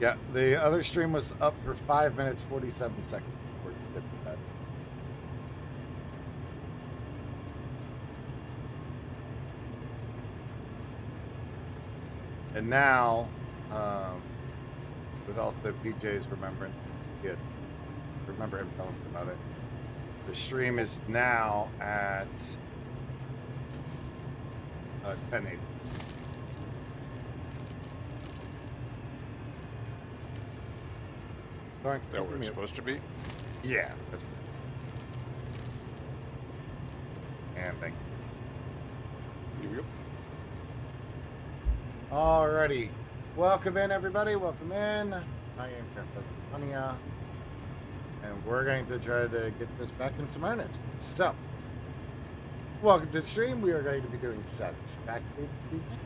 Yeah, the other stream was up for 5 minutes 47 seconds before you did that. And now, with also PJ's remembrance, remember him telling me about it. The stream is now at 1080. Is that where it's supposed to be? Yeah, that's good. And thank you. Yep. Alrighty. Welcome in, everybody. Welcome in. I am Ania, and we're going to try to get this back in some earnest. So, welcome to the stream. We are going to be doing Satisfactory this evening.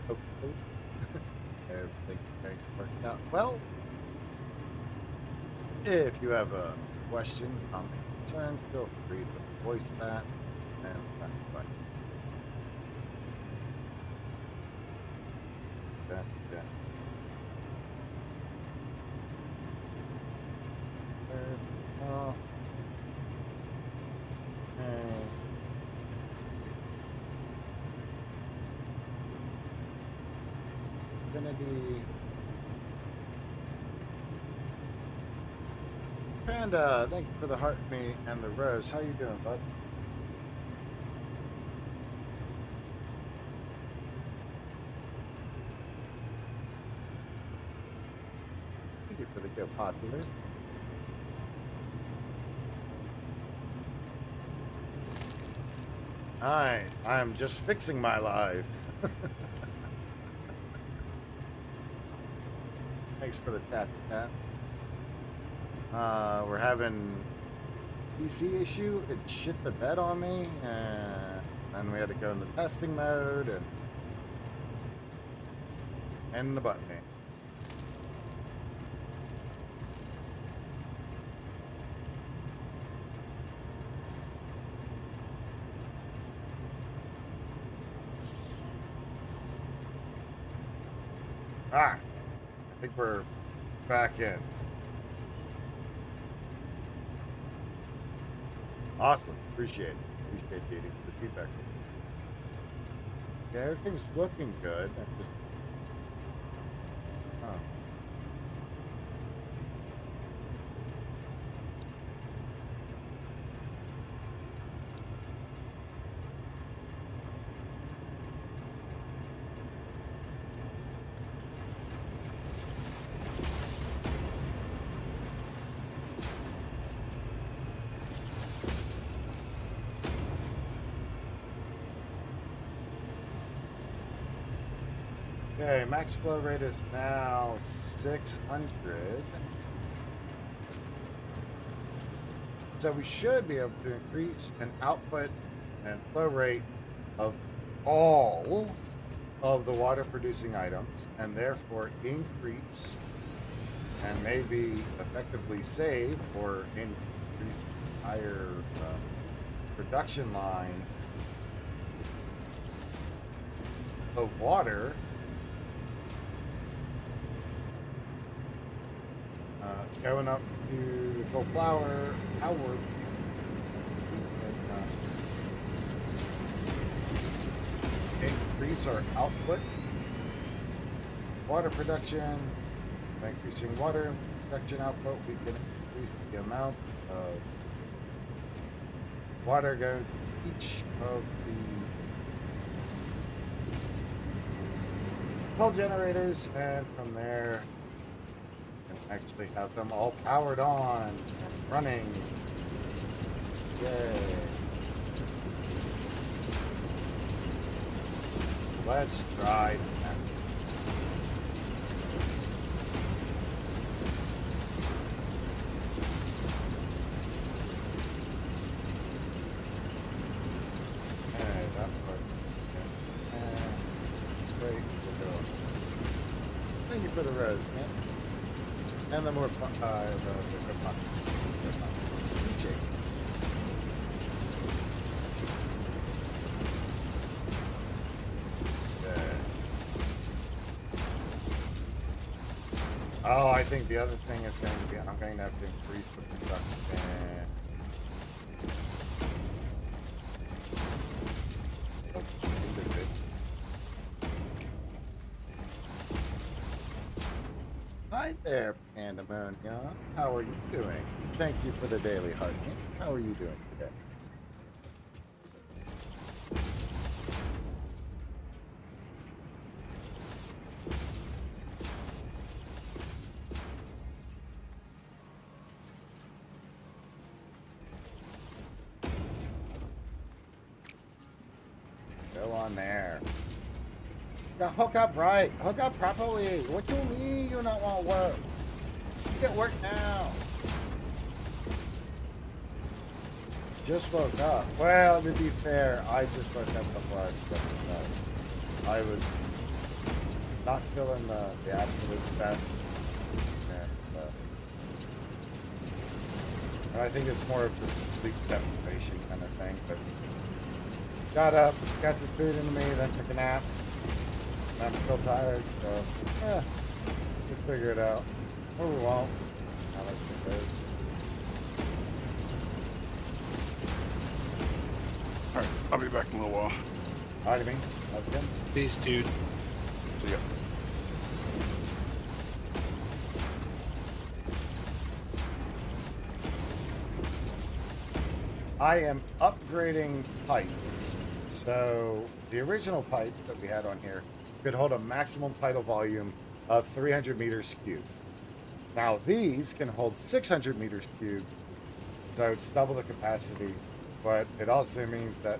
Hopefully, everything's going to work out well. If you have a question, comment, concern, feel free to voice that. And that's fine. Yeah. Oh. Infinity. Panda, thank you for the heart me and the rose. How you doing, bud? Thank you for the go populars. I'm just fixing my life. Thanks for the tap. We're having PC issue. It shit the bed on me, and then we had to go into testing mode and end the button. Alright, I think we're back in. Awesome, appreciate the feedback. Yeah, everything's looking good. I'm just, Okay, max flow rate is now 600. So we should be able to increase an output and flow rate of all of the water producing items, and therefore increase and maybe effectively save or increase higher production line of water. Going up to full flower outward, increase our output, water production. By increasing water production output, we can increase the amount of water going to each of the well generators, and from there actually have them all powered on and running. Yay. Let's try that. Hey, that works. Great, we'll go. Thank you for the rose, man. And the more the DJ. Oh, I think the other thing is going to be I'm going to have to increase the production. Of individual. Hi there, Pandemonium. How are you doing? Thank you for the daily hug. How are you doing today? Go on there. Now hook up right. Hook up properly. What you mean you not want work? Get work now. Just woke up. Well, to be fair, I just woke up before I slept. I was not feeling the absolute best. And I think it's more of just a sleep deprivation kind of thing. But got up, got some food into me, then took a nap. And I'm still tired, so yeah, we'll figure it out. Or we won't. Now let's get those. Alright, I'll be back in a little while. Alright, me. Okay. Peace, dude. See ya. I am upgrading pipes. So the original pipe that we had on here could hold a maximum tidal volume of 300 meters cubed. Now these can hold 600 meters cubed, so it's double the capacity, but it also means that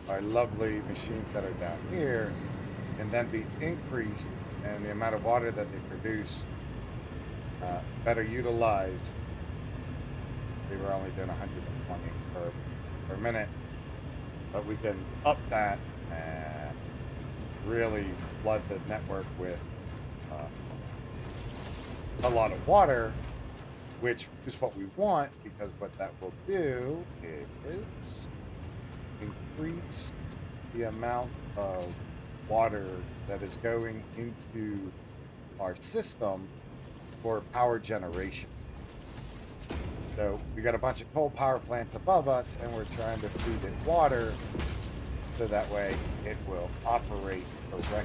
our lovely machines that are down here can then be increased, and the amount of water that they produce better utilized. They were only doing 120 per minute, but we can up that and really flood the network with a lot of water, which is what we want, because what that will do is increase the amount of water that is going into our system for power generation. So we got a bunch of coal power plants above us, and we're trying to feed it water so that way it will operate correctly.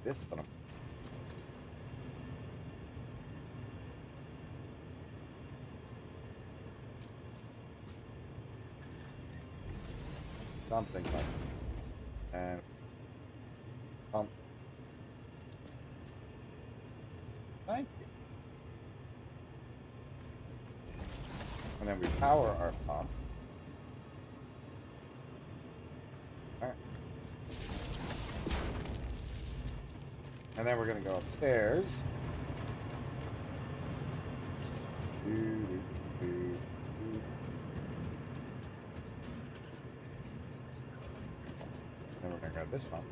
This one. Something like that. And thank you. And then we power our pump. All right. And then we're going to go upstairs. Then we're going to grab this pump.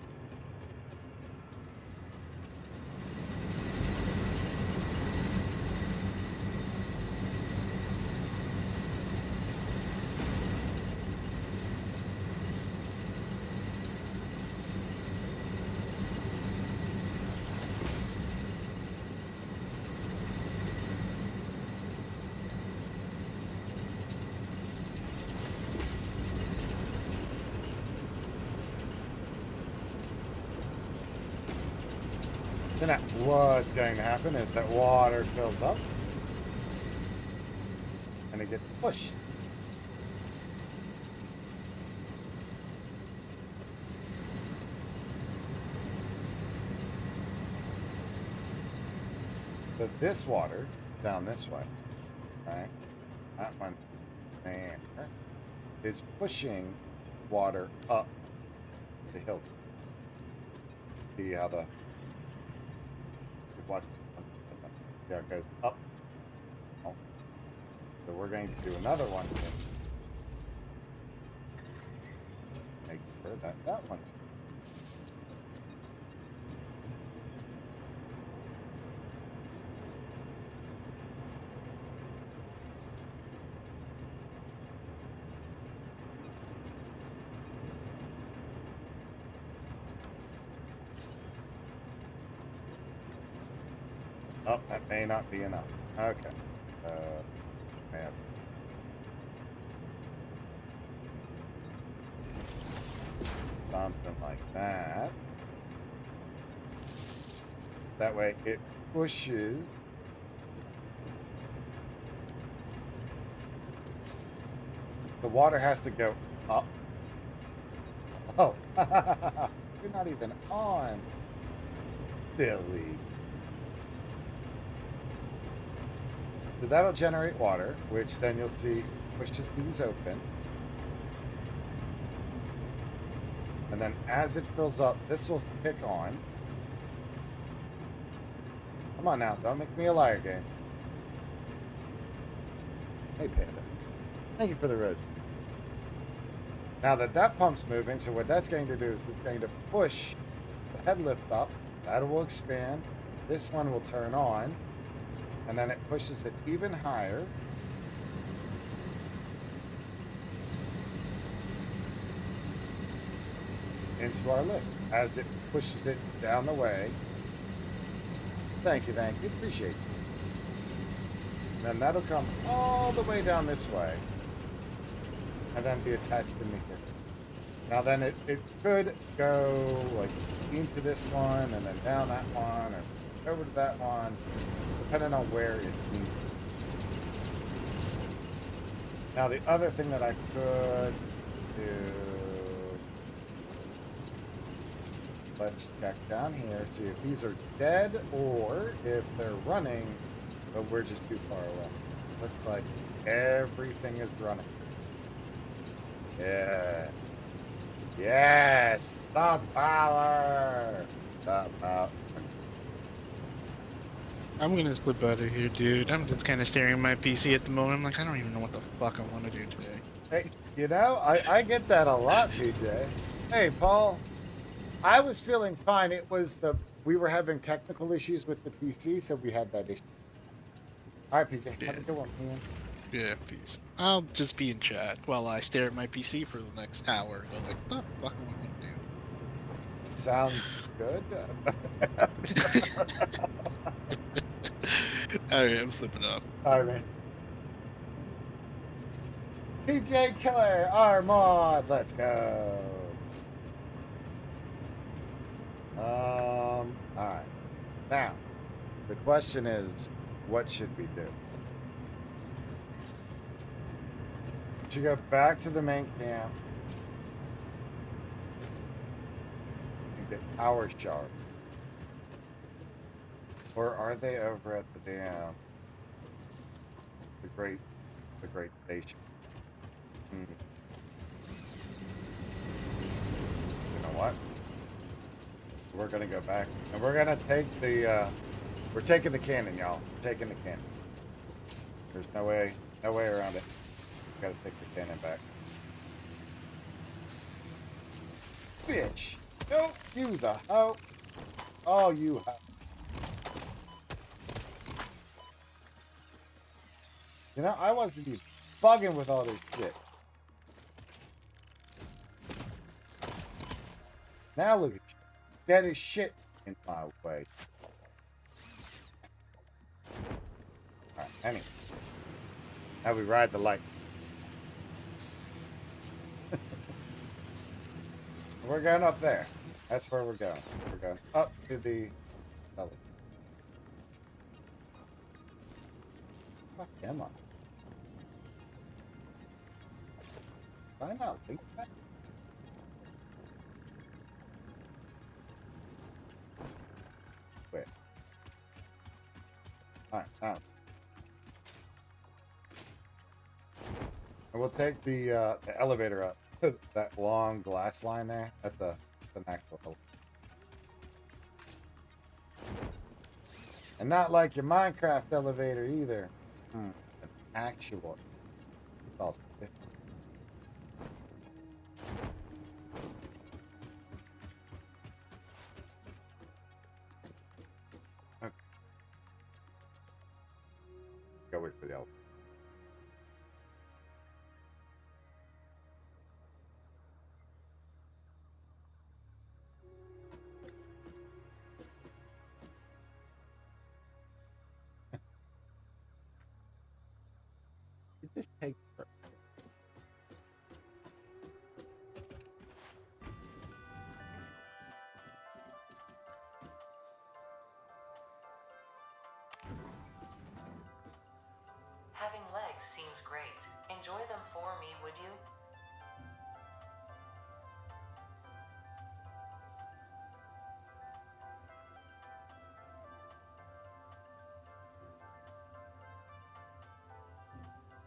Then what's going to happen is that water fills up and it gets pushed. So this water down this way, right? That one there is pushing water up the hill. See how the watch, yeah, it goes up. Oh. So we're going to do another one to make sure that that one. Oh, that may not be enough. Okay. May have something like that. That way it pushes. The water has to go up. Oh, you're not even on. Silly. So that'll generate water, which then you'll see pushes these open. And then as it fills up, this will kick on. Come on now, don't make me a liar game. Hey, Panda. Thank you for the rose. Now that pump's moving, so what that's going to do is it's going to push the head lift up. That will expand. This one will turn on. And then it pushes it even higher. Into our lift as it pushes it down the way. Thank you, appreciate it. And then that'll come all the way down this way and then be attached to me here. Now then it could go like into this one and then down that one or over to that one, depending on where it needs. Now the other thing that I could do, let's check down here, see if these are dead or if they're running, but we're just too far away. Looks like everything is running. Yeah. Yes, the power. The power. I'm gonna slip out of here, dude. I'm just kind of staring at my PC at the moment. I'm like, I don't even know what the fuck I want to do today. Hey, you know, I get that a lot, PJ. Hey, Paul. I was feeling fine. It was we were having technical issues with the PC, so we had that issue. All right, PJ, have a good one, man. Yeah, peace. I'll just be in chat while I stare at my PC for the next hour and go like, what the fuck am I gonna do? Sounds good. Alright, I'm slipping off. All right, man. PJ Killer, our mod, let's go. All right. Now, the question is, what should we do? Should we go back to the main camp and get power shards? Or are they over at the dam? The great station. You know what? We're gonna go back and we're gonna take we're taking the cannon, y'all. We're taking the cannon. There's no way around it. We gotta take the cannon back. Bitch! Don't use a hoe. Oh, you hoe. You know, I wasn't even bugging with all this shit. Now look at you. That is shit in my way. Alright, anyway. Now we ride the light. We're going up there. That's where we're going. We're going up to the elevator. Fuck am I? Did I not link that? Wait. Alright, now. And we'll take the elevator up. That long glass line there. That's an actual elevator. And not like your Minecraft elevator either. An actual. It's also different. Okay. Go wait for the elevator.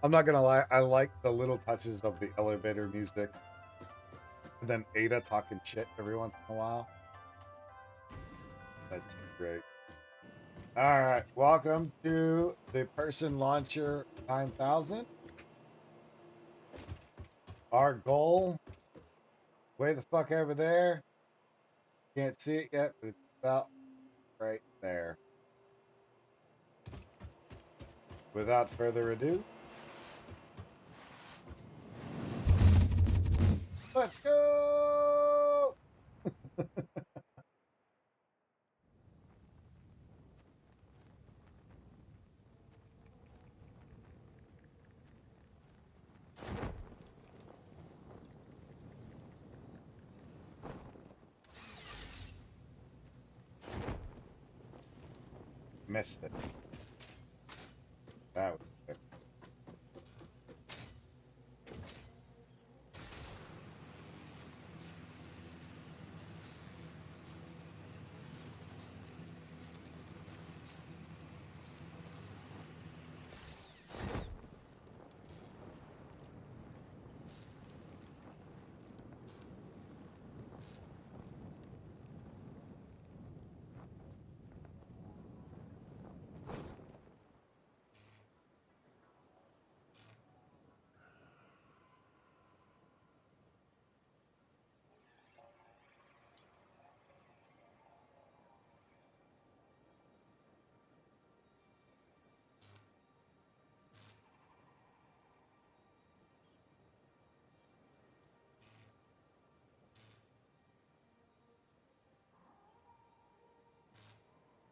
I'm not gonna lie, I like the little touches of the elevator music. And then Ada talking shit every once in a while. That's great. All right, welcome to the Person Launcher 9000. Our goal, way the fuck over there. Can't see it yet, but it's about right there. Without further ado, let's go! Missed it. That was it.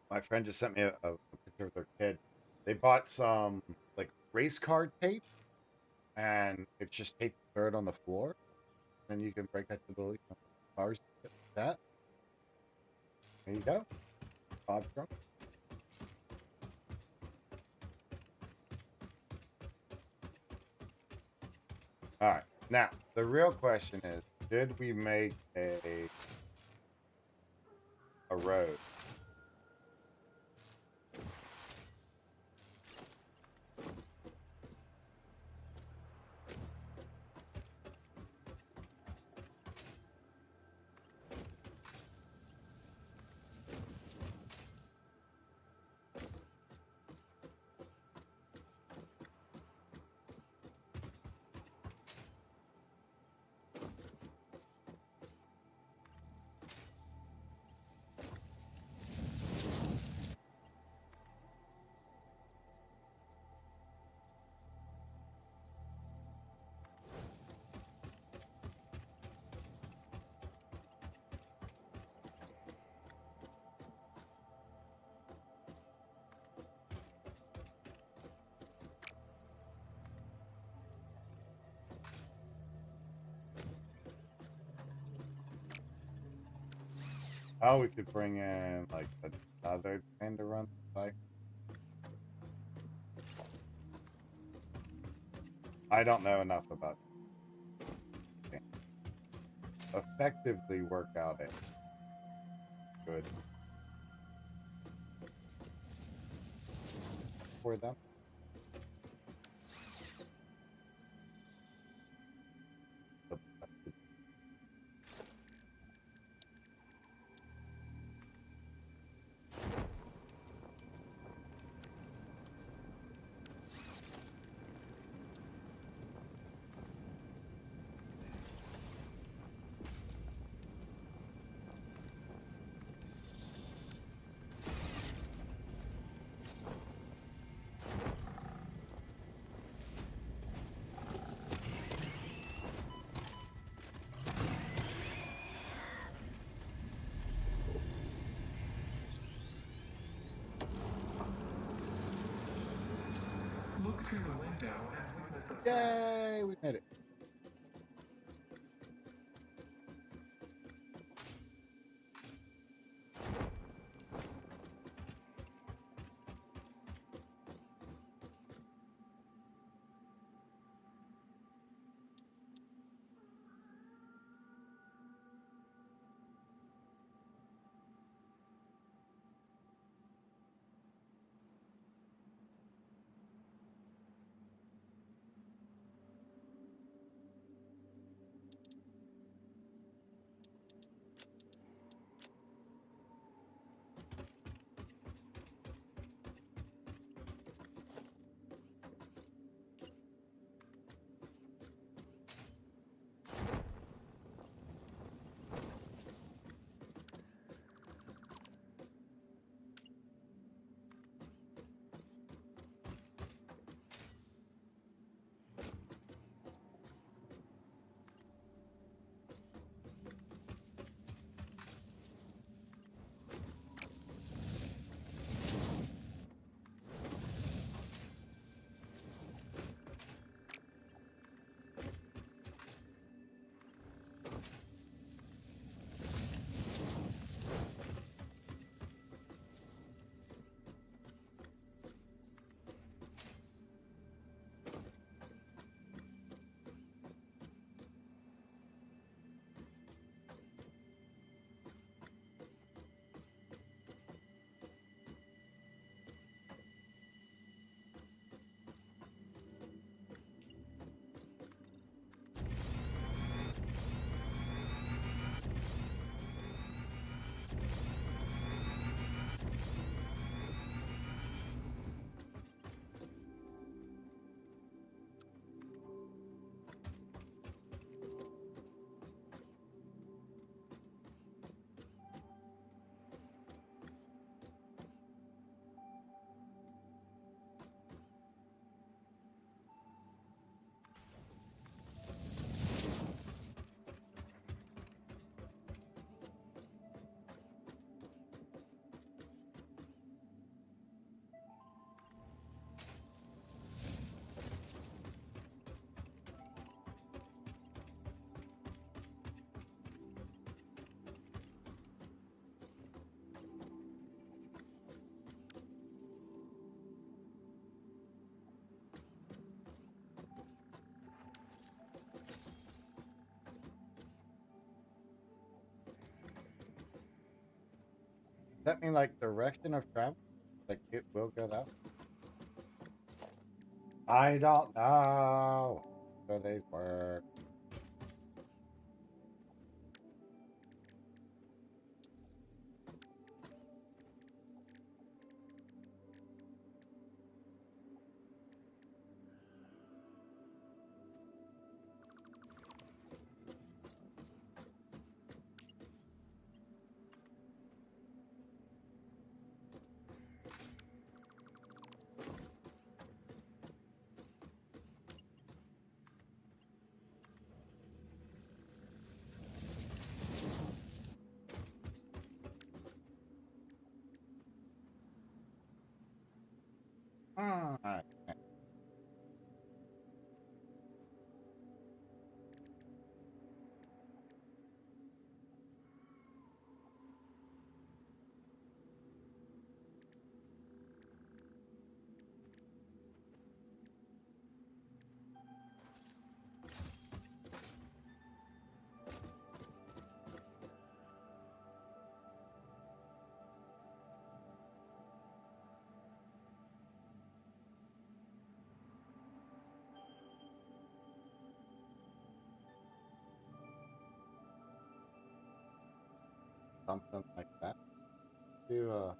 My friend just sent me a picture of their kid. They bought some like race car tape, and it's just taped third on the floor. And you can break that to little bars like that. There you go. Bob's drunk. All right. Now, the real question is, should we make a road? Oh, we could bring in like another train to run the cycle. I don't know enough about it. Effectively work out it. Good. For them. Look through the window and witness a Yay, we made it. that mean like direction of travel? Like it will go that way? I don't know. So these work. Alright. Something like that. Do a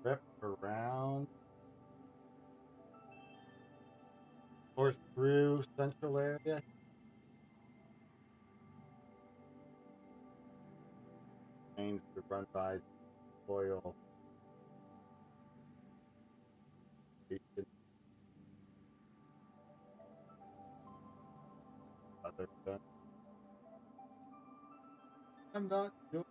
trip around or through central area. Trains to run by oil station, other than I'm not sure.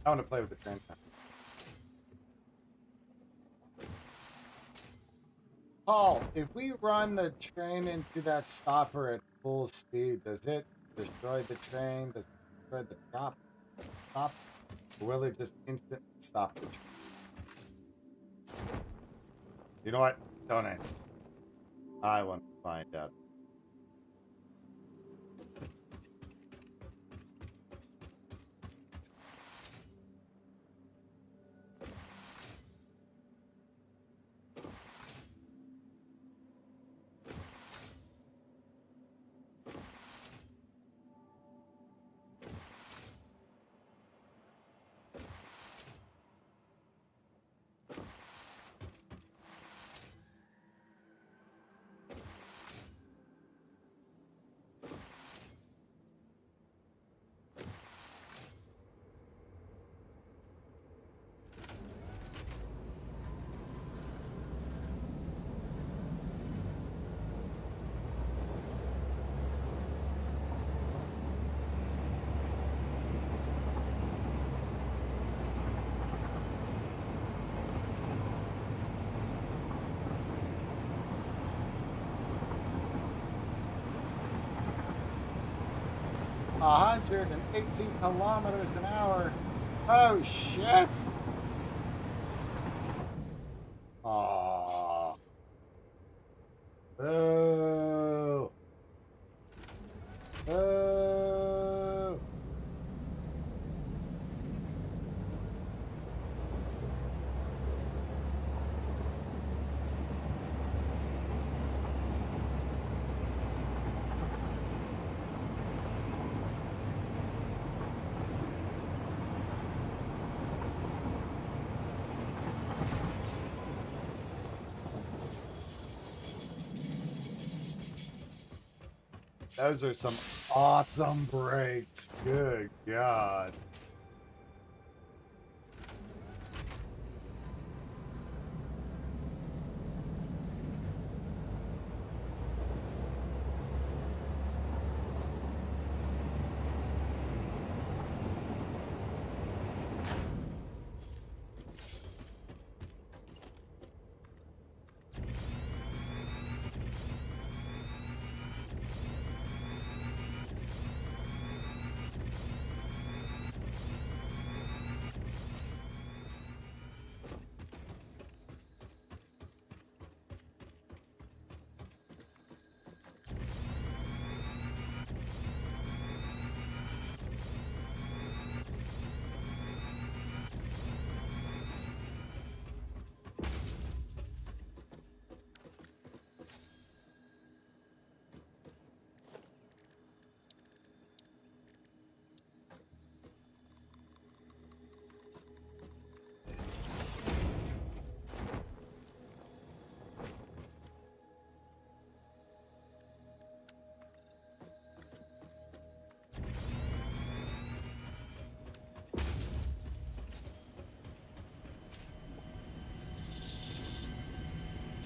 I want to play with the train now. Paul, if we run the train into that stopper at full speed, does it destroy the train? Does it destroy the stop? Or will it just instantly stop the train? You know what? Don't answer. I want to find out. A 118 kilometers an hour. Oh shit! Aww. Boo! Boo! Those are some awesome brakes. Good God.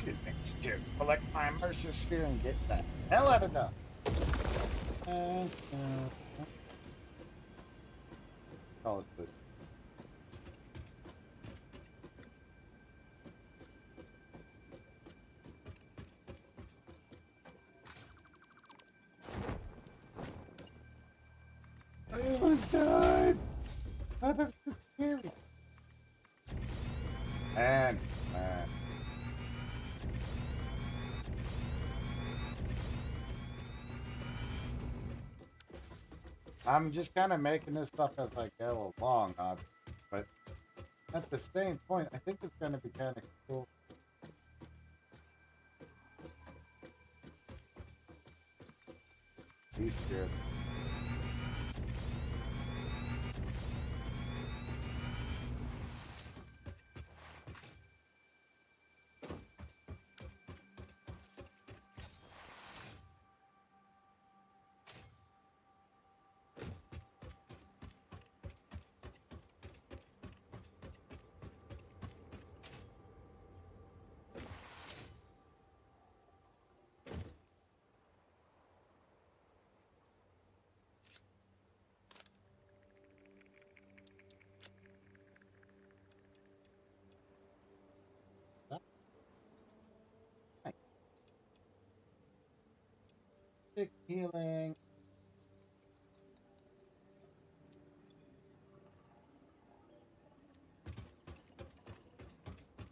Excuse me. To collect my immersive sphere and get the hell out of Dodge. Call us, please. I almost died. Oh, that was so scary. Man. I'm just kind of making this stuff as I go along, but at the same point, I think it's going to be kind of cool. These spirits. Nice. Big healing.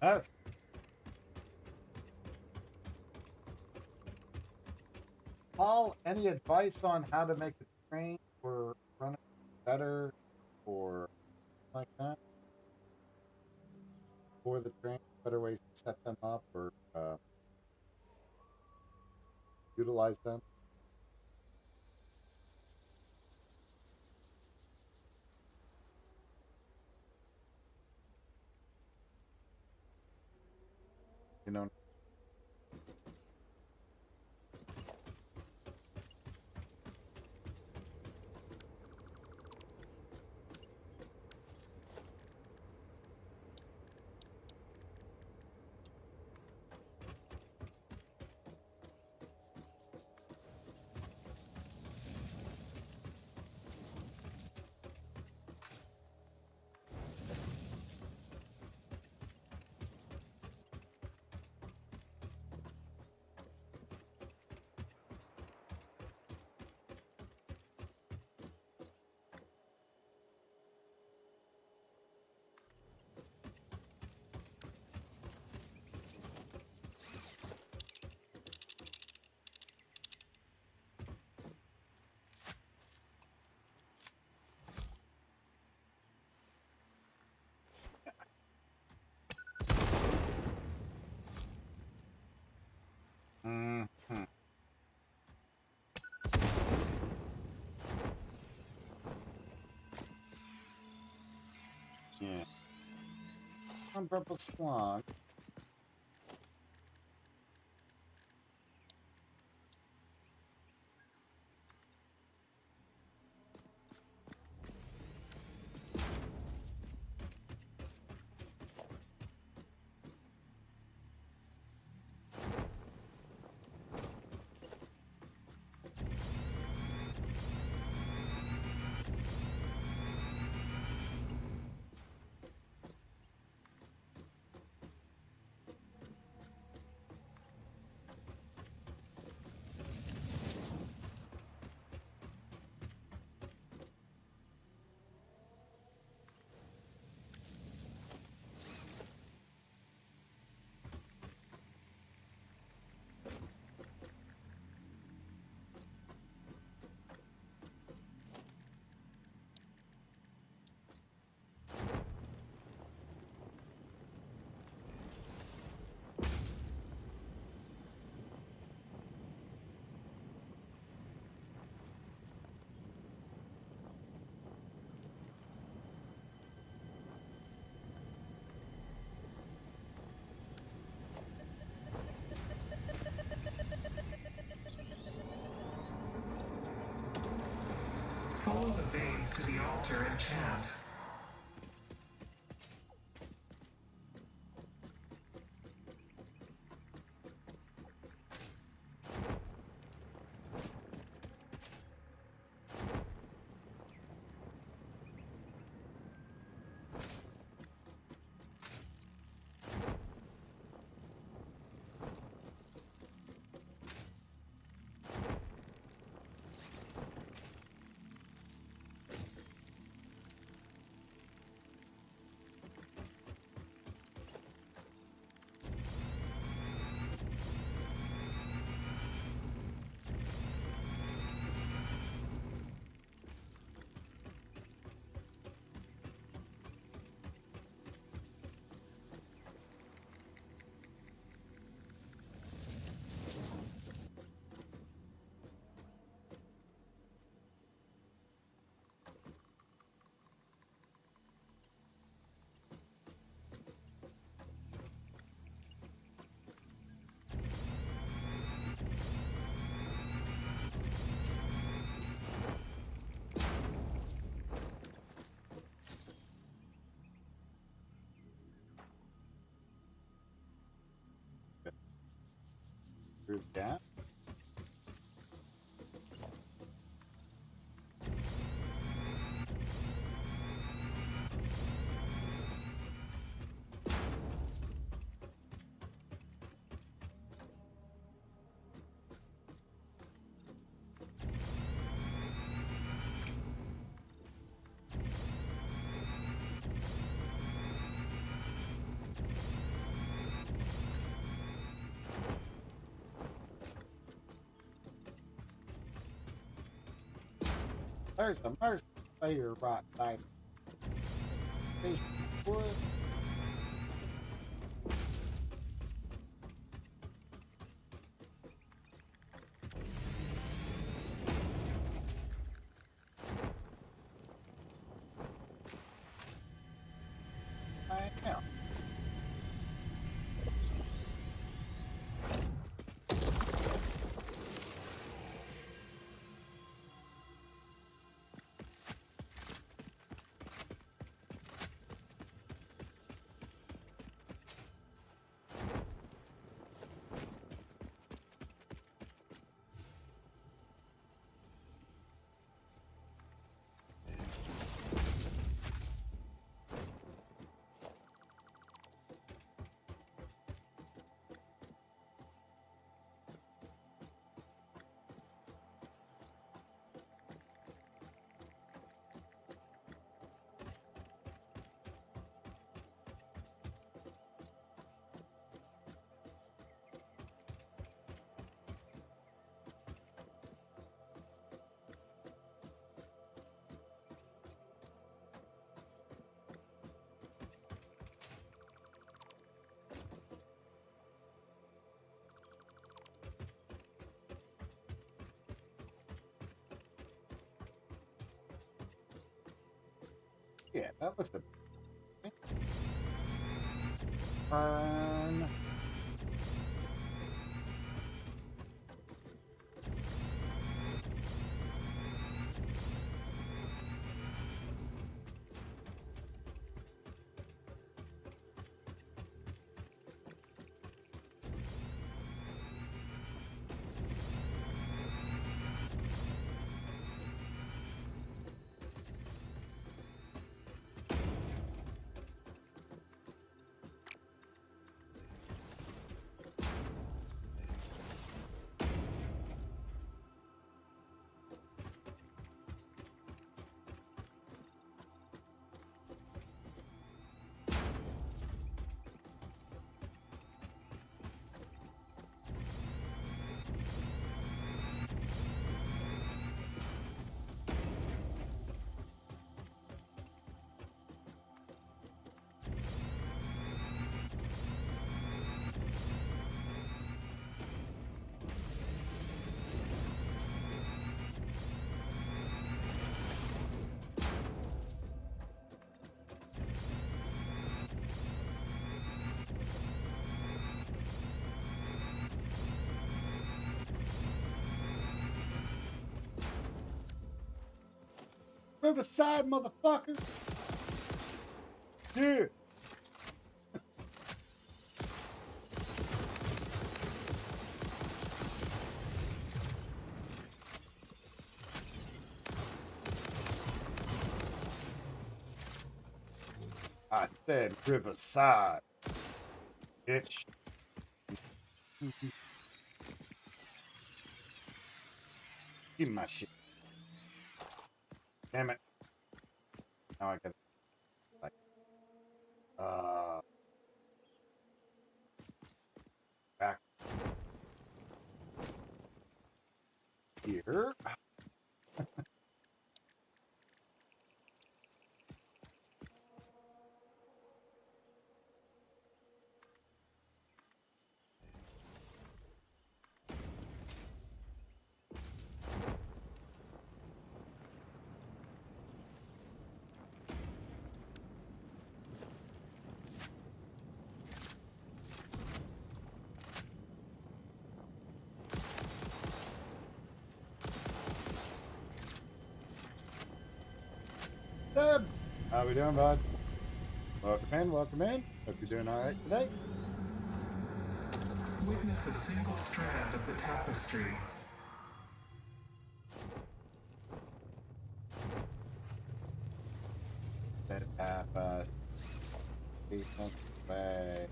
Okay. Paul, any advice on how to make a train or run it better or like that? For the train, better ways to set them up or utilize them? You know, hmm. Yeah. On purple slug. Follow the veins to the altar and chant. roof gap. There's a mercy player right there. Fish wood. I am. Yeah, that looks a burn. Riverside, motherfucker. Yeah. I said Riverside, bitch. Give me my shit. Damn it. Now I got like back here. Deb, how we doing, bud? Welcome in, welcome in. Hope you're doing all right today. Witness a single strand of the tapestry. That half decent way.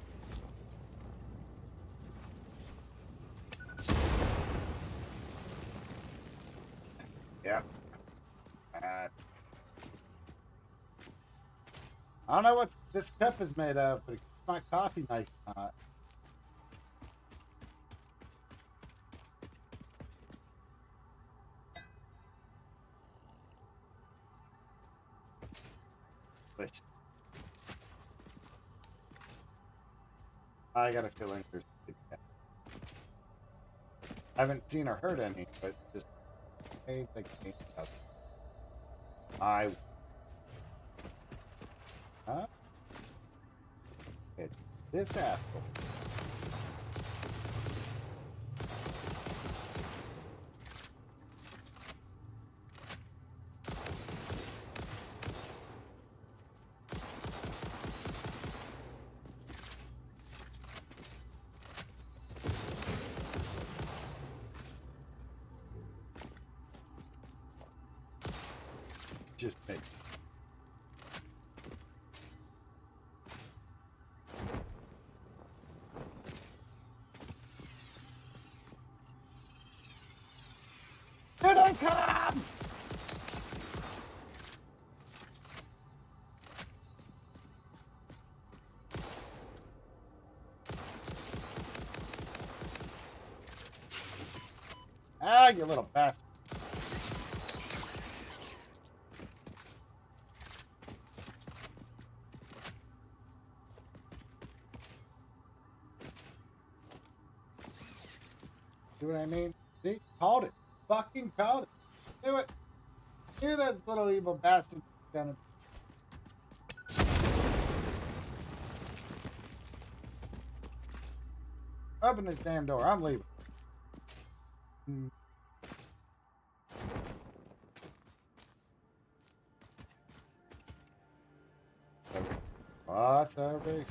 Yep. That's. I don't know what this cup is made of, but it keeps my coffee nice and hot. Delicious. I got a feeling there's something there. I haven't seen or heard any, but just made the game up. I. Huh? It's this asshole. Just me. Here they come! Ah, you little bastard. See what I mean? See? Called it. Fucking called it. Do it. Do this little evil bastard. Gonna. Open this damn door. I'm leaving. Hmm. What's over?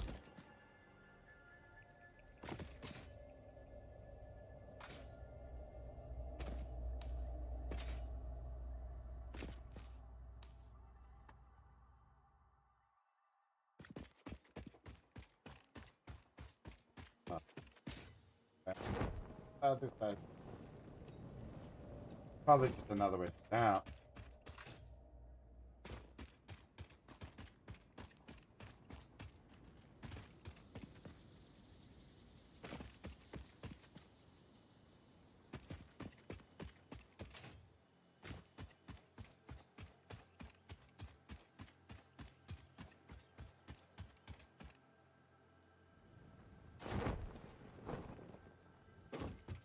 Oh, this side. Probably just another way down.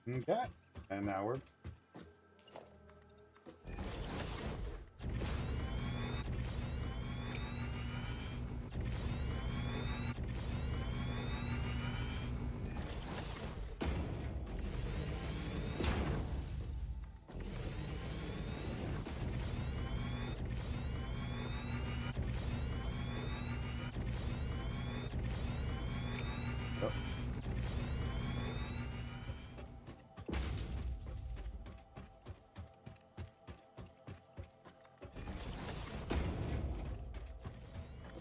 Okay. And now we're. Oh.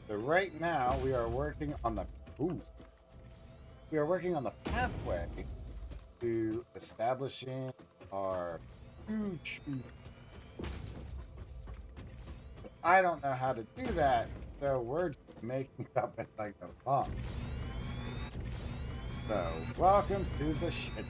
So right now we are working on the. Ooh. We are working on the pathway to establishing our huge. But I don't know how to do that, so we're just making up as I go along. So, welcome to the shit.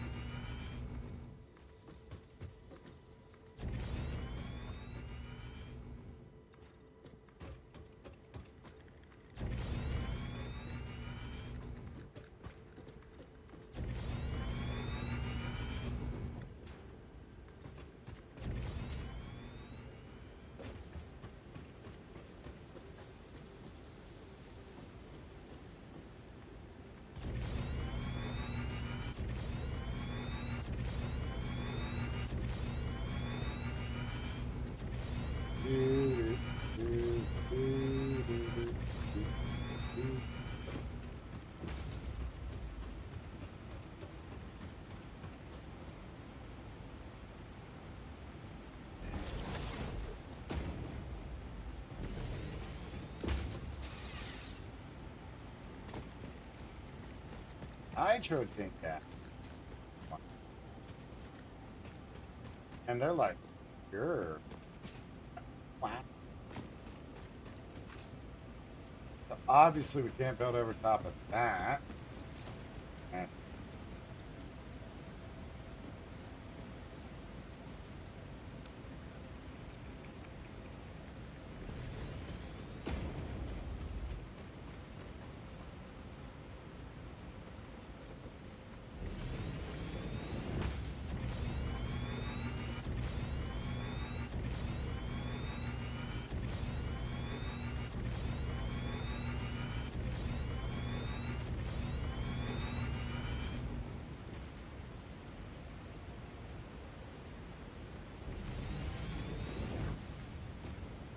nitro tank at? And they're like, sure. Wow. So obviously we can't build over top of that. And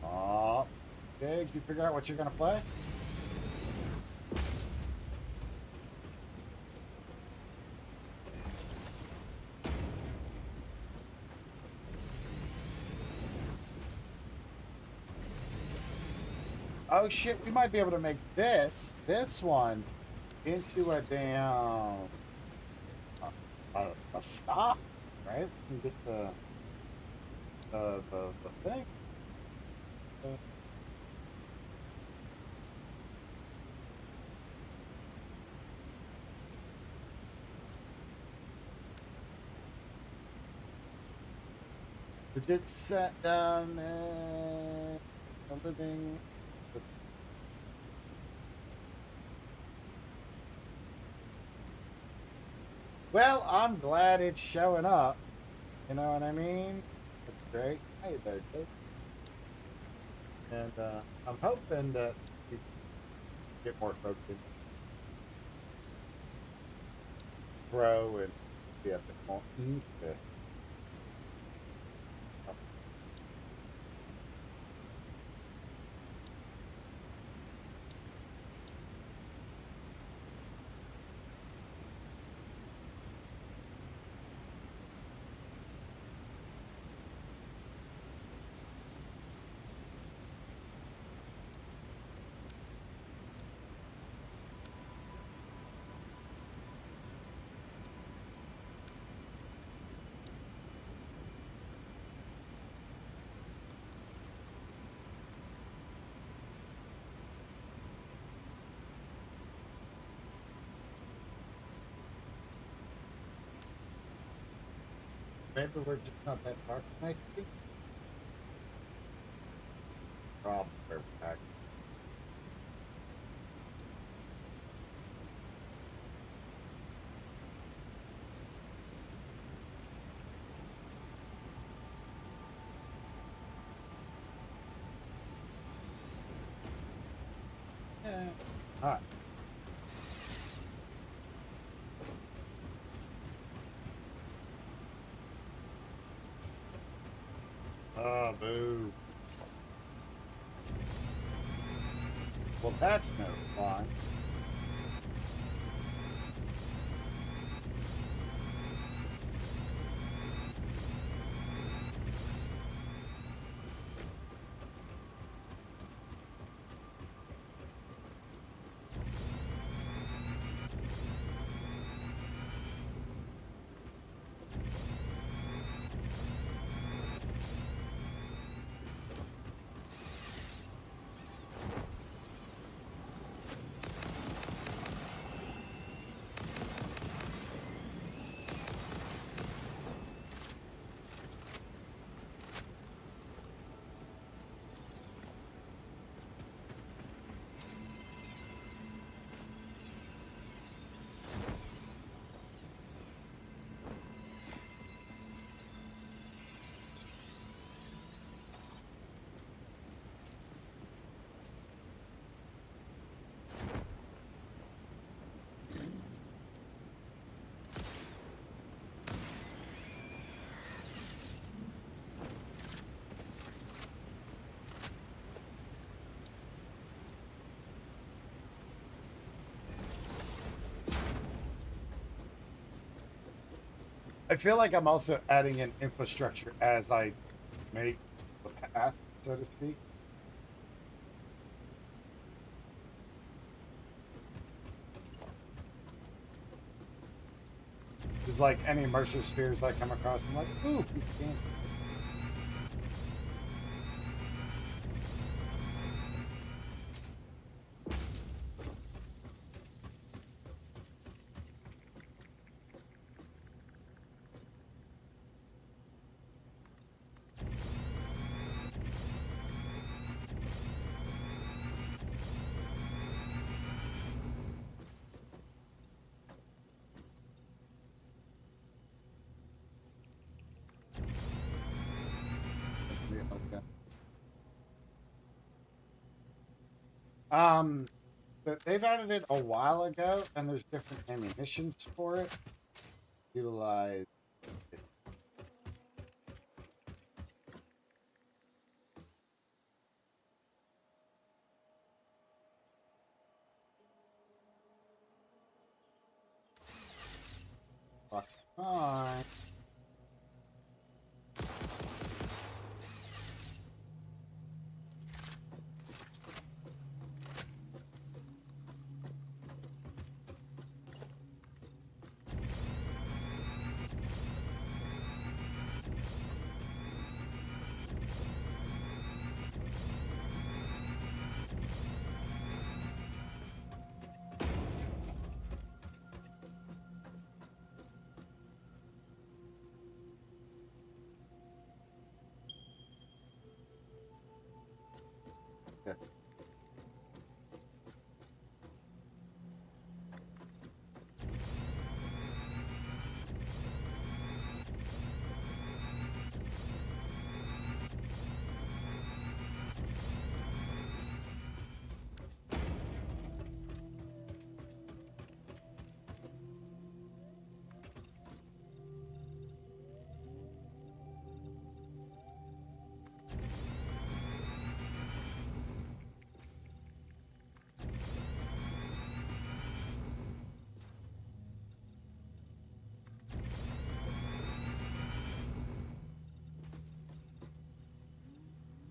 oh, okay, did you figure out what you're gonna play? Oh shit, we might be able to make this one into a damn a stop, right? We can get the thing. We did set down a living. Well, I'm glad it's showing up. You know what I mean? That's great. Hey there, Dave. And I'm hoping that we get more folks in pro and be a bit more into. Maybe we're just not that far from night. Problem where we're back. Yeah. All right. Oh, boo. Well, that's no fun. I feel like I'm also adding in infrastructure as I make the path, so to speak. It's like any Mercer spheres I come across, I'm like, ooh, piece of candy. Okay. But they've added it a while ago, and there's different ammunitions for it. Utilize it. Fuck on. Okay.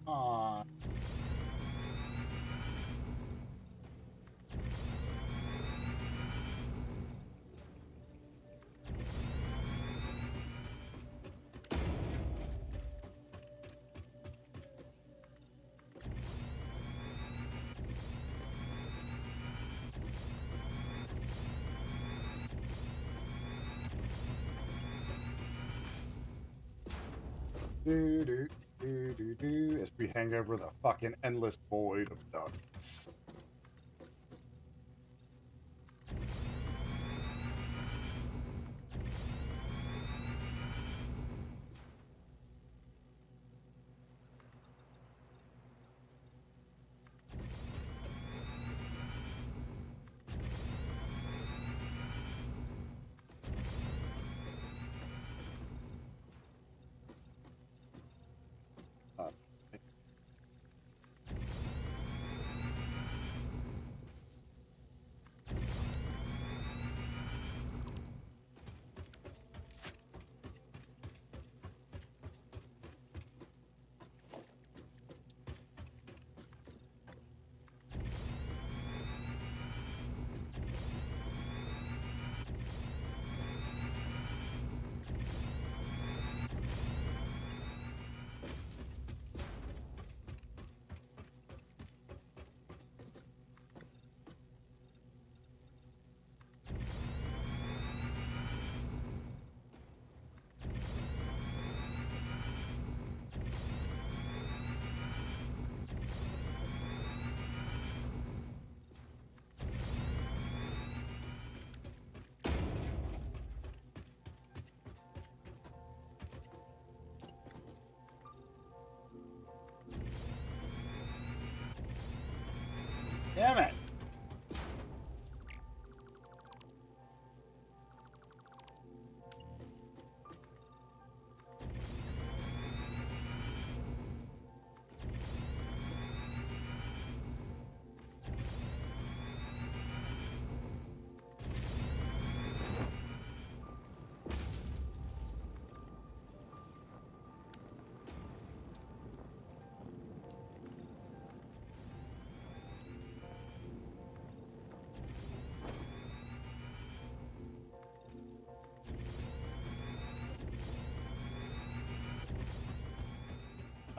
Aw. Do do do do do as we hang over the fucking endless void of darkness.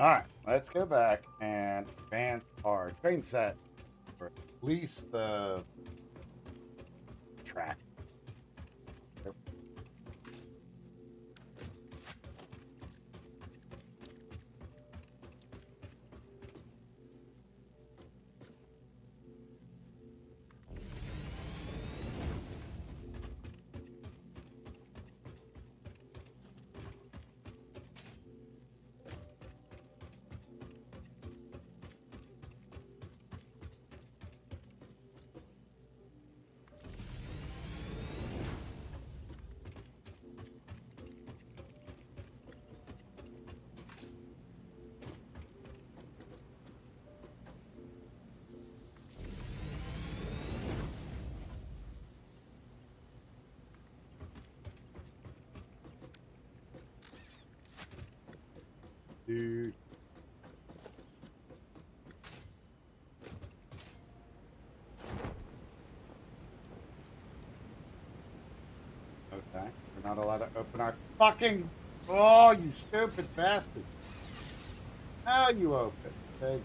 All right, let's go back and advance our train set, or at least the track. Yep. Dude. Okay, we're not allowed to open our fucking. Oh, you stupid bastard! Now you open. Okay.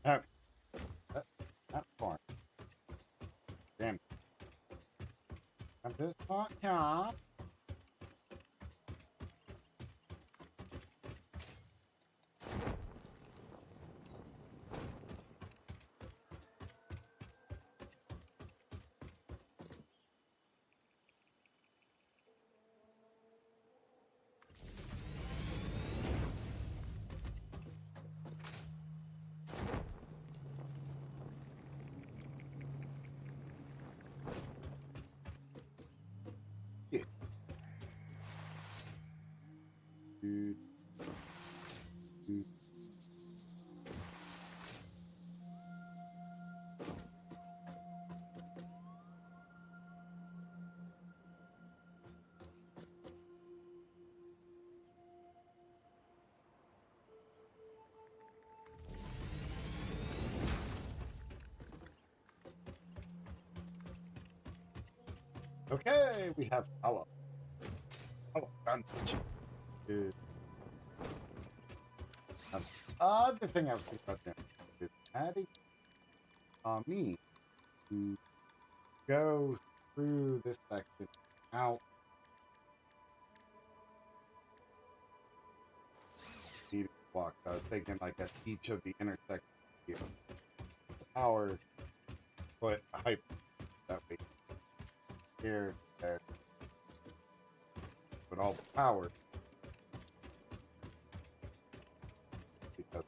Okay. That far. Damn. At this part, yeah. Yeah. do, do. Okay, we have power. Power advantage. Good. Other thing I was thinking about doing is adding me to go through this section out the block. I was thinking like at each of the intersections here. Power, put a hyper that way. Here, there. Put all the power because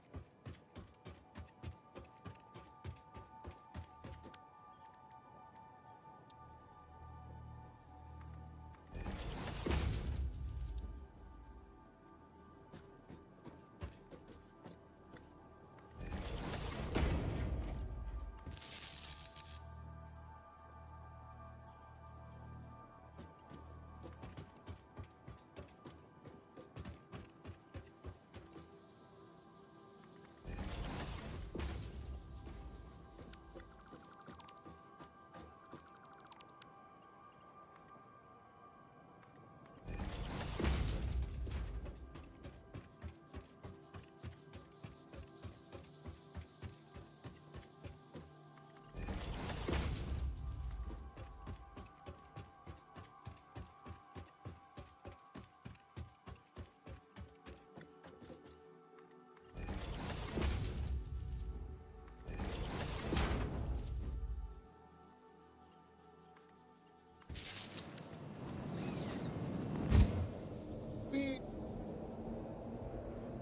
we.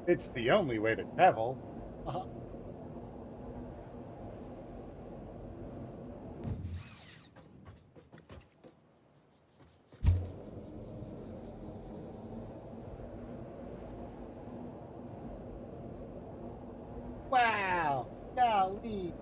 It's the only way to travel. Wow! Golly!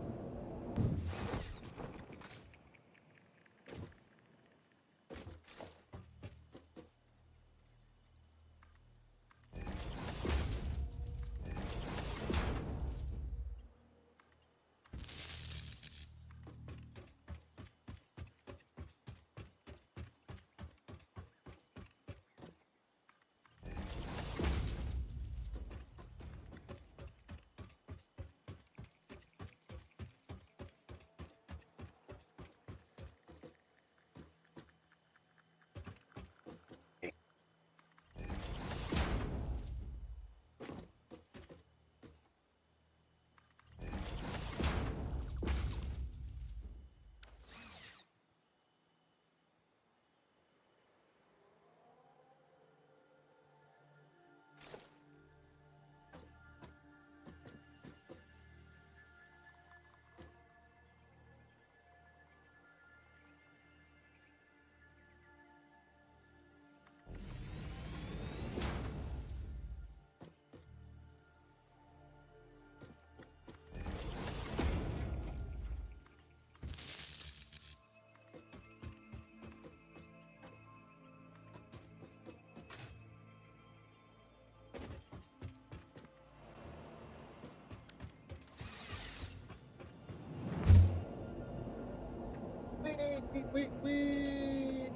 Wait.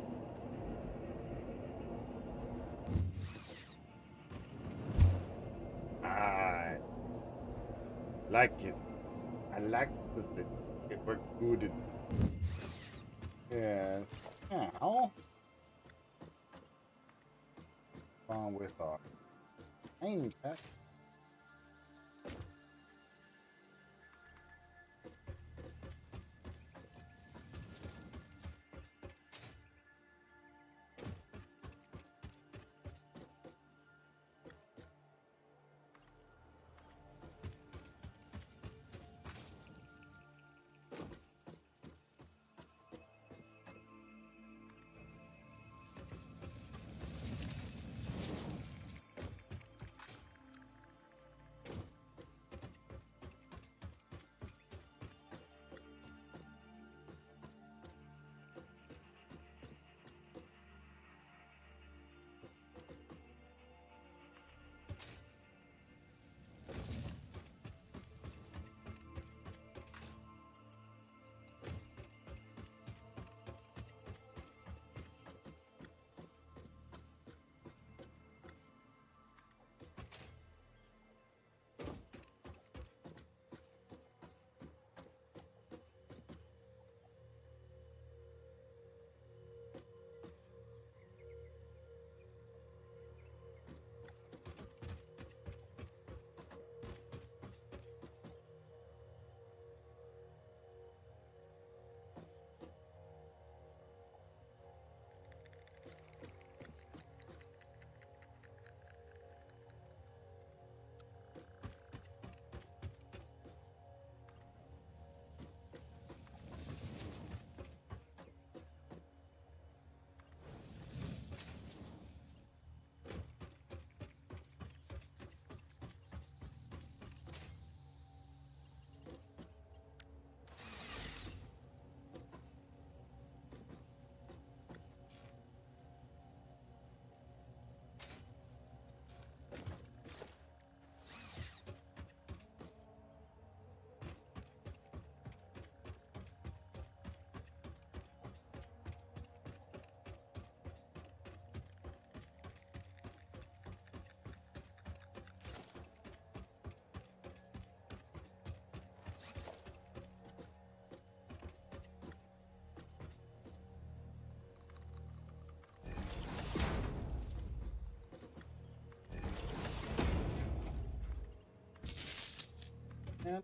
I like it. I like it. It worked good. Yes. Now, on with our aim check.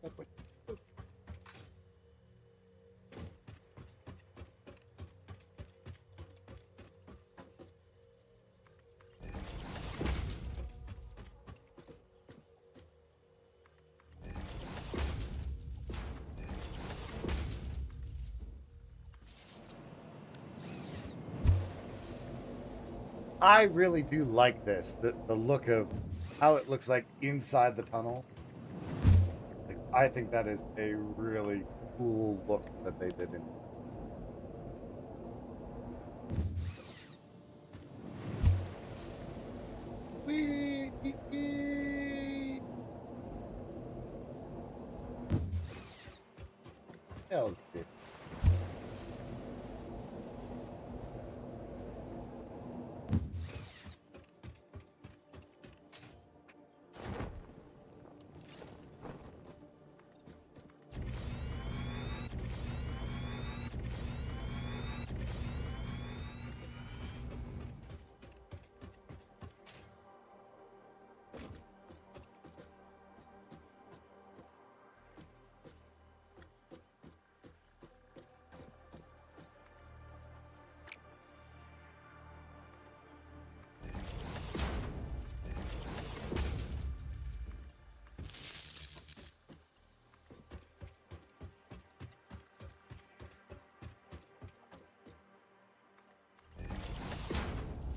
that way. I really do like this. The look of how it looks like inside the tunnel. Like, I think that is a really cool look that they did in. Whee! Hell, dude.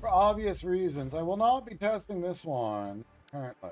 For obvious reasons, I will not be testing this one currently.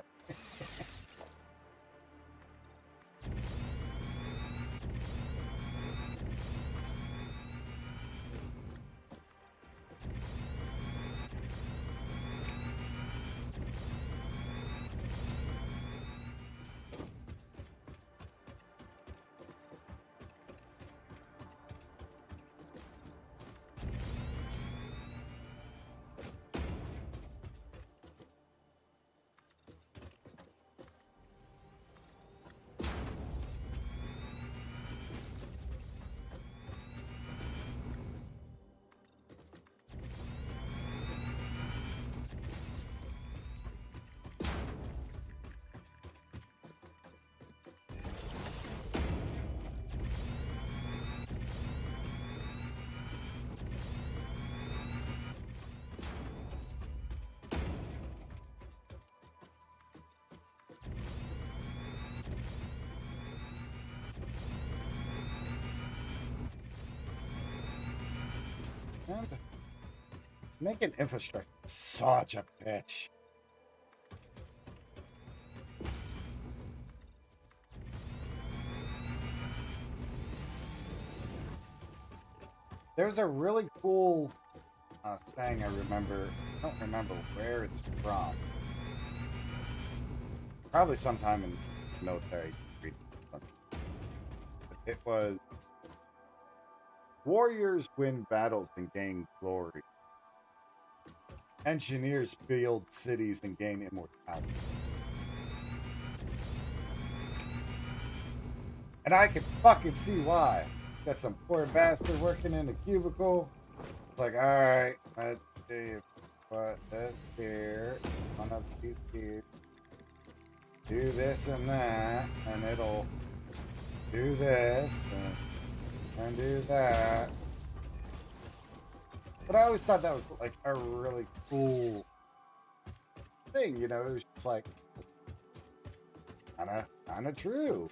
And making infrastructure such a bitch. There's a really cool saying I remember. I don't remember where it's from. Probably sometime in military. But it was warriors win battles and gain glory. Engineers build cities and gain immortality. And I can fucking see why. Got some poor bastard working in a cubicle. Like, alright, let's see, put this here, one of these here, do this and that, and it'll do this and do that. But I always thought that was like a really cool thing, you know, it was just like kinda true.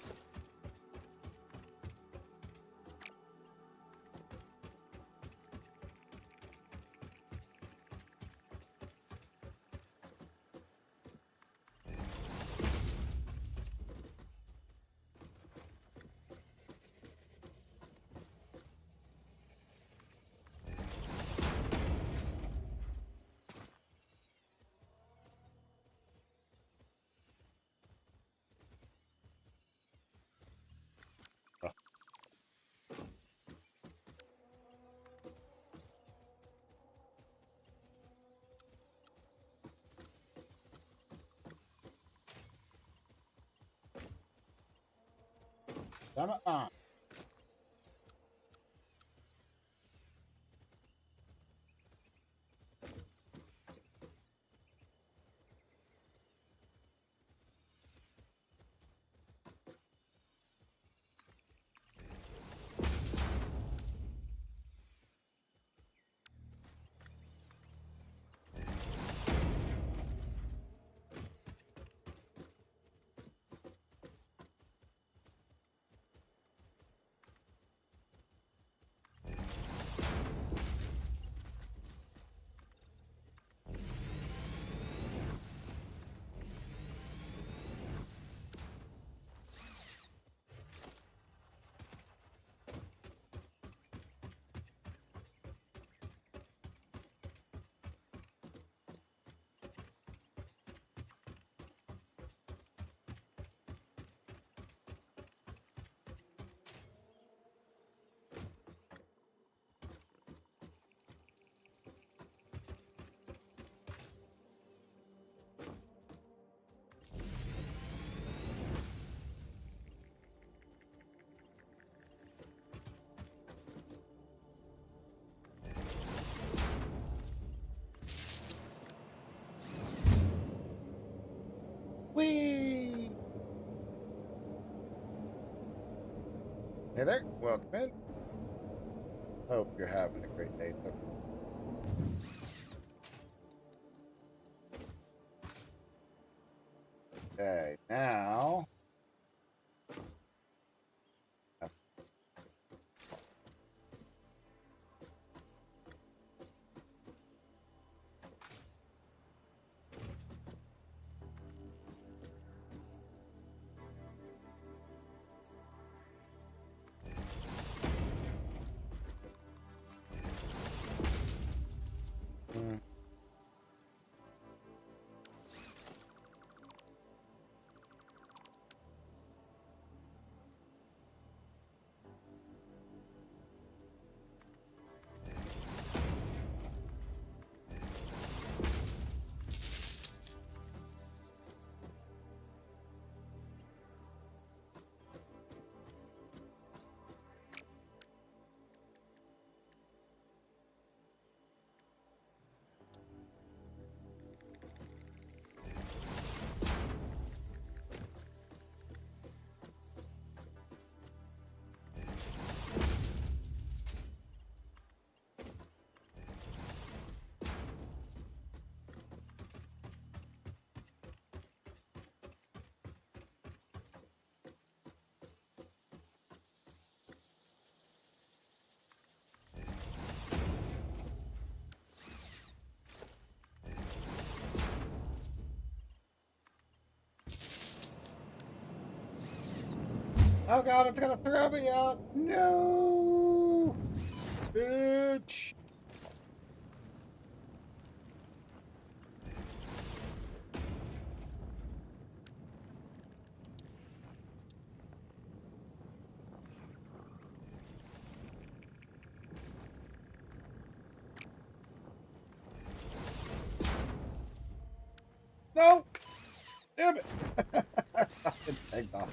Damn it, man. Whee! Hey there, welcome in. Hope you're having a great day so far. Okay, now. Hmm. Oh god, it's gonna throw me out! No! Bitch! No! Damn it! Fucking egged off.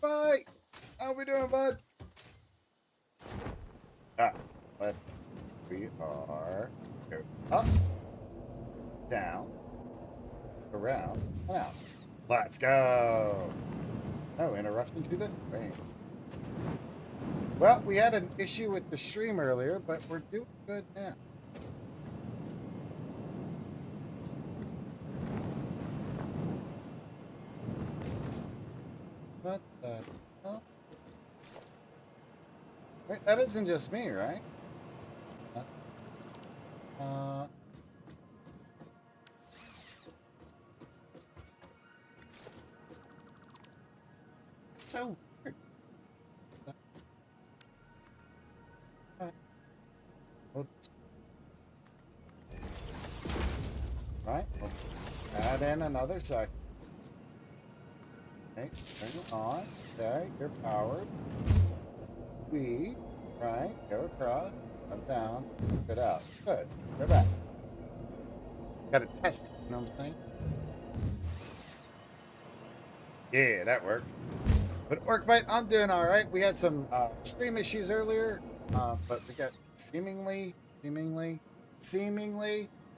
Bye! How we doing, bud? Ah, but we are go up, down, around, and out. Let's go! No interruption to the train. Well, we had an issue with the stream earlier, but we're doing good now. What the hell? Wait, that isn't just me, right? Uh, so weird. Oops. Right, let's add in another second. Okay, turn it on. Okay, you're powered. We, right, go across, up, down, good out. Good. Go back. Gotta test it, you know what I'm saying? Yeah, that worked. But Orkbite, I'm doing all right. We had some stream issues earlier, but we got seemingly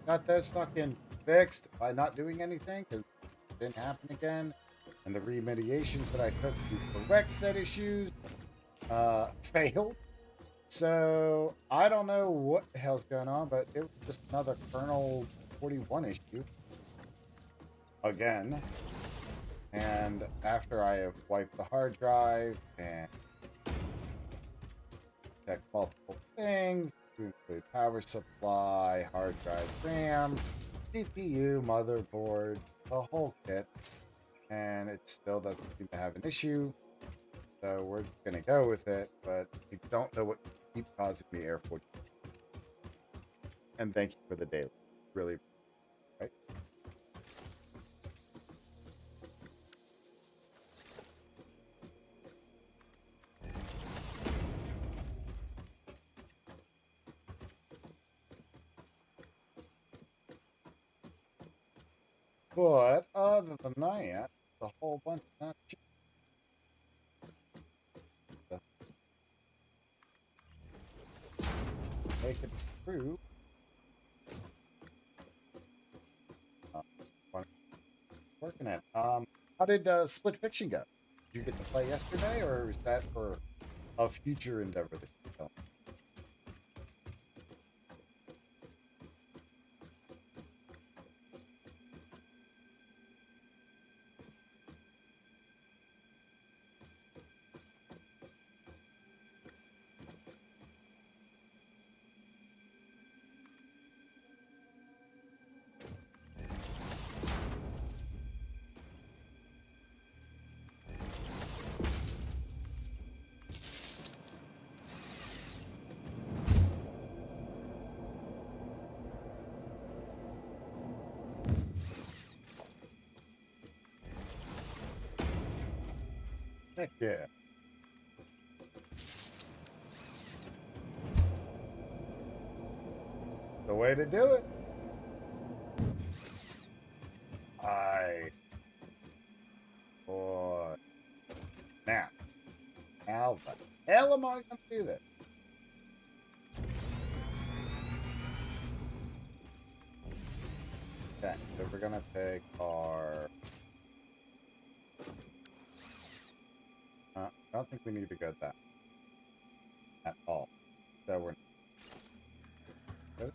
got those fucking fixed by not doing anything because it didn't happen again. And the remediations that I took to correct said issues failed. So I don't know what the hell's going on, but it was just another kernel 41 issue again. And after I have wiped the hard drive and checked multiple things, to include power supply, hard drive RAM, CPU, motherboard, the whole kit, and it still doesn't seem to have an issue. So we're gonna go with it, but we don't know what keeps causing me air 40. And thank you for the daily. Really, right? But other than that, a whole bunch of not cheap stuff. Make it through. What I'm working at. How did Split Fiction go? Did you get to play yesterday, or is that for a future endeavor that you film? Heck yeah. The way to do it. I. Boy. Now. How the hell am I going to do this? Okay, so we're going to take our... I don't think we need to go that at all. So we're good.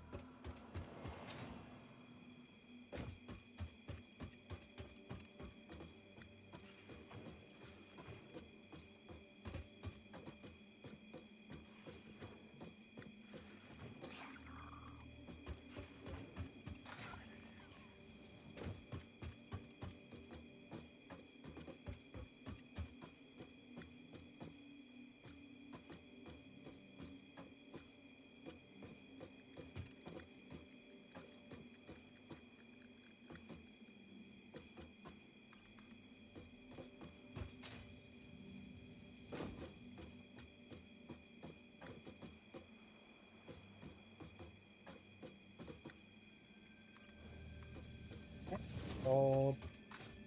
Hold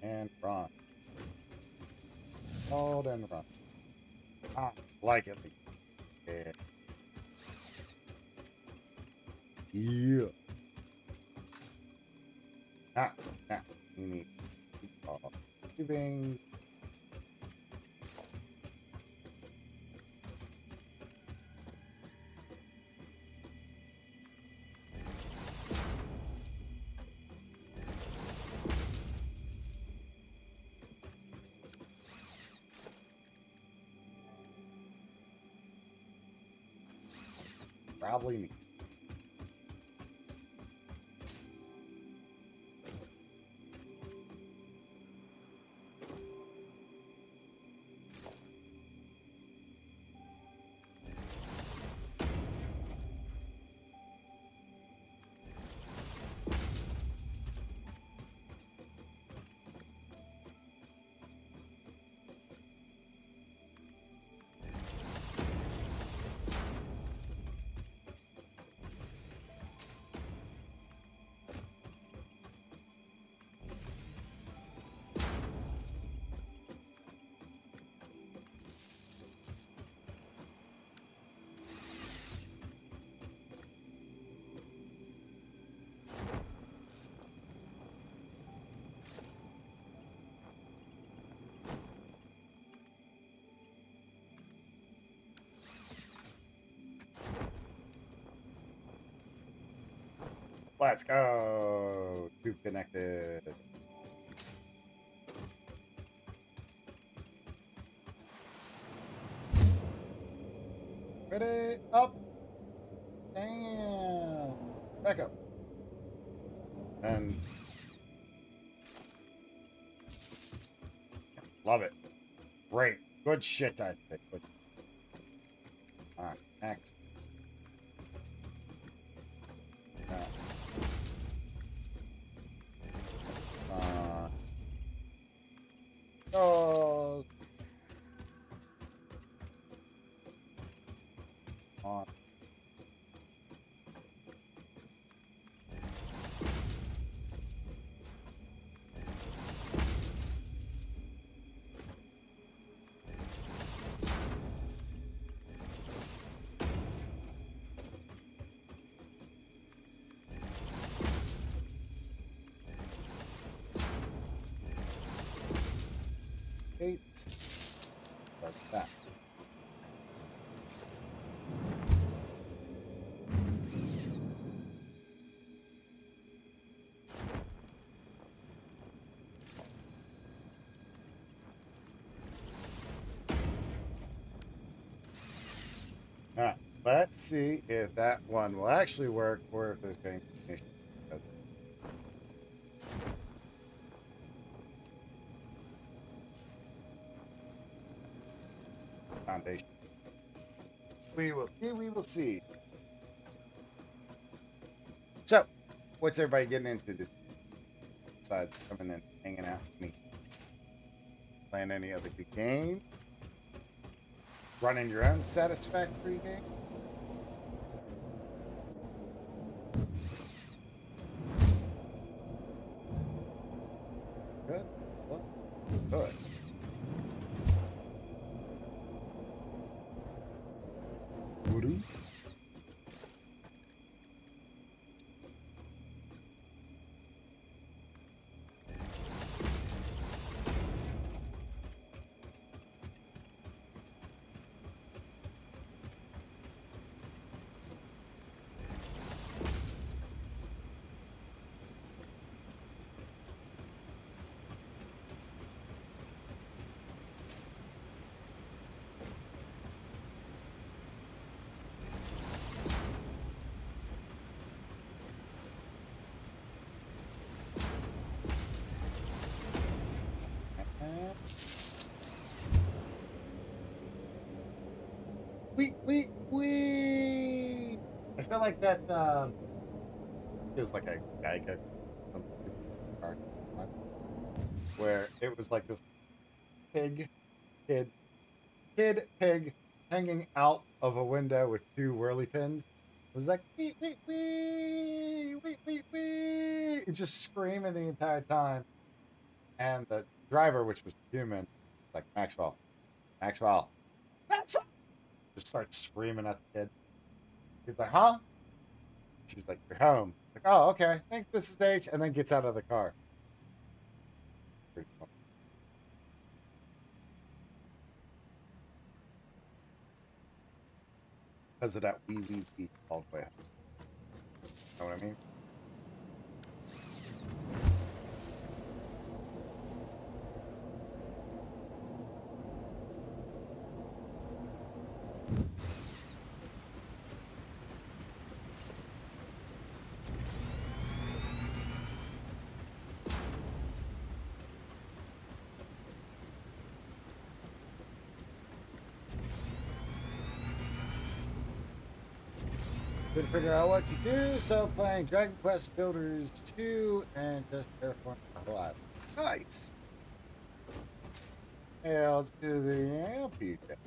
and run. Hold and run. Ah, like it. Yeah. Yeah. Now, you need tubing. Probably me. Let's go. Tube connected. Ready? Up. Damn. Back up. And love it. Great. Good shit, I think. Good. All right. Next. Oh. On. updates. Start that. All right, let's see if that one will actually work or if there's going to be issues. Foundation. We will see, we will see. So, what's everybody getting into this? Besides coming in, hanging out with me. Playing any other good game? Running your own Satisfactory game? Good. Well, good. Voodoo? Wee. I feel like that feels like a Geico card, where it was like this pig, kid, pig hanging out of a window with two whirly pins. It was like wee. It's just screaming the entire time. And the driver, which was human, like Maxwell, Maxwell, just starts screaming at the kid. He's like, huh? She's like, you're home. Like, oh, okay. Thanks, Mrs. H. And then gets out of the car. Because of that wee all the way. Know what I mean? Couldn't figure out what to do, so playing Dragon Quest Builders 2 and just terraforming the whole island. Nice. Yeah, let's do the amputech.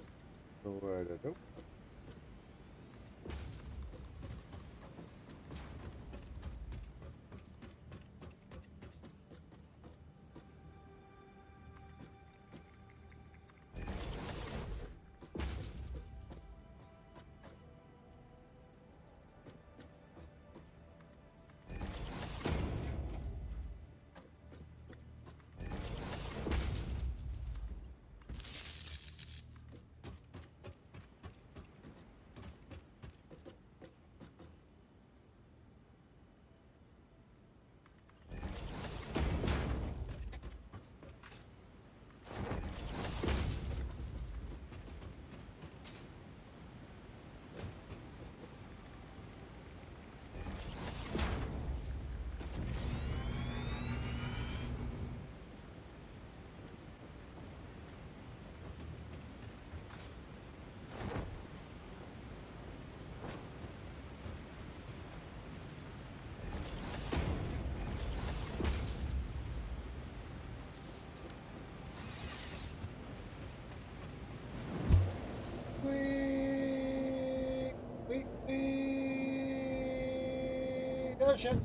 Oh shit.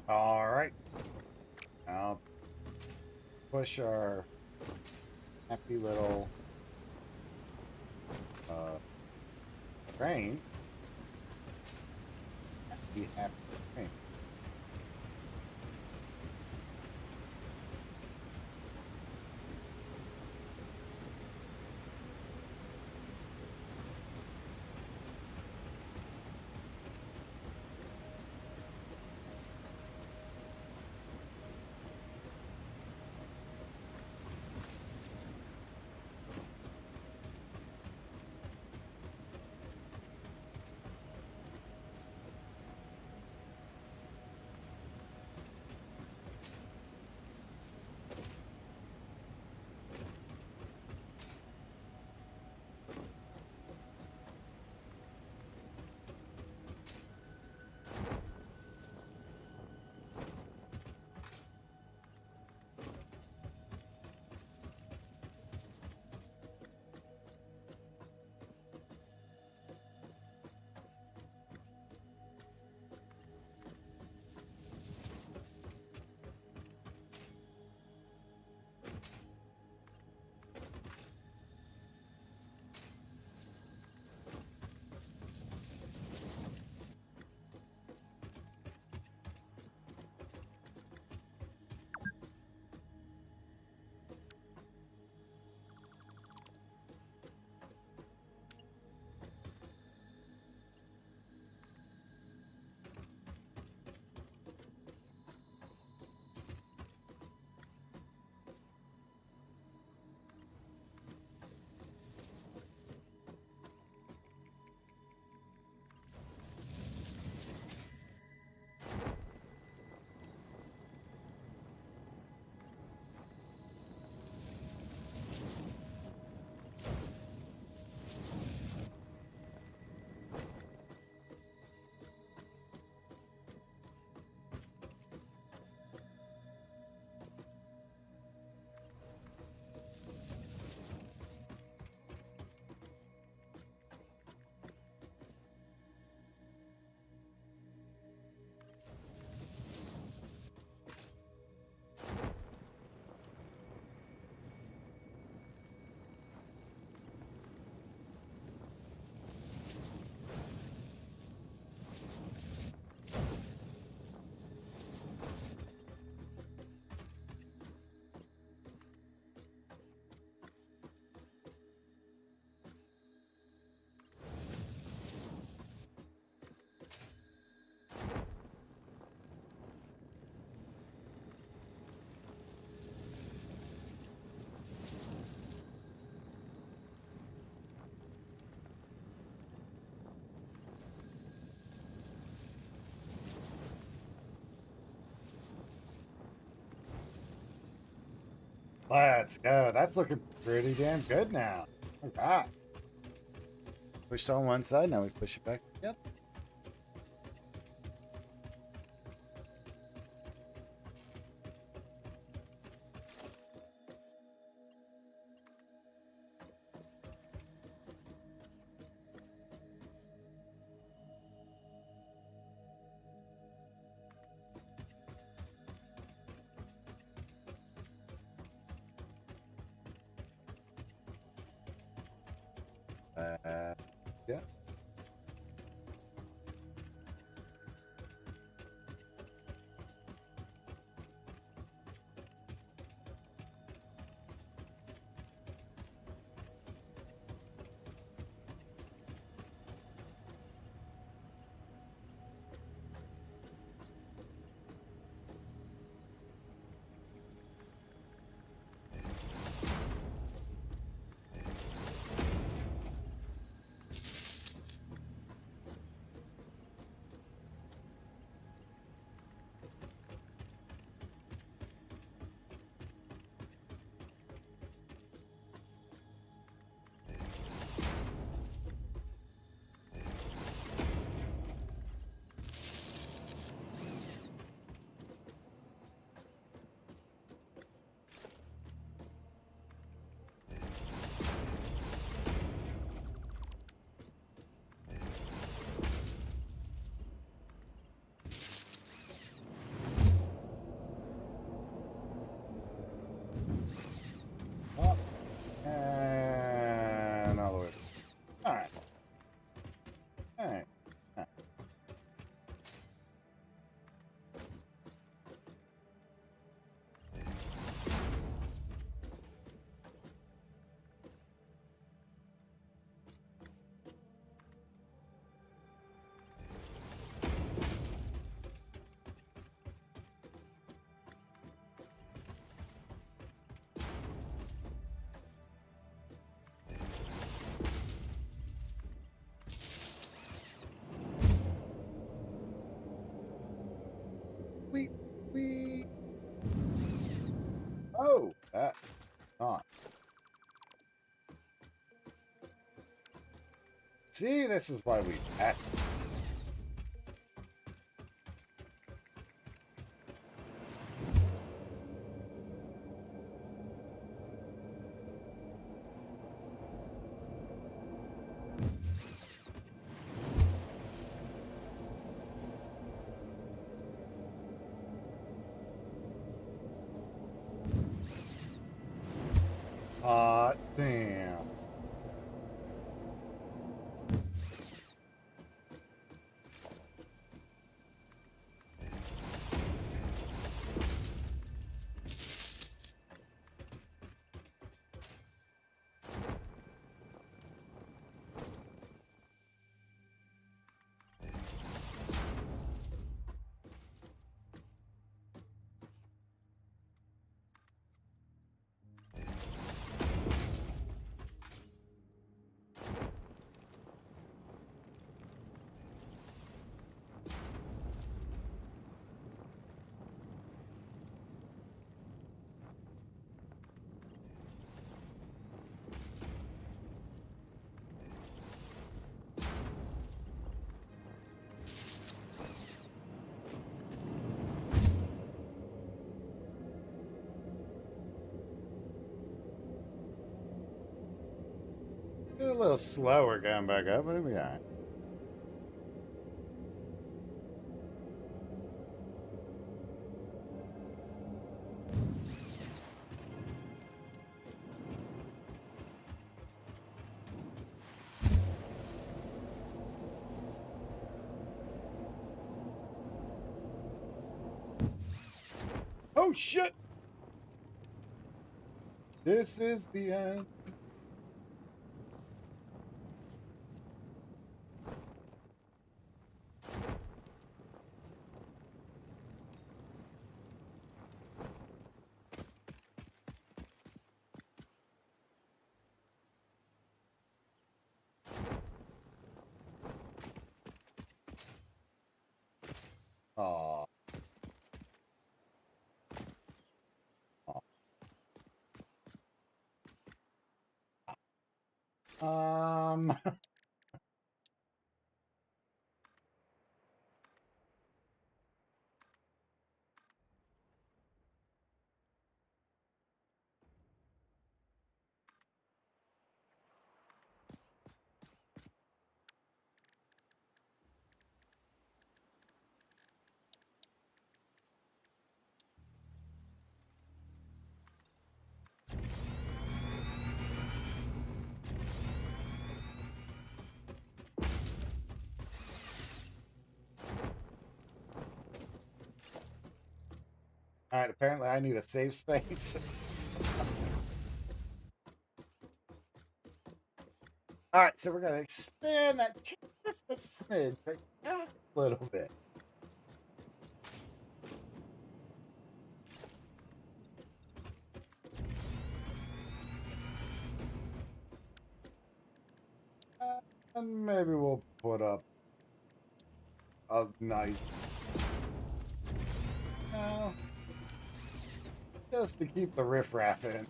All right. Now push our happy little train. Happy train. Let's go. That's looking pretty damn good now. All right. Pushed on one side, now we push it back together. Yeah. All right. We. Oh, that's not. See, this is why we test. Damn. A little slower going back up, but it'll be all right. Oh shit! This is the end. Aw. Aw. All right, apparently I need a safe space. All right, so we're gonna expand that just a smidge, right? Just a little bit. And maybe we'll put up a nice, no, just to keep the riffraff in.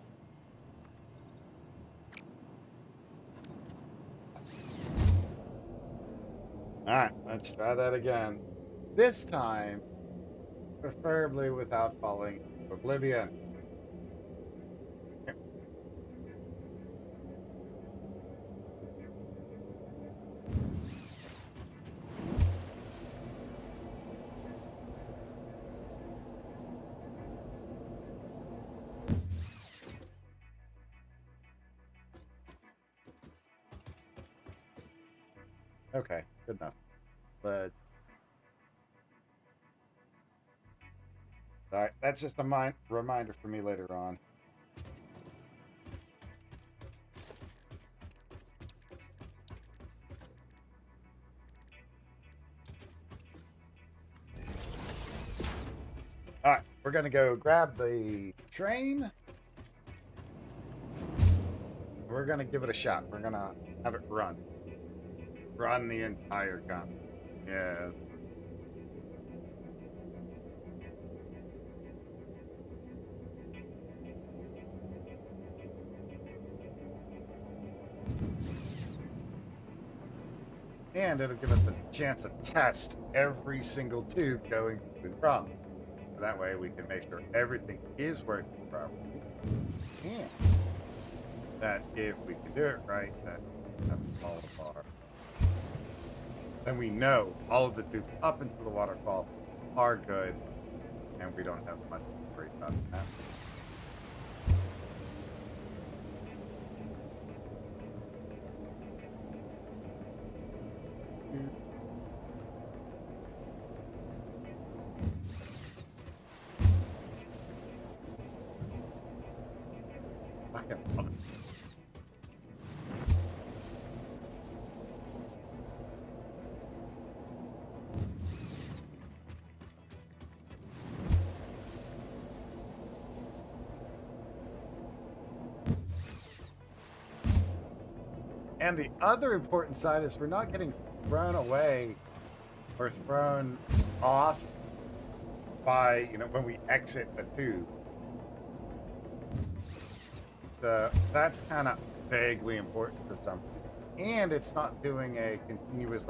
All right, let's try that again. This time, preferably without falling into oblivion. Okay, good enough. But all right, that's just a reminder for me later on. All right, we're gonna go grab the train. We're gonna give it a shot. We're gonna have it run the entire con. Yeah. And it'll give us the chance to test every single tube going to and from. So that way we can make sure everything is working properly. And that if we can do it right, that all of our, then we know all of the tubes up into the waterfall are good, and we don't have much to worry about that. Fucking love it. And the other important side is we're not getting thrown away or thrown off by, when we exit the tube. That's kind of vaguely important for some reason. And it's not doing a continuous,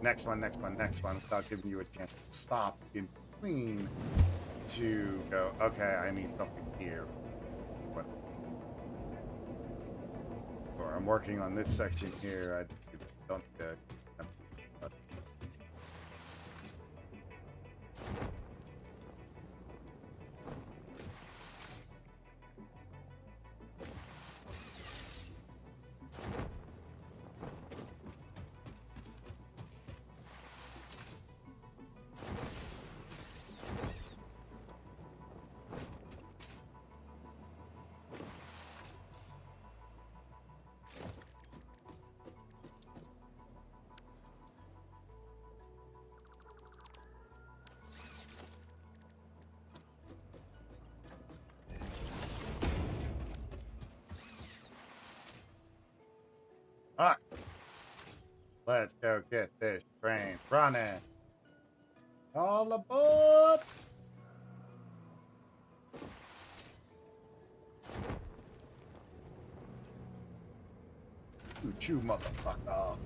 next one, without giving you a chance to stop in between to go, okay, I need something here. What? Or I'm working on this section here. I don't. All right, let's go get this train running. All aboard! Choo-choo, motherfucker.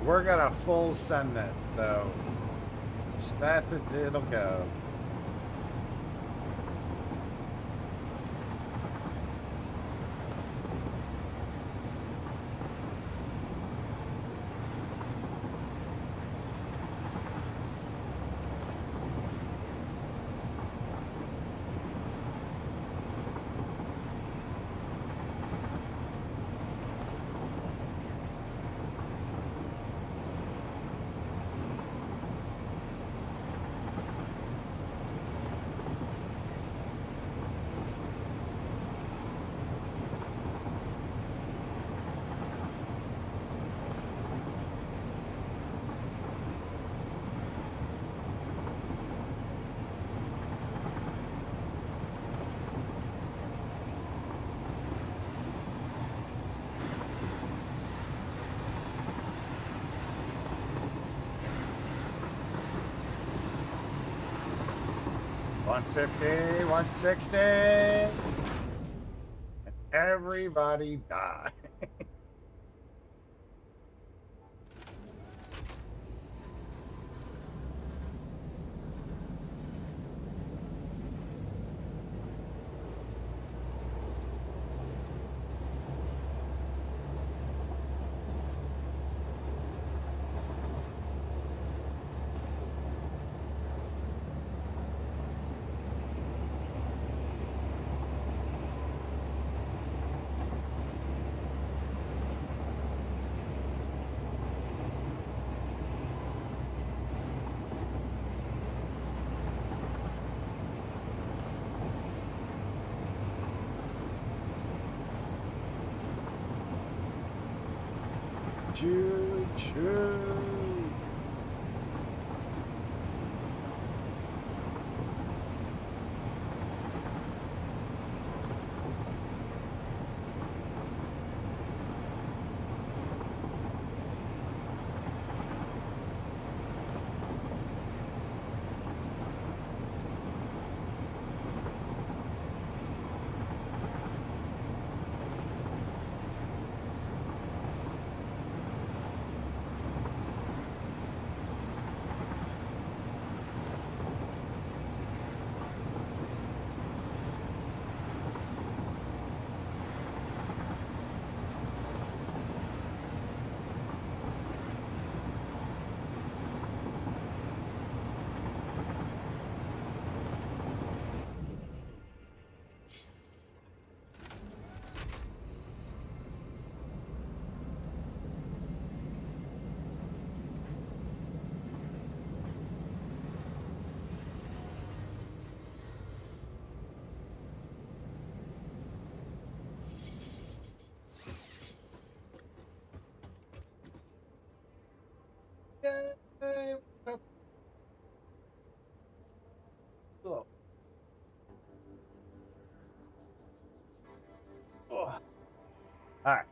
We're gonna full send this, so as fast as it'll go. $150, $160, and everybody died. shoot, shoot. Yay, what's up? Oh. Oh. All right.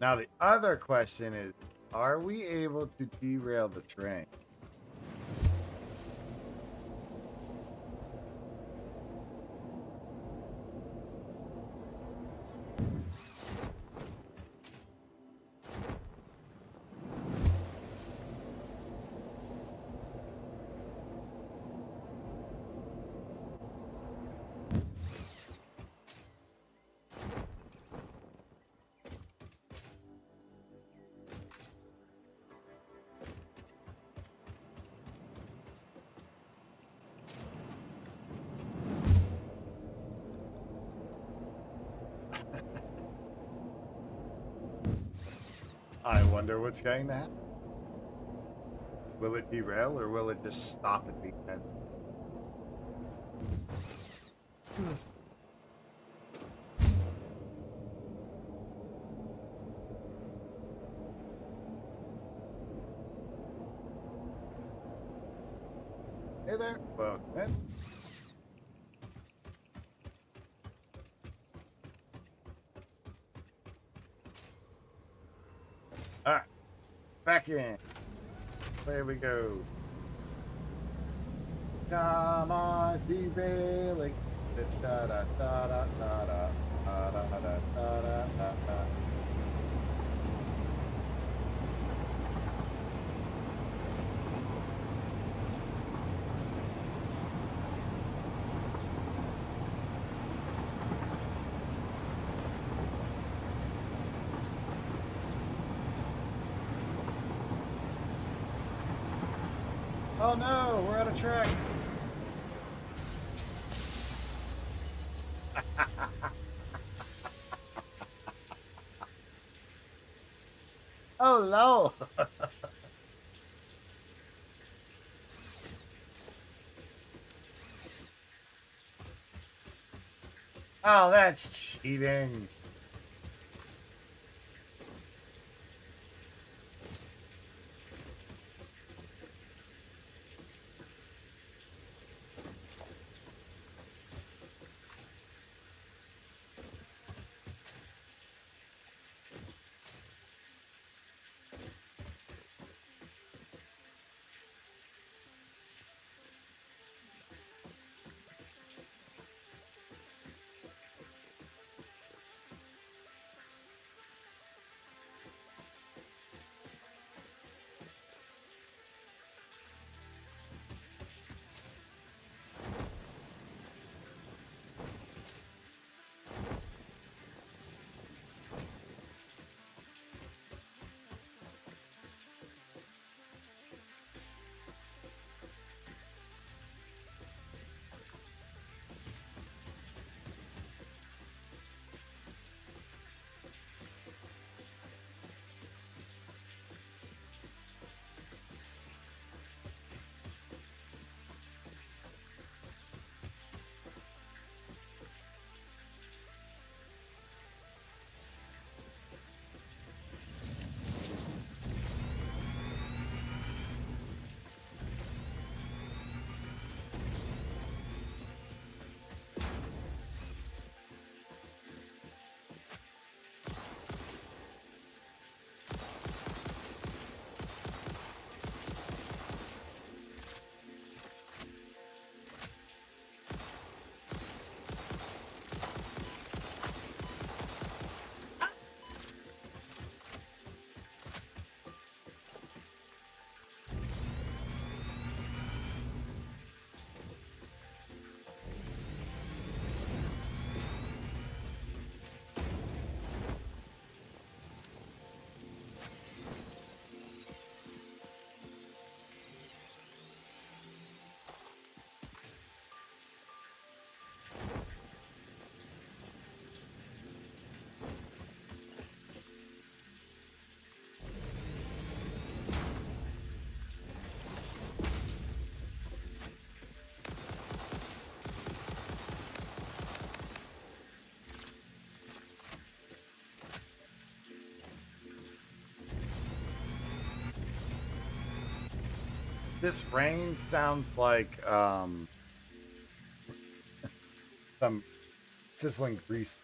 Now the other question is, are we able to derail the train? I wonder what's going to happen. Will it derail or will it just stop at the end? Hey there. Welcome in. All right. Back in. There we go. Come on, derailing. Da da da da da da da da da da da da. Oh no, we're out of track. Oh no. Oh, that's cheating. This rain sounds like some sizzling grease.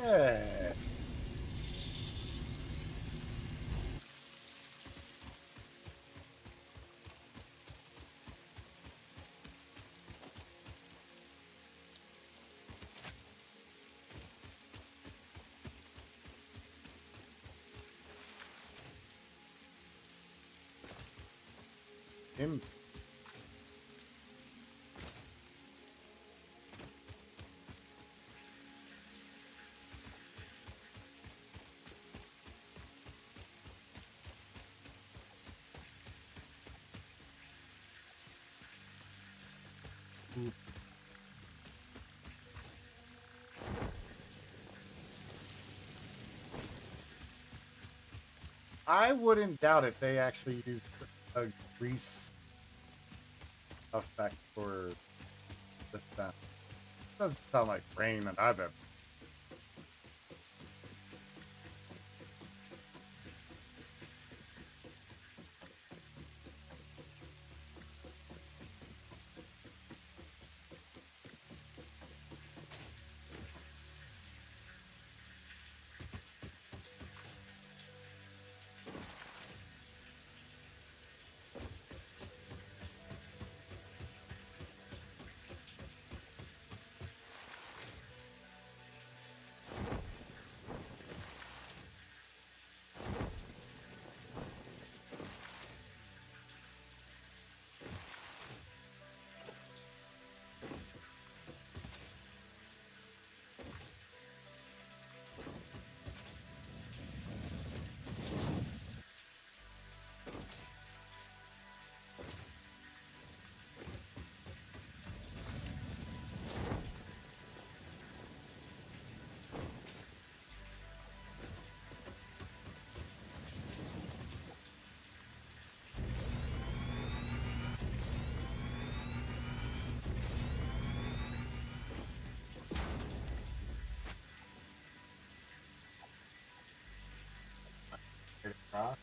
Yeah. Im- I wouldn't doubt if they actually used a grease effect for this sound. Doesn't sound like rain that I've ever. Get across.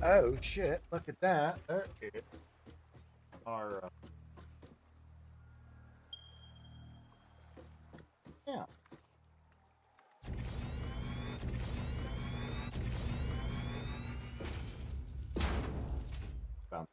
Oh shit! Look at that. There is our yeah. Found.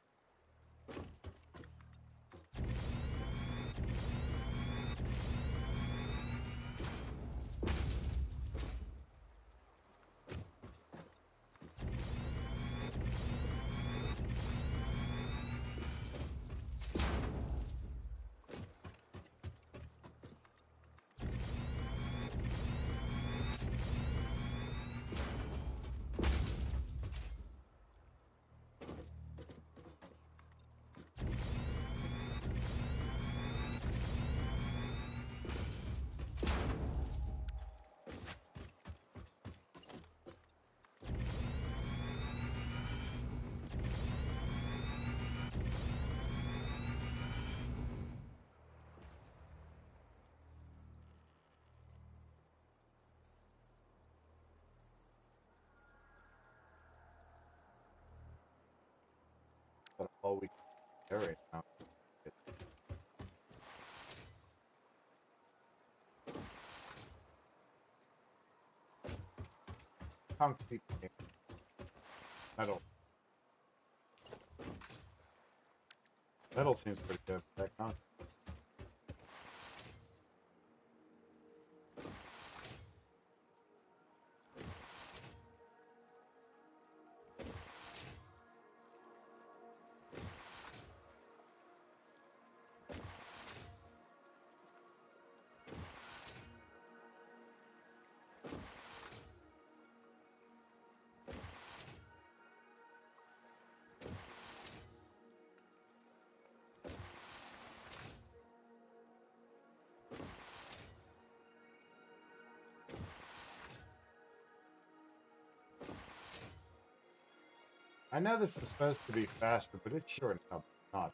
That's all we can do right now. Concrete metal. Metal seems pretty good. That concrete. I know this is supposed to be faster, but it's sure enough not.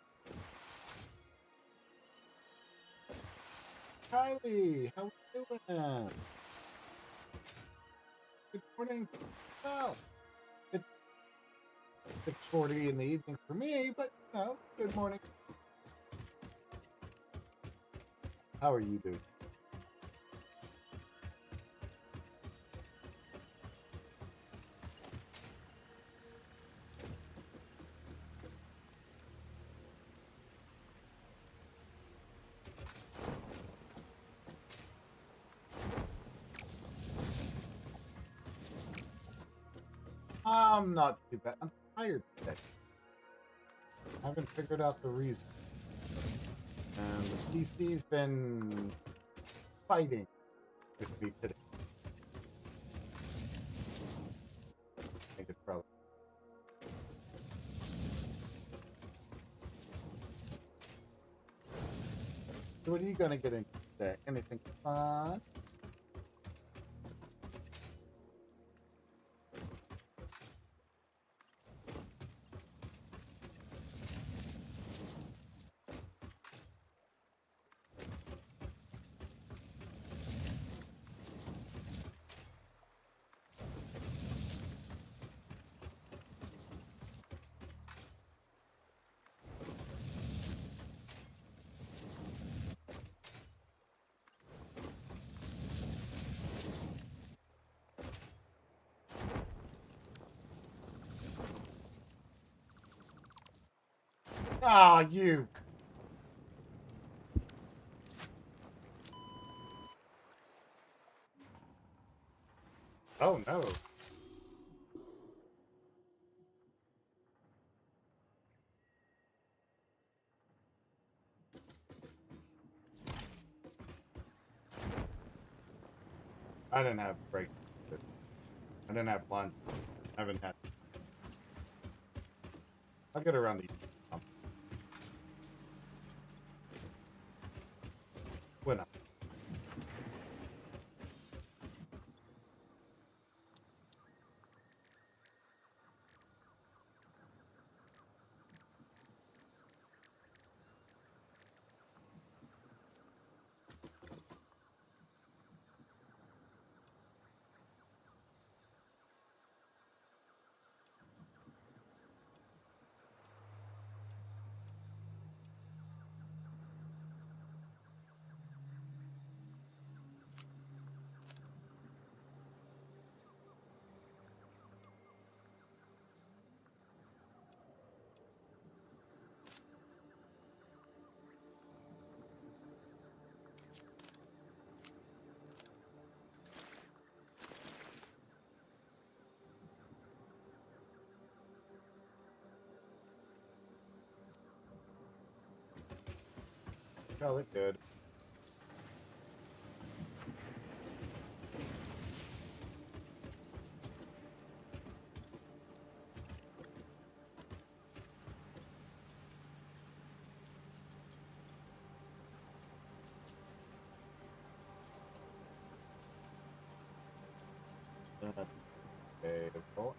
Kylie, how are you doing? Good morning. Well, it's 6:40 in the evening for me, but no, good morning. How are you doing? I'm not too bad. I'm tired today. I haven't figured out the reason. And the PC's been fighting with me today. I think it's probably. So what are you gonna get into today? Anything fun? Ah, you. Oh no. I didn't have break. I didn't have lunch. I haven't had. I'll get around to eat. When Well, it could. Okay, well,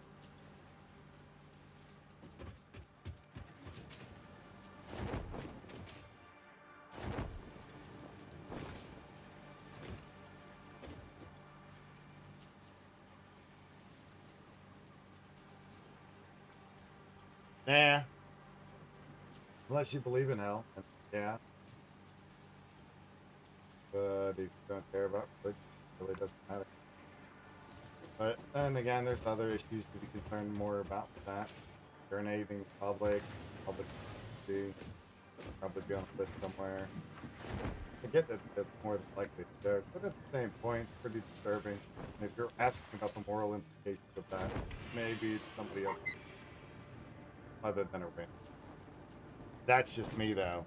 nah. Unless you believe in hell, then yeah. But if you don't care about religion, it really doesn't matter. But then again, there's other issues to be concerned more about with that. Urinating in public safety, probably be on a list somewhere. I get that that's more than likely to joke, but at the same point, it's pretty disturbing. And if you're asking about the moral implications of that, maybe it's somebody else other than a random. That's just me, though.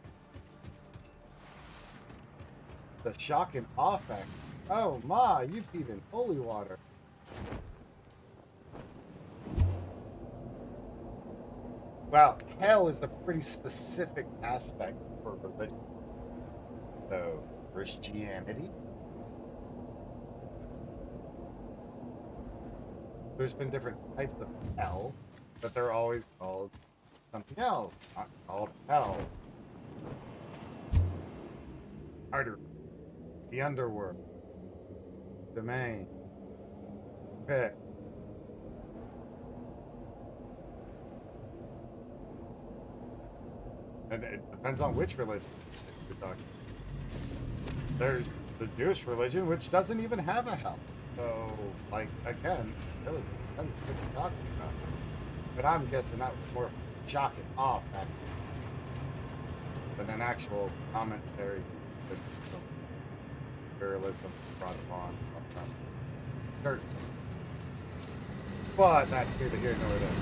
The shock and awe factor. Oh, Ma, you peed in holy water. Well, hell is a pretty specific aspect for religion. So, Christianity. There's been different types of hell, but they're always called something else, not called hell. Harder. The underworld. Domain. Pit. And it depends on which religion you're talking. There's the Jewish religion, which doesn't even have a hell. So, like, again, it really depends on what you're talking about. But I'm guessing that was more shock and awe factor than an actual commentary that imperialism brought upon. Sure. But that's neither here nor there.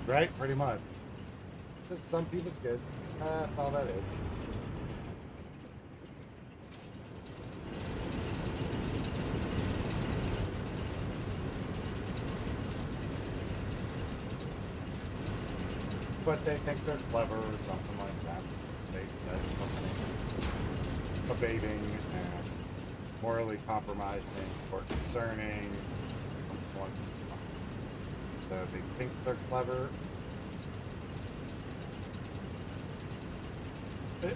Right? Pretty much. Just some people's good. That's all that is. But they think they're clever or something like that. That's something evading and morally compromising or concerning. So they think they're clever.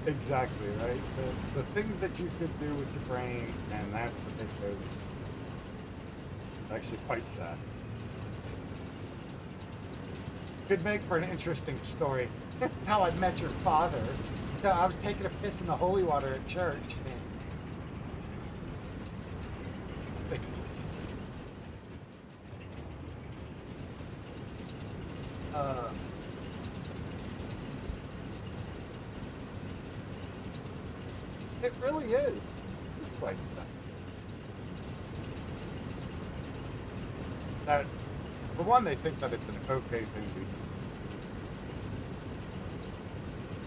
Exactly, right? The things that you could do with your brain, and that's what they chose. Actually quite sad. Could make for an interesting story. How I met your father. I was taking a piss in the holy water at church. It really is. It's quite sad. That, for one, they think that it's an okay thing to do.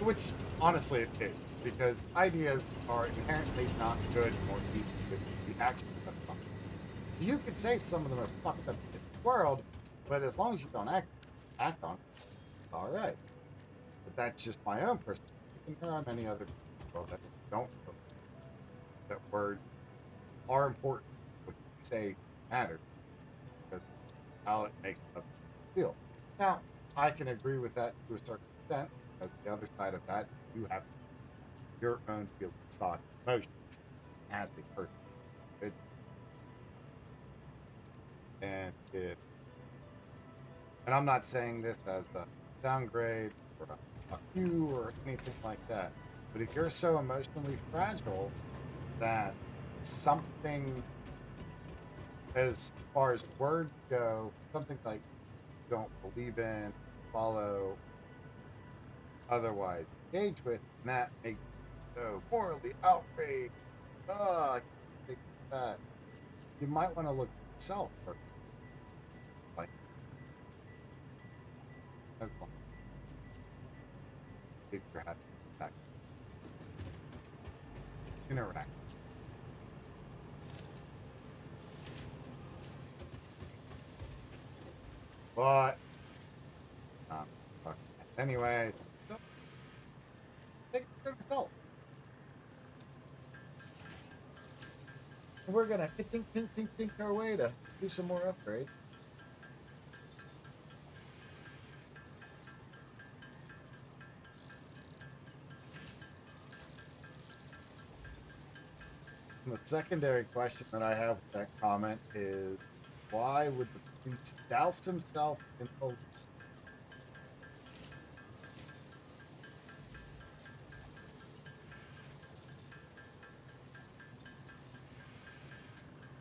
Which, honestly, it is, because ideas are inherently not good nor evil with the actions of them. You could say some of the most fucked up shit in the world, but as long as you don't act on it, it's alright. But that's just my own perspective. And there are many other people that don't feel that words are important. What you say matters, because how it makes others feel. Now, I can agree with that to a certain extent, because the other side of that, you have your own feelings, thoughts, emotions as a person. And if, and I'm not saying this as a downgrade or a fuck you or anything like that, but if you're so emotionally fragile that something, as far as words go, something like you don't believe in, follow, otherwise engage with, and that makes you so morally outraged. Oh, I can't think of that. You might want to look at yourself first. Like, as well. if you're having that interact. But okay. Anyways, so take a good result. And we're gonna think our way to do some more upgrades. And the secondary question that I have with that comment is, why would the priest douse himself in the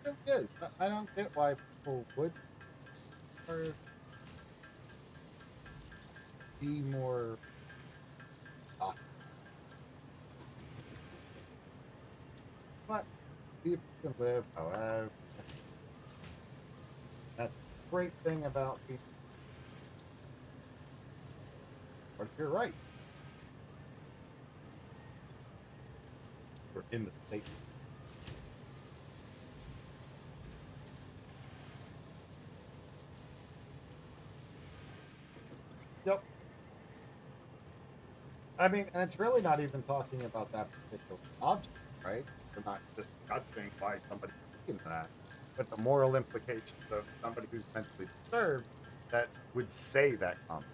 really is. I don't get why people would or be more hostile. But people can live however. That's the great thing about being. But you're right. We're in the state. Yep. I mean, and it's really not even talking about that particular object, right? We're not discussing why somebody's thinking that, but the moral implications of somebody who's mentally disturbed that would say that comment.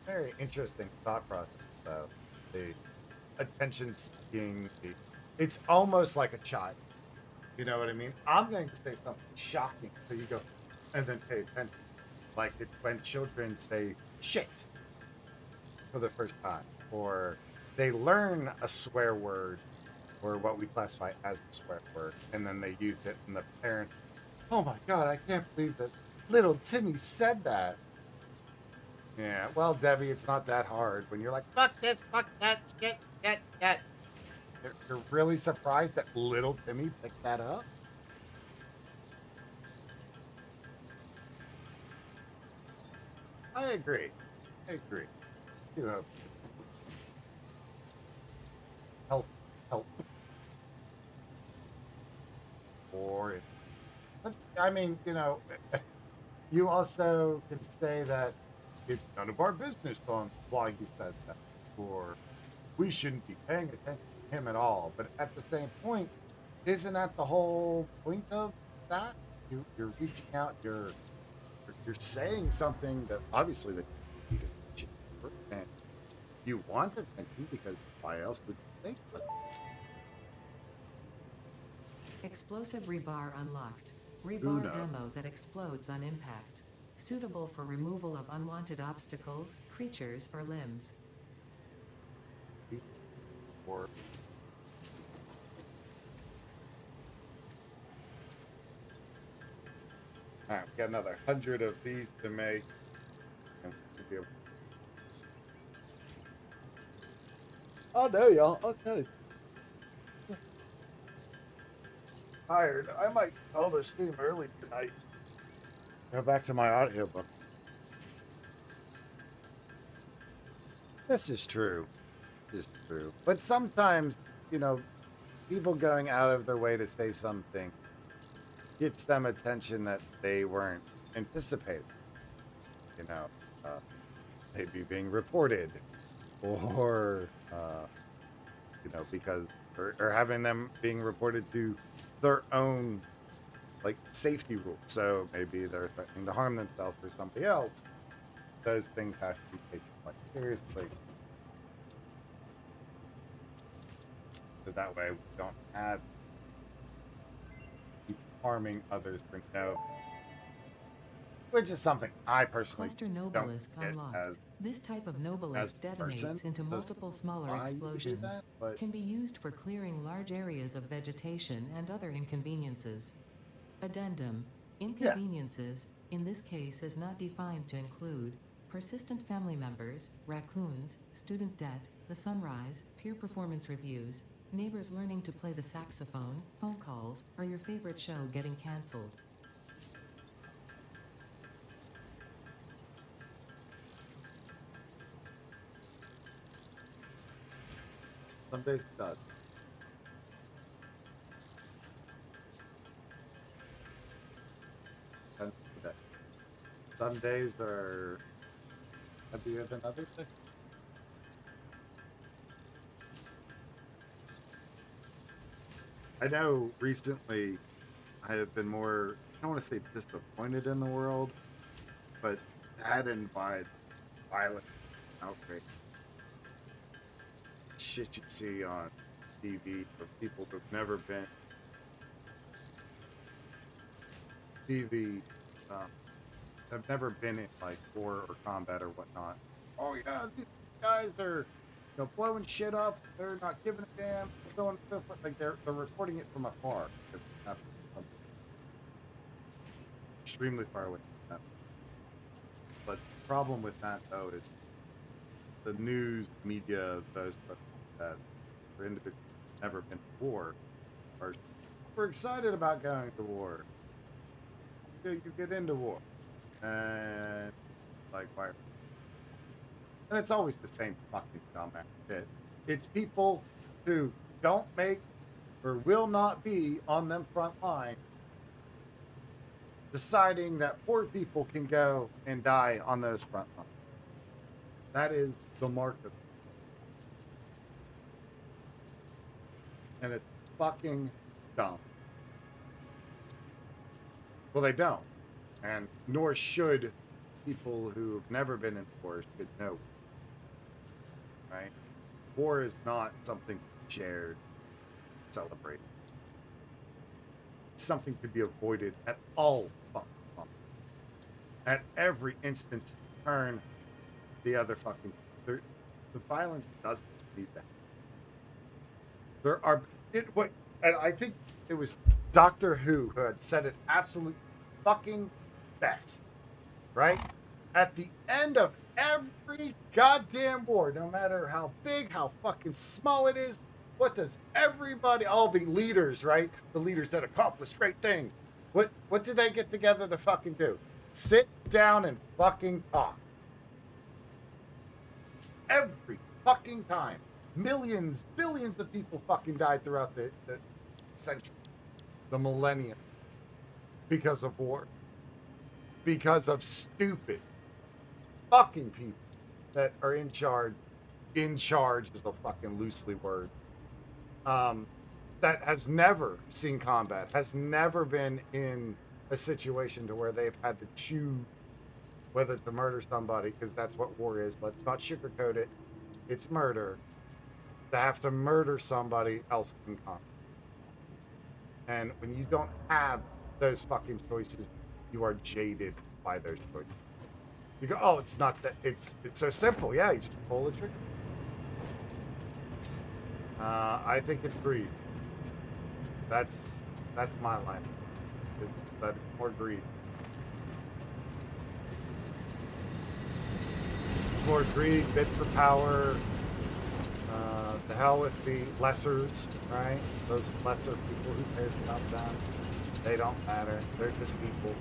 Very interesting thought process, though. The attention seeking, it's almost like a child. You know what I mean? I'm going to say something shocking, so you go, and then pay attention. Like it's when children say shit for the first time, or they learn a swear word, or what we classify as a swear word, and then they use it, and the parent, oh my god, I can't believe that little Timmy said that. Yeah, well, Debbie, it's not that hard when you're like, fuck this, fuck that, shit, shit, shit. You're really surprised that little Timmy picked that up? I agree. I agree. You know, help, help. Or, but, I mean, you also can say that it's none of our business on why he said that, or we shouldn't be paying attention to him at all. But at the same point, isn't that the whole point of that? You're reaching out, you're saying something that obviously that you need attention for, and you want attention because why else would you think? But Explosive rebar unlocked. Who Rebar knows? ammo that explodes on impact. Suitable for removal of unwanted obstacles, creatures, or limbs. Or all right, we got another 100 of these to make. And we should be able- Oh no, y'all! I'll tell you. Tired. I might call the stream early tonight. Go back to my audiobook. This is true. This is true. But sometimes, people going out of their way to say something gets them attention that they weren't anticipating. You know, uh, maybe being reported, or because or having them being reported to their own like safety rules. So maybe they're threatening to harm themselves or somebody else. Those things have to be taken quite seriously. So that way we don't have people harming others for no, which is something I personally Cluster don't Nobilis get unlocked. as This type of as Nobilis a person. detonates into So multiple smaller why you do explosions. that, but Can be used for clearing large areas of vegetation and other inconveniences. Addendum. Inconveniences, in this case is not defined to include persistent family members, raccoons, student debt, the sunrise, peer performance reviews, neighbors learning to play the saxophone, phone calls, or your favorite show getting cancelled. Some days it does. Depends on the day. Some days are heavier than others. I know recently I have been more, I don't want to say disappointed in the world, but saddened by violence and outrage. Shit you see on TV for people who've never been TV, have never been in like war or combat or whatnot. Oh yeah, these guys are, blowing shit up. They're not giving a damn. So on and so forth. Like they're reporting it from afar because it's happening from extremely far away from them. But the problem with that though is the news media, those that for individuals who've never been to war are super excited about going to war. You get into war, and like why? And it's always the same fucking dumbass shit. It's people who don't make or will not be on them front line deciding that poor people can go and die on those front lines. That is the mark of it. And it's fucking dumb. Well, they don't. And nor should people who've never been in war should know. Right? War is not something shared, celebrated. It's something to be avoided at all fucking times. At every instance, turn the other fucking. The violence doesn't need that. There are and I think it was Doctor Who had said it absolutely fucking best, right? At the end of every goddamn war, no matter how big, how fucking small it is, what does everybody, all the leaders, right? The leaders that accomplish great things, what do they get together to fucking do? Sit down and fucking talk. Every fucking time. Millions, billions of people fucking died throughout the century, the millennium, because of war. Because of stupid fucking people that are in charge. In charge is a fucking loosely word. That has never seen combat, has never been in a situation to where they've had to choose whether to murder somebody, because that's what war is. Let's not sugarcoat it. It's murder. To have to murder somebody else in combat. And when you don't have those fucking choices, you are jaded by those choices. You go, oh, it's not that, it's so simple. Yeah, you just pull the trigger. I think it's greed. That's my line. But it's more greed. It's more greed, bid for power. The hell with the lessers, right? Those lesser people, who cares about them? They don't matter. They're just people.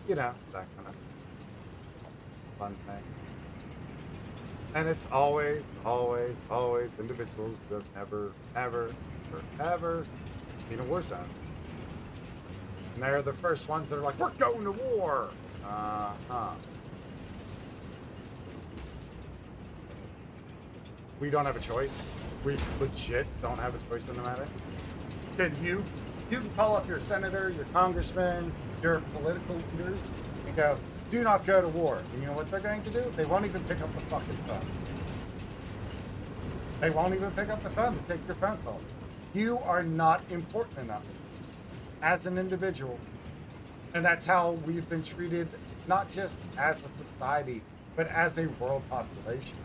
You know, that kind of fun thing. And it's always, always, always individuals who have never, ever, ever been in a war zone. And they're the first ones that are like, we're going to war. We don't have a choice. We legit don't have a choice in the matter. You can call up your senator, your congressman, your political leaders, and go, do not go to war. And you know what they're going to do? They won't even pick up the fucking phone. They won't even pick up the phone to take your phone call. You are not important enough as an individual. And that's how we've been treated, not just as a society, but as a world population.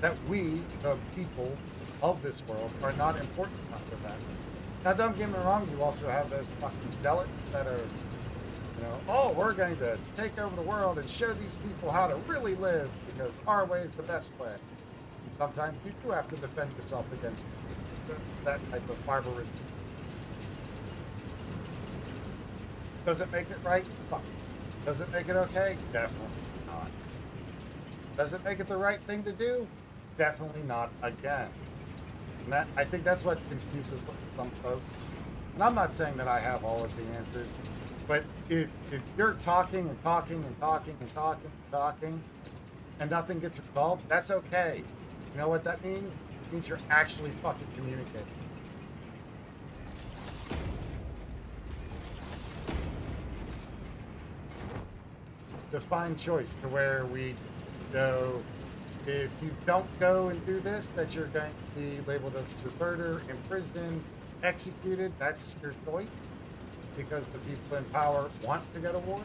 That we, the people of this world, are not important enough for that. Now, don't get me wrong, you also have those fucking zealots that are, oh, we're going to take over the world and show these people how to really live because our way is the best way. And sometimes you do have to defend yourself against that type of barbarism. Does it make it right? Fuck. Does it make it okay? Definitely not. Does it make it the right thing to do? definitely not again. And that, I think that's what confuses some folks. And I'm not saying that I have all of the answers, but if you're talking and talking and talking and talking and talking and nothing gets resolved, that's okay. You know what that means? It means you're actually fucking communicating. Defined choice to where we go, if you don't go and do this, that you're going to be labeled a deserter, imprisoned, executed. That's your choice because the people in power want to go to war.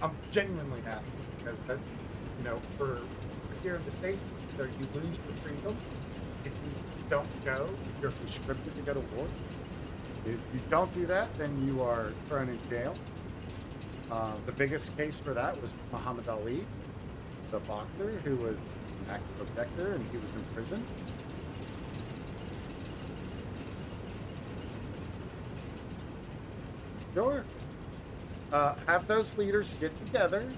I'm genuinely happy because that, you know, for here in the state, so you lose your freedom if you don't go. If you're conscripted to go to war. If you don't do that, then you are thrown in jail. The biggest case for that was Muhammad Ali, the boxer who was an active objector, and he was in prison. Sure. Have those leaders get together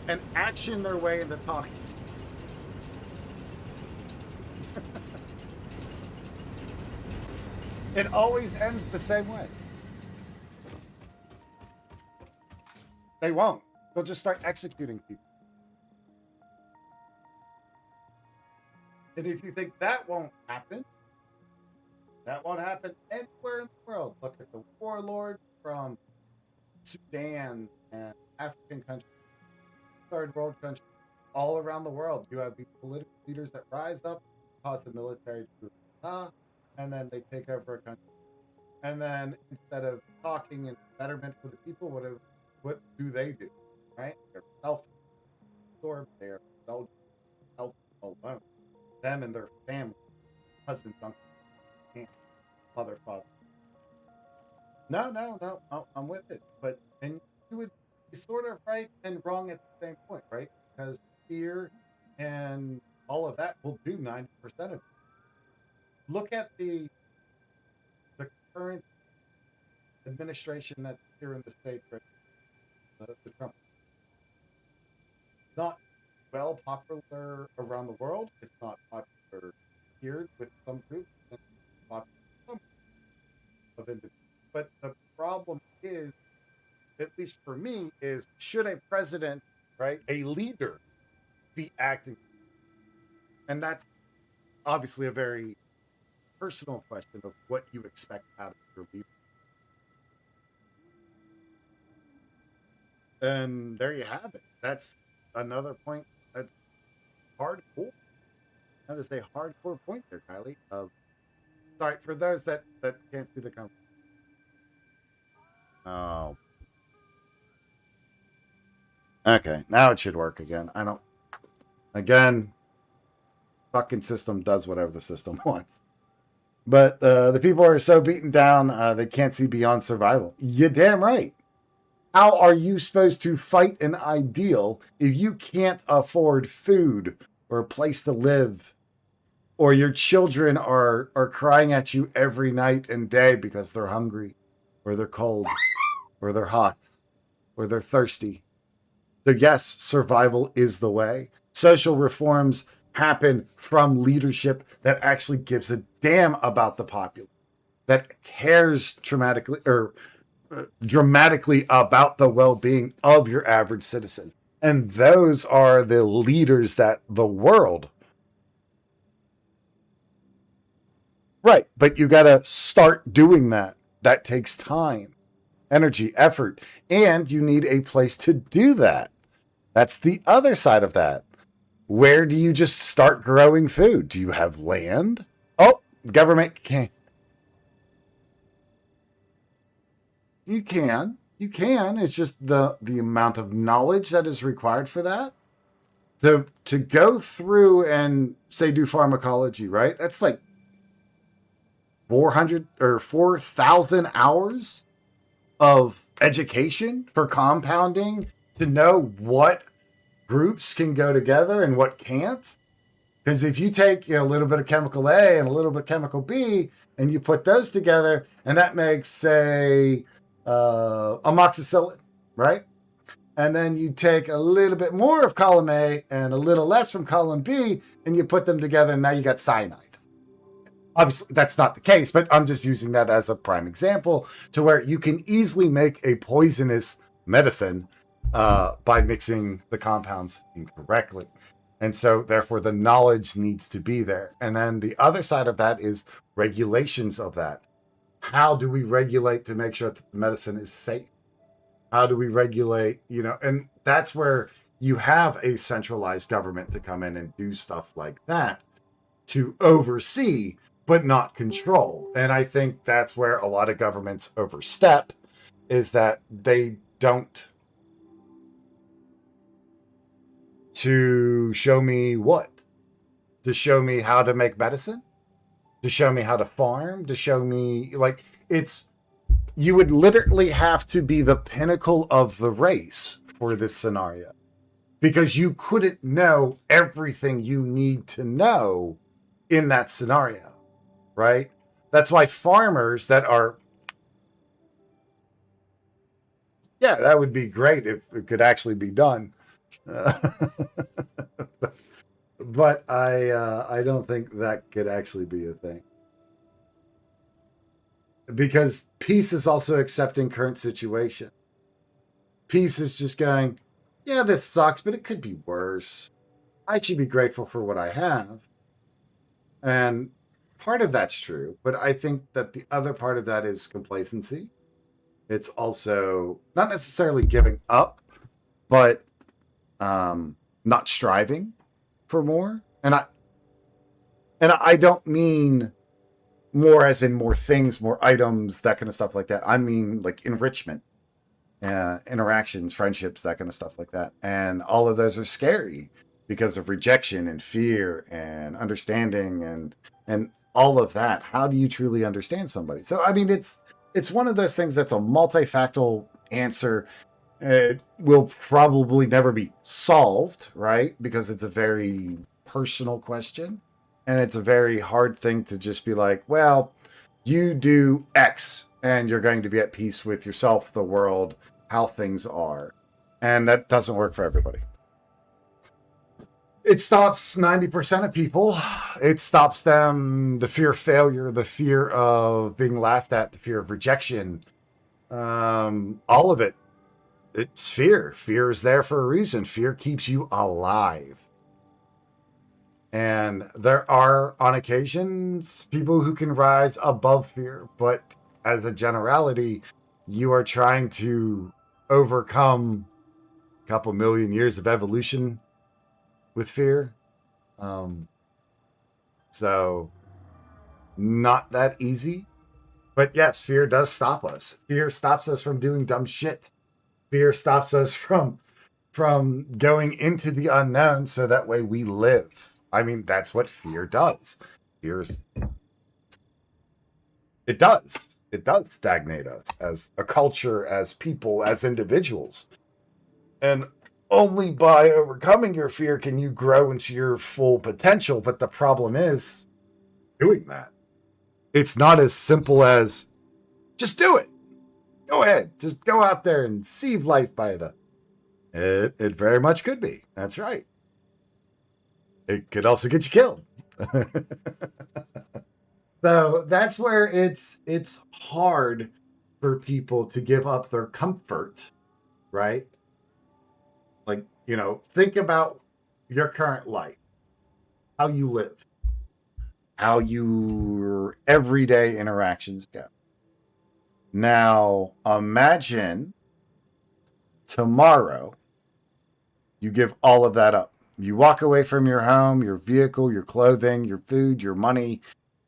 and action their way into talking. It always ends the same way. They won't. They'll just start executing people. And if you think that won't happen anywhere in the world. Look at the warlords from Sudan and African countries, third world countries, all around the world. You have these political leaders that rise up, cause the military to and then they take over a country. And then instead of talking in betterment for the people, what do they do? Right? They're self-absorbed. They're self alone. Them and their family, cousins, uncles, aunts, mother, father. No, I'm with it. But and you would be sort of right and wrong at the same point, right? Because fear and all of that will do 90% of it. Look at the current administration that's here in the state, right? The Trump. Not well popular around the world. It's not popular here with some groups. And popular with some of individuals. But the problem is, at least for me, is should a president, right, a leader, be acting? And that's obviously a very personal question of what you expect out of your leader. And there you have it. That's another point that's hardcore. That is a hardcore point there, Kylie. Sorry, for those that can't see the comment. Oh. Okay, now it should work again. Again, fucking system does whatever the system wants. But the people are so beaten down, they can't see beyond survival. You're damn right. How are you supposed to fight an ideal if you can't afford food or a place to live? Or your children are crying at you every night and day because they're hungry, or they're cold, or they're hot, or they're thirsty. So yes, survival is the way. Social reforms happen from leadership that actually gives a damn about the populace, that cares dramatically about the well-being of your average citizen. And those are the leaders that the world. Right, but you got to start doing that. That takes time, energy, effort, and you need a place to do that. That's the other side of that. Where do you just start growing food? Do you have land? Oh, government can't. You can. It's just the amount of knowledge that is required for that. To go through and say do pharmacology, right? That's like 400 or 4,000 hours of education for compounding to know what groups can go together and what can't. Because if you take a little bit of chemical A and a little bit of chemical B and you put those together, and that makes, say, amoxicillin, right? and then you take a little bit more of column A and a little less from column B, and you put them together, and now you got cyanide. Obviously, that's not the case, but I'm just using that as a prime example to where you can easily make a poisonous medicine by mixing the compounds incorrectly. And so, therefore, the knowledge needs to be there. And then the other side of that is regulations of that. How do we regulate to make sure that the medicine is safe? How do we regulate, and that's where you have a centralized government to come in and do stuff like that to oversee, but not control. And I think that's where a lot of governments overstep, is that they don't. To show me what? To show me how to make medicine? To show me how to farm? To show me, you would literally have to be the pinnacle of the race for this scenario, because you couldn't know everything you need to know in that scenario, right? That's why farmers that are, that would be great if it could actually be done. But I don't think that could actually be a thing, because peace is also accepting current situation. Peace is just going, yeah, this sucks, but it could be worse. I should be grateful for what I have. And part of that's true, but I think that the other part of that is complacency. It's also not necessarily giving up, but not striving for more. And I don't mean more as in more things, more items, that kind of stuff like that. I mean like enrichment, interactions, friendships, that kind of stuff like that. And all of those are scary because of rejection and fear and understanding and all of that. How do you truly understand somebody? So I mean, it's one of those things that's a multifactorial answer. It will probably never be solved, right? Because it's a very personal question, and it's a very hard thing to just be like, well, you do X and you're going to be at peace with yourself, the world, how things are. And that doesn't work for everybody. It stops 90% of people. It stops them, the fear of failure, the fear of being laughed at, the fear of rejection, all of it. It's fear. Fear is there for a reason. Fear keeps you alive. And there are, on occasions, people who can rise above fear. But as a generality, you are trying to overcome a couple million years of evolution with fear. So, not that easy. But yes, fear does stop us. Fear stops us from doing dumb shit. Fear stops us from going into the unknown, so that way we live. I mean, that's what fear does. It does stagnate us as a culture, as people, as individuals. And only by overcoming your fear can you grow into your full potential. But the problem is doing that. It's not as simple as just do it. Go ahead. Just go out there and seize life by the... It very much could be. That's right. It could also get you killed. So that's where it's hard for people to give up their comfort, right? Like, think about your current life, how you live, how your everyday interactions go. Now, imagine tomorrow you give all of that up. You walk away from your home, your vehicle, your clothing, your food, your money,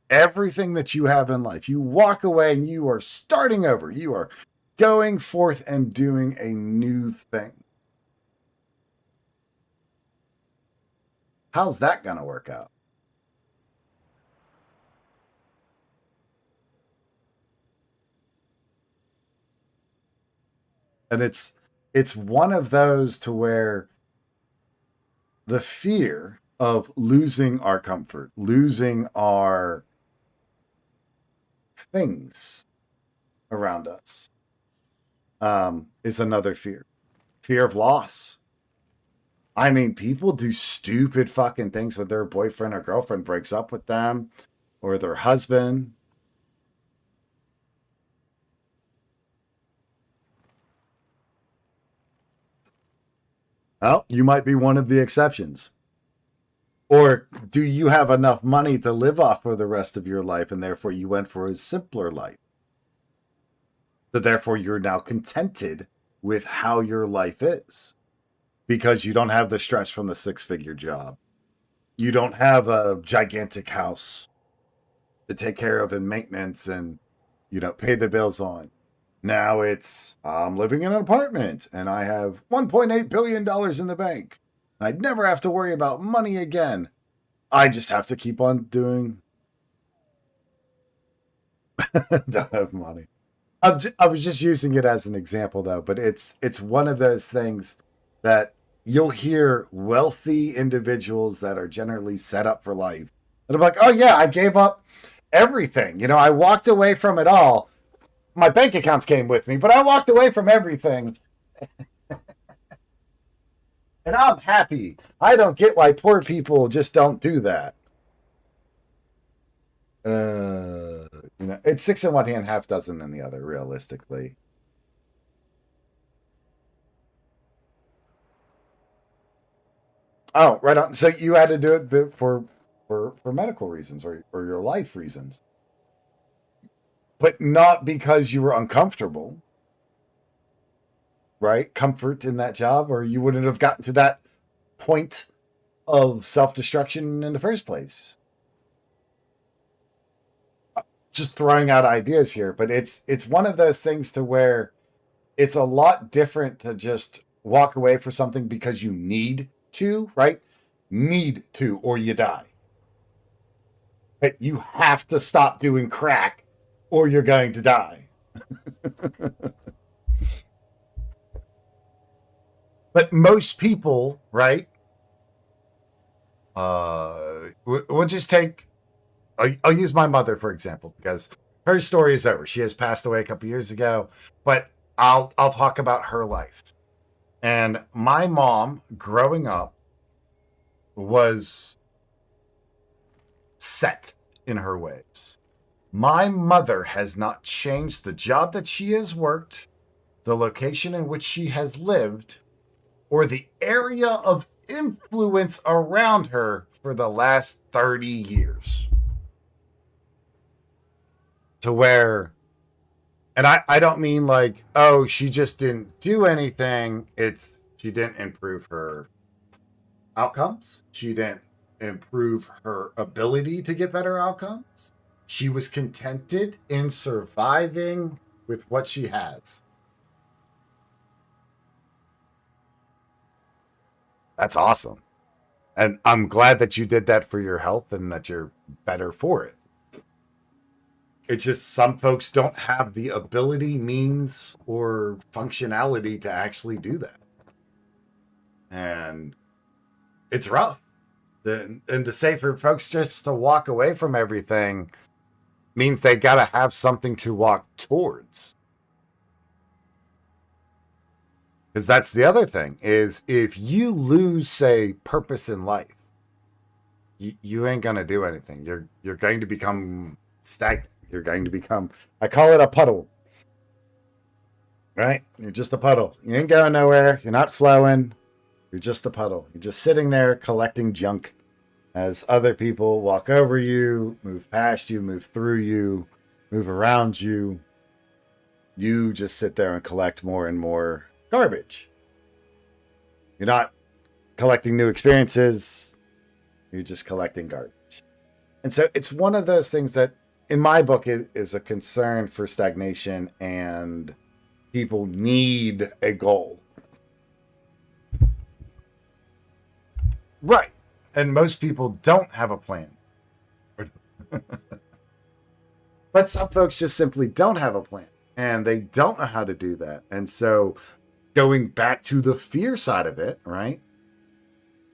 everything that you have in life. You walk away and you are starting over. You are going forth and doing a new thing. How's that going to work out? And it's one of those to where the fear of losing our comfort, losing our things around us, is another fear. Fear of loss. I mean, people do stupid fucking things when their boyfriend or girlfriend breaks up with them or their husband. Well, you might be one of the exceptions. Or do you have enough money to live off for the rest of your life and therefore you went for a simpler life? So therefore you're now contented with how your life is because you don't have the stress from the 6-figure job. You don't have a gigantic house to take care of and maintenance and, pay the bills on. Now it's, I'm living in an apartment and I have $1.8 billion in the bank. I'd never have to worry about money again. I just have to keep on doing. Don't have money. I was just using it as an example, though, but it's one of those things that you'll hear wealthy individuals that are generally set up for life. And I'm like, oh, yeah, I gave up everything. I walked away from it all. My bank accounts came with me, but I walked away from everything. And I'm happy. I don't get why poor people just don't do that. It's 6 in one hand, half dozen in the other, realistically. Oh, right on. So you had to do it for medical reasons or your life reasons. But not because you were uncomfortable. Right? Comfort in that job, or you wouldn't have gotten to that point of self-destruction in the first place. Just throwing out ideas here, but it's one of those things to where it's a lot different to just walk away for something because you need to, right? Need to, or you die. Right? You have to stop doing crack or you're going to die. But most people, right? We'll just take. I'll use my mother for example because her story is over. She has passed away a couple years ago, but I'll talk about her life. And my mom, growing up, was set in her ways. My mother has not changed the job that she has worked, the location in which she has lived, or the area of influence around her for the last 30 years. To where, and I don't mean like, oh, she just didn't do anything. It's, she didn't improve her outcomes. She didn't improve her ability to get better outcomes. She was contented in surviving with what she has. That's awesome. And I'm glad that you did that for your health and that you're better for it. It's just some folks don't have the ability, means, or functionality to actually do that. And it's rough. And to say for folks just to walk away from everything means they got to have something to walk towards. Because that's the other thing is if you lose, say, purpose in life, you ain't going to do anything. You're going to become stagnant. You're going to become, I call it a puddle. Right? You're just a puddle. You ain't going nowhere. You're not flowing. You're just a puddle. You're just sitting there collecting junk as other people walk over you, move past you, move through you, move around you. You just sit there and collect more and more garbage. You're not collecting new experiences. You're just collecting garbage. And so it's one of those things that in my book is a concern for stagnation, and people need a goal. Right. And most people don't have a plan. But some folks just simply don't have a plan, and they don't know how to do that. And so going back to the fear side of it, right?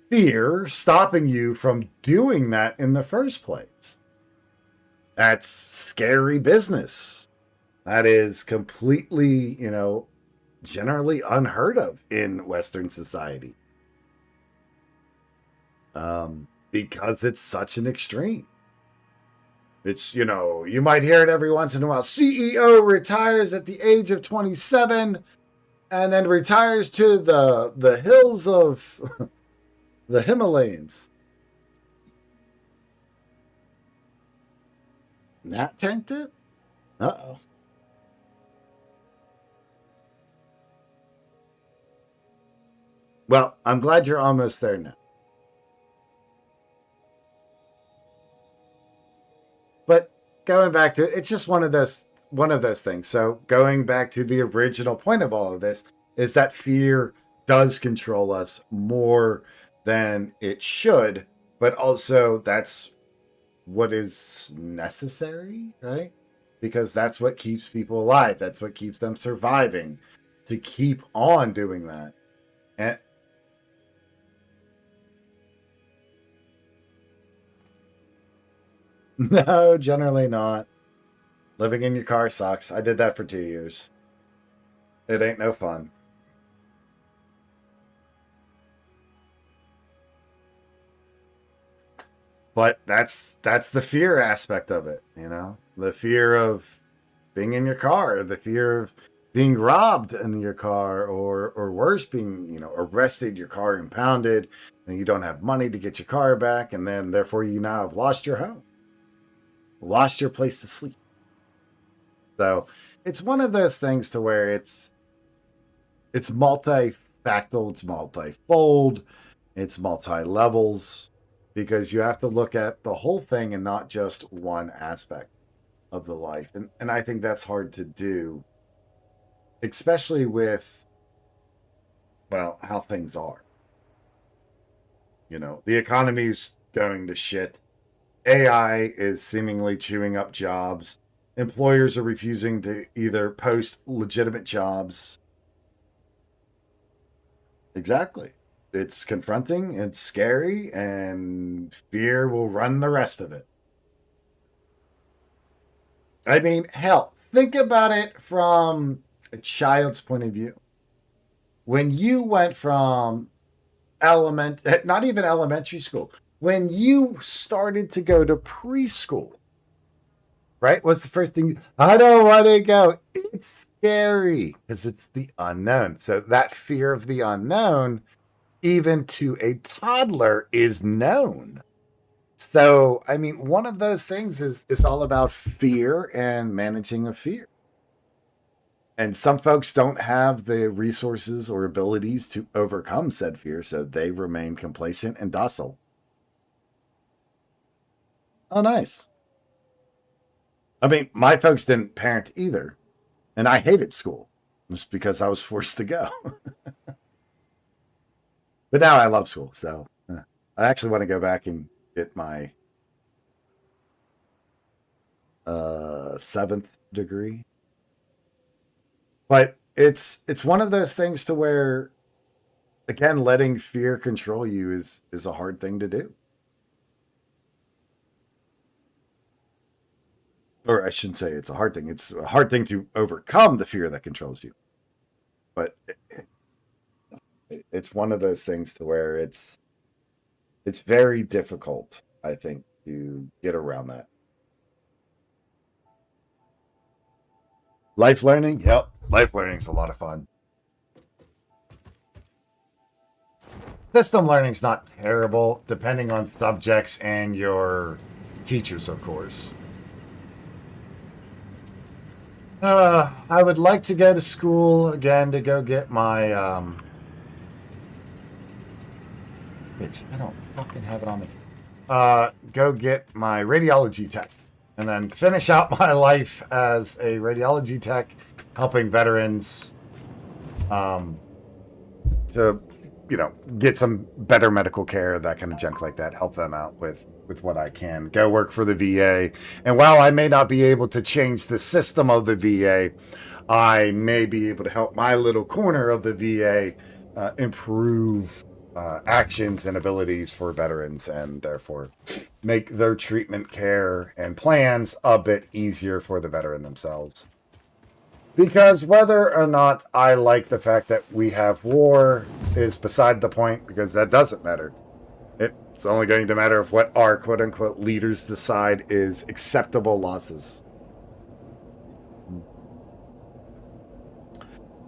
Fear stopping you from doing that in the first place. That's scary business. That is completely, generally unheard of in Western society. Because it's such an extreme. It's, you might hear it every once in a while. CEO retires at the age of 27 and then retires to the hills of the Himalayas. Nat tanked it? Uh-oh. Well, I'm glad you're almost there now. But going back to it, it's just one of those things. So going back to the original point of all of this is that fear does control us more than it should, but also that's what is necessary, right? Because that's what keeps people alive. That's what keeps them surviving, to keep on doing that. And no, generally not. Living in your car sucks. I did that for 2 years. It ain't no fun. But that's the fear aspect of it, the fear of being in your car, the fear of being robbed in your car, or worse, being arrested, your car impounded, and you don't have money to get your car back, and then therefore you now have lost your home, lost your place to sleep. So it's one of those things to where it's multifactorial, it's multifold, it's multi-levels, because you have to look at the whole thing and not just one aspect of the life. And I think that's hard to do, especially with, well, how things are. The economy's going to shit. AI is seemingly chewing up jobs. Employers are refusing to either post legitimate jobs. Exactly. It's confronting, it's scary, and fear will run the rest of it. I mean, hell, think about it from a child's point of view. When you went from not even elementary school, when you started to go to preschool, right? What's the first thing? I don't want to go. It's scary because it's the unknown. So that fear of the unknown, even to a toddler, is known. So, I mean, one of those things is all about fear and managing a fear. And some folks don't have the resources or abilities to overcome said fear, so they remain complacent and docile. Oh, nice. I mean, my folks didn't parent either, and I hated school just because I was forced to go. But now I love school, so I actually want to go back and get my 7th degree. But it's one of those things to where, again, letting fear control you is a hard thing to do. Or I shouldn't say it's a hard thing. It's a hard thing to overcome the fear that controls you. But it's one of those things to where it's very difficult, I think, to get around that. Life learning? Yep. Life learning is a lot of fun. System learning is not terrible, depending on subjects and your teachers, of course. I would like to go to school again to go get my bitch, I don't fucking have it on me. Go get my radiology tech and then finish out my life as a radiology tech, helping veterans to get some better medical care, that kind of junk like that, help them out with what I can. Go work for the VA. And while I may not be able to change the system of the VA, I may be able to help my little corner of the VA improve actions and abilities for veterans, and therefore make their treatment care and plans a bit easier for the veteran themselves. Because whether or not I like the fact that we have war is beside the point, because that doesn't matter. It's only going to matter if what our quote-unquote leaders decide is acceptable losses.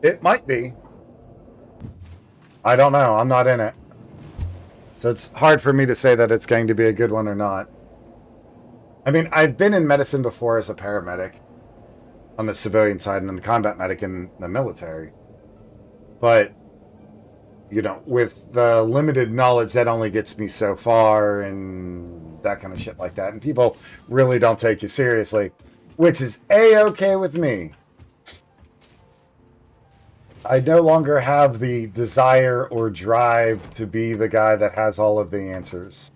It might be. I don't know. I'm not in it. So it's hard for me to say that it's going to be a good one or not. I mean, I've been in medicine before as a paramedic on the civilian side and then the combat medic in the military. But, you know, with the limited knowledge, that only gets me so far and that kind of shit like that. And people really don't take you seriously, which is A-okay with me. I no longer have the desire or drive to be the guy that has all of the answers.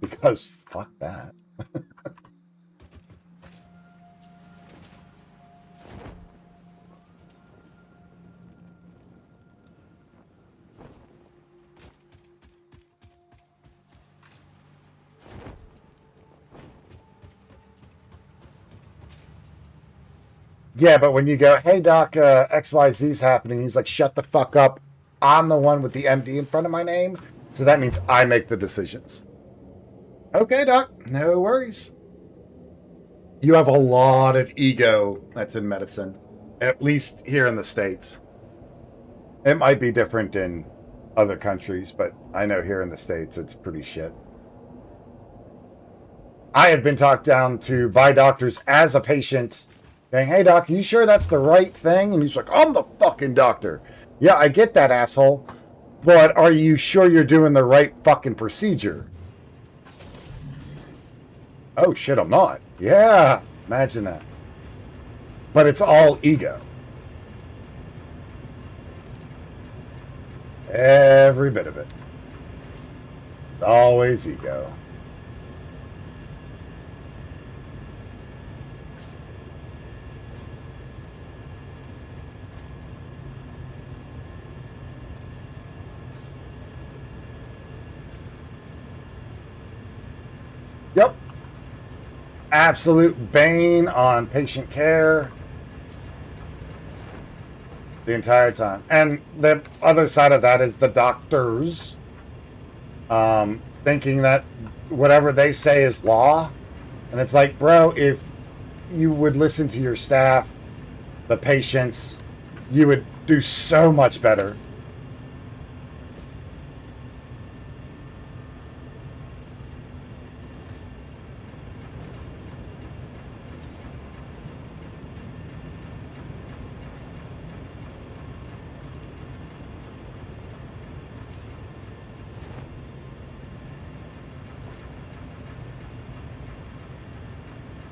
Because fuck that. Yeah, but when you go, hey doc, XYZ's happening, he's like, shut the fuck up. I'm the one with the MD in front of my name, so that means I make the decisions. Okay, doc, no worries. You have a lot of ego that's in medicine, at least here in the States. It might be different in other countries, but I know here in the States it's pretty shit. I have been talked down to by doctors as a patient saying, hey doc, are you sure that's the right thing? And he's like, I'm the fucking doctor. Yeah, I get that, asshole. But are you sure you're doing the right fucking procedure? Oh shit, I'm not. Yeah, imagine that. But it's all ego. Every bit of it. Always ego. Yep. Absolute bane on patient care the entire time. And the other side of that is the doctors thinking that whatever they say is law. And it's like, bro, if you would listen to your staff, the patients, you would do so much better.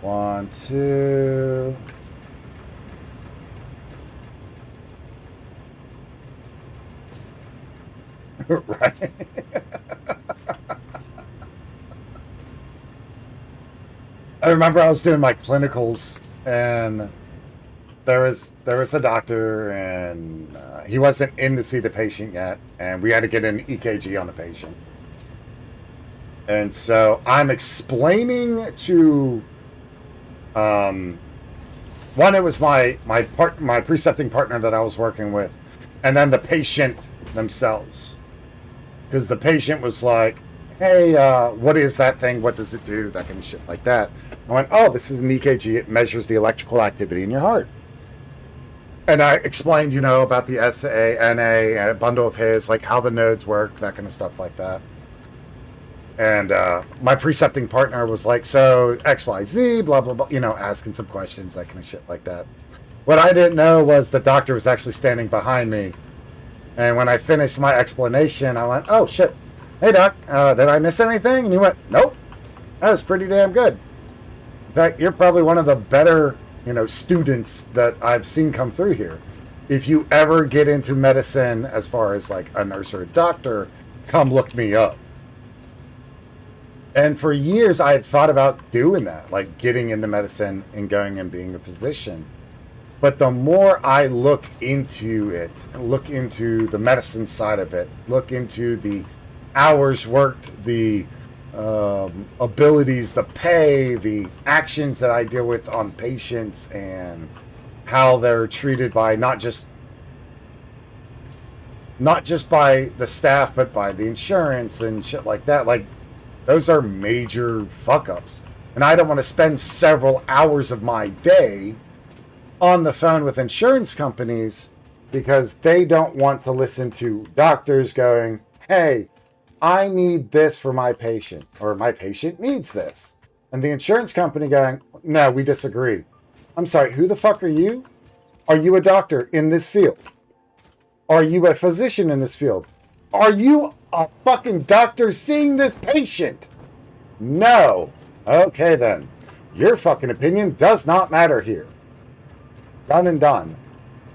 One, two. Right. I remember I was doing my clinicals, and there was a doctor, and he wasn't in to see the patient yet, and we had to get an EKG on the patient. And so I'm explaining to one, it was my precepting partner that I was working with, and then the patient themselves, because the patient was like, hey, what is that thing, what does it do, that kind of shit like that. I went, oh, this is an EKG, it measures the electrical activity in your heart. And I explained, you know, about the SA, NA, a bundle of his, like how the nodes work, that kind of stuff like that. And my precepting partner was like, so XYZ, blah, blah, blah, you know, asking some questions, that kind of shit like that. What I didn't know was the doctor was actually standing behind me. And when I finished my explanation, I went, oh, shit. Hey, doc, did I miss anything? And he went, nope. That was pretty damn good. In fact, you're probably one of the better, you know, students that I've seen come through here. If you ever get into medicine as far as like a nurse or a doctor, come look me up. And for years, I had thought about doing that, like getting into medicine and going and being a physician. But the more I look into it, look into the medicine side of it, look into the hours worked, the abilities, the pay, the actions that I deal with on patients, and how they're treated by not just by the staff, but by the insurance and shit like that. Like, those are major fuck ups. And I don't want to spend several hours of my day on the phone with insurance companies because they don't want to listen to doctors going, hey, I need this for my patient, or my patient needs this. And the insurance company going, no, we disagree. I'm sorry, who the fuck are you? Are you a doctor in this field? Are you a physician in this field? Are you a fucking doctor seeing this patient? No. Okay then. Your fucking opinion does not matter here. Done and done.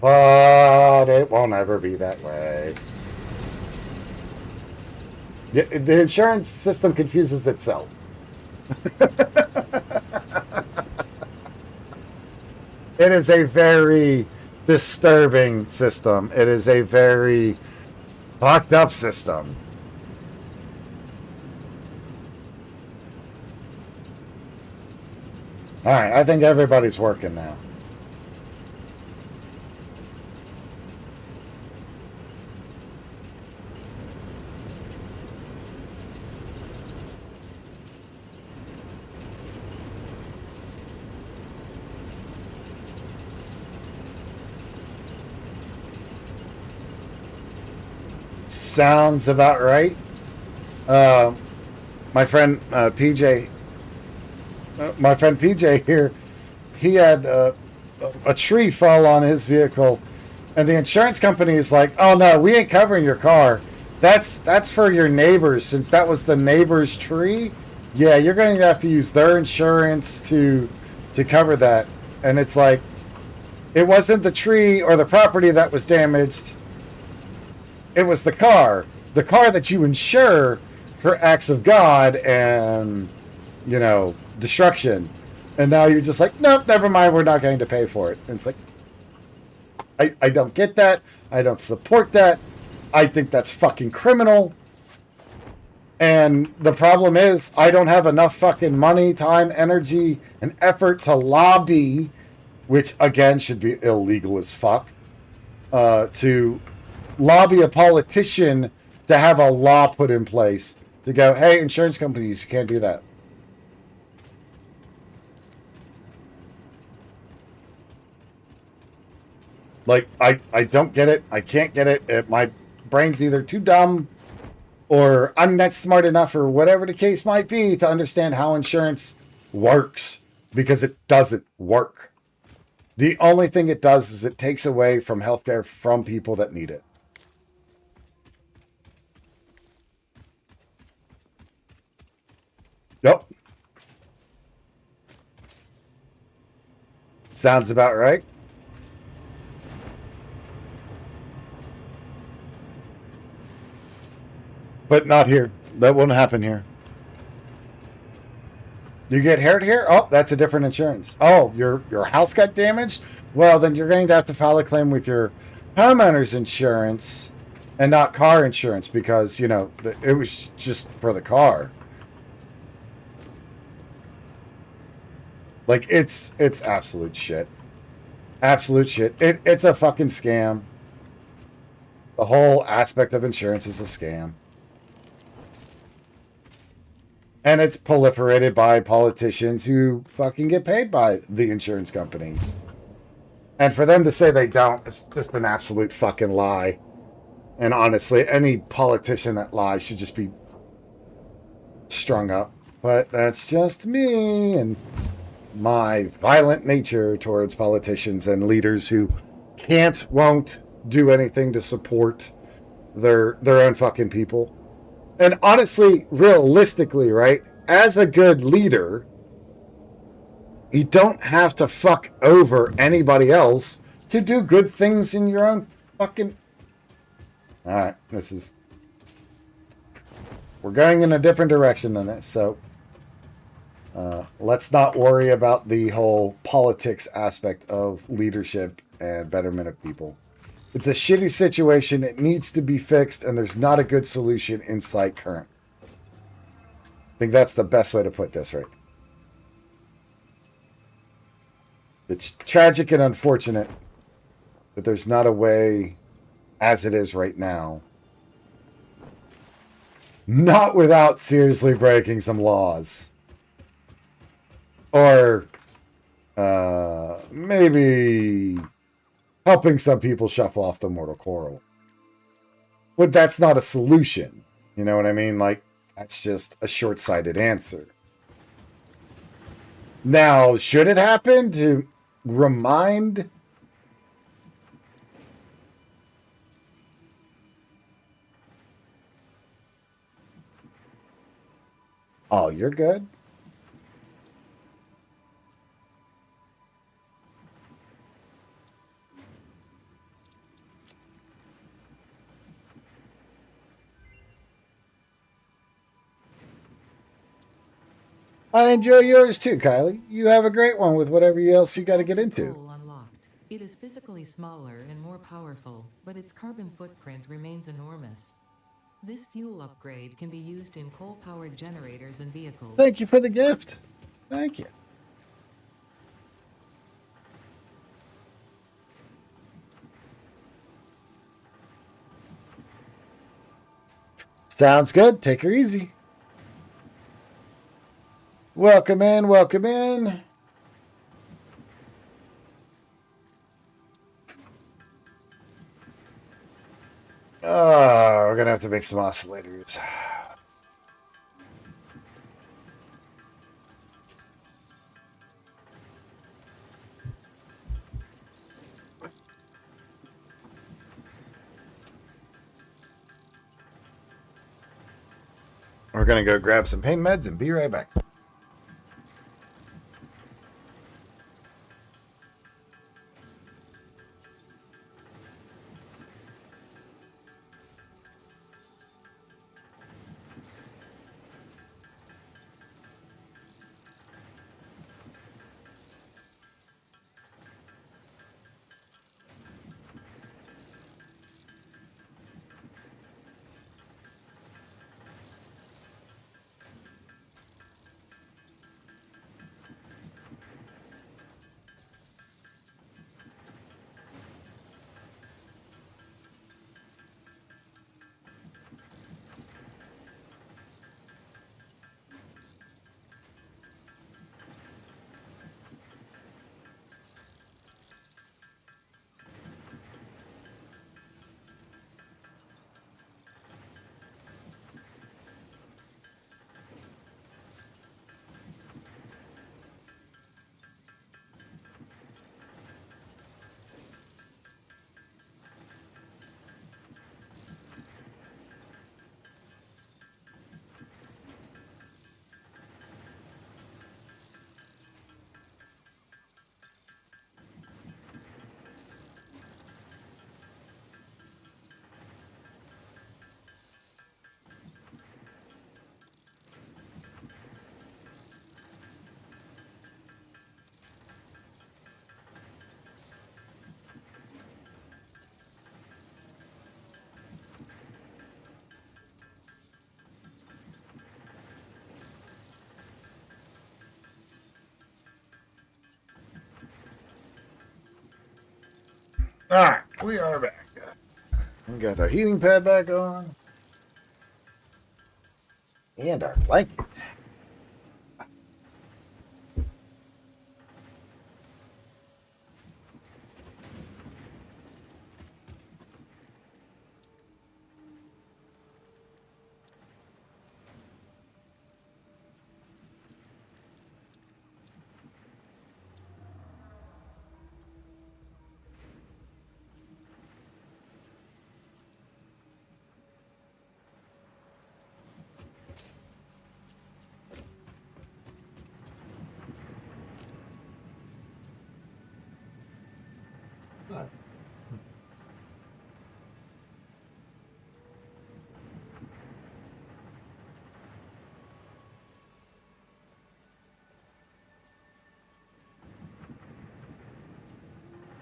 But it won't ever be that way. The insurance system confuses itself. It is a very disturbing system. It is a very fucked up system. All right, I think everybody's working now. Sounds about right. My friend PJ here, he had a tree fall on his vehicle, and the insurance company is like, "Oh no, we ain't covering your car. That's for your neighbors, since that was the neighbor's tree. Yeah, you're going to have to use their insurance to cover that." And it's like, it wasn't the tree or the property that was damaged. It was the car that you insure for acts of God and, destruction. And now you're just like, nope, never mind, we're not going to pay for it. And it's like, I don't get that. I don't support that. I think that's fucking criminal. And the problem is, I don't have enough fucking money, time, energy, and effort to lobby, which again should be illegal as fuck, to lobby a politician to have a law put in place to go, hey, insurance companies, you can't do that. Like, I don't get it. I can't get it. My brain's either too dumb or I'm not smart enough, or whatever the case might be, to understand how insurance works, because it doesn't work. The only thing it does is it takes away from healthcare from people that need it. Yep. Sounds about right. But not here. That won't happen here. You get hurt here? Oh, that's a different insurance. Oh, your house got damaged? Well, then you're going to have to file a claim with your homeowner's insurance and not car insurance, because, it was just for the car. Like, it's absolute shit. Absolute shit. It's a fucking scam. The whole aspect of insurance is a scam. And it's proliferated by politicians who fucking get paid by the insurance companies. And for them to say they don't, it's just an absolute fucking lie. And honestly, any politician that lies should just be strung up. But that's just me and my violent nature towards politicians and leaders who won't do anything to support their own fucking people. And honestly, realistically, right, as a good leader, you don't have to fuck over anybody else to do good things in your own fucking... All right, we're going in a different direction than this, so Let's not worry about the whole politics aspect of leadership and betterment of people. It's a shitty situation. It needs to be fixed, and there's not a good solution in sight currently. I think that's the best way to put this, right? It's tragic and unfortunate that there's not a way as it is right now. Not without seriously breaking some laws. Or maybe helping some people shuffle off the mortal coil. But that's not a solution. You know what I mean? Like, that's just a short-sighted answer. Now, should it happen to remind... Oh, you're good? I enjoy yours too, Kylie. You have a great one with whatever else you got to get into. Goal unlocked. It is physically smaller and more powerful, but its carbon footprint remains enormous. This fuel upgrade can be used in coal-powered generators and vehicles. Thank you for the gift. Thank you. Sounds good. Take her easy. Welcome in. Welcome in. Oh, we're going to have to make some oscillators. We're going to go grab some pain meds and be right back. All right, we are back. We got our heating pad back on. And our blanket.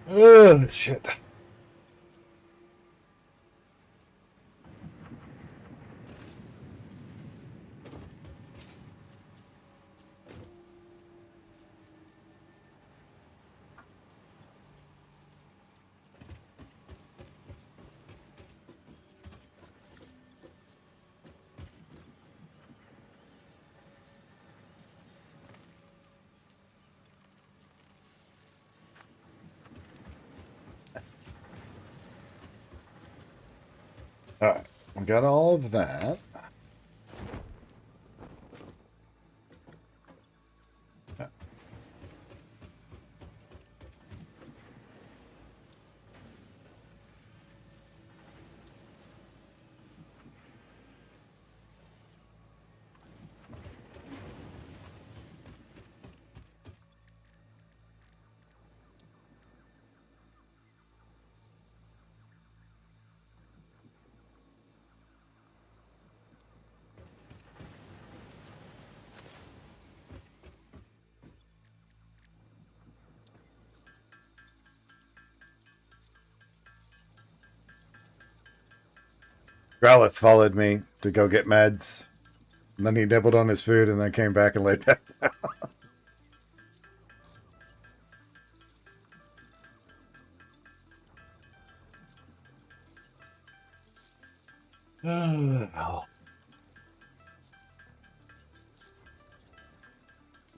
Oh, shit. All right. We got all of that. Growlithe followed me to go get meds. And then he nibbled on his food and then came back and laid back down.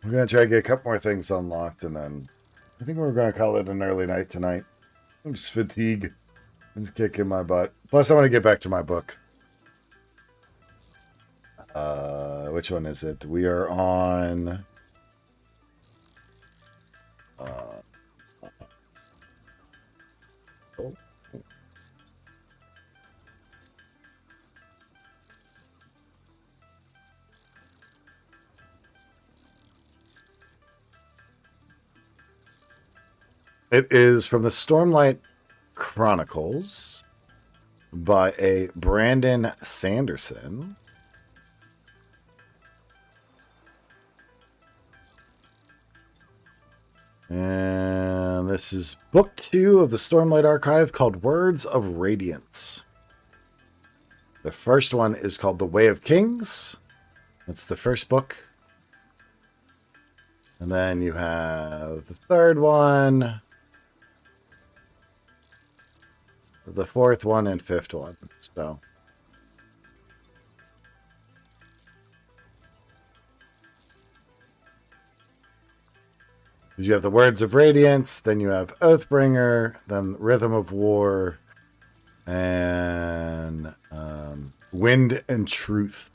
We're going to try to get a couple more things unlocked, and then I think we're going to call it an early night tonight. I'm just fatigued. It's kicking my butt. Plus, I want to get back to my book. Which one is it? We are on... oh. It is from the Stormlight Chronicles by a Brandon Sanderson. And this is book 2 of the Stormlight Archive called Words of Radiance. The first one is called The Way of Kings. That's the first book. And then you have the third one, the fourth one, and fifth one. So you have the Words of Radiance, then you have Oathbringer, then Rhythm of War, and Wind and Truth.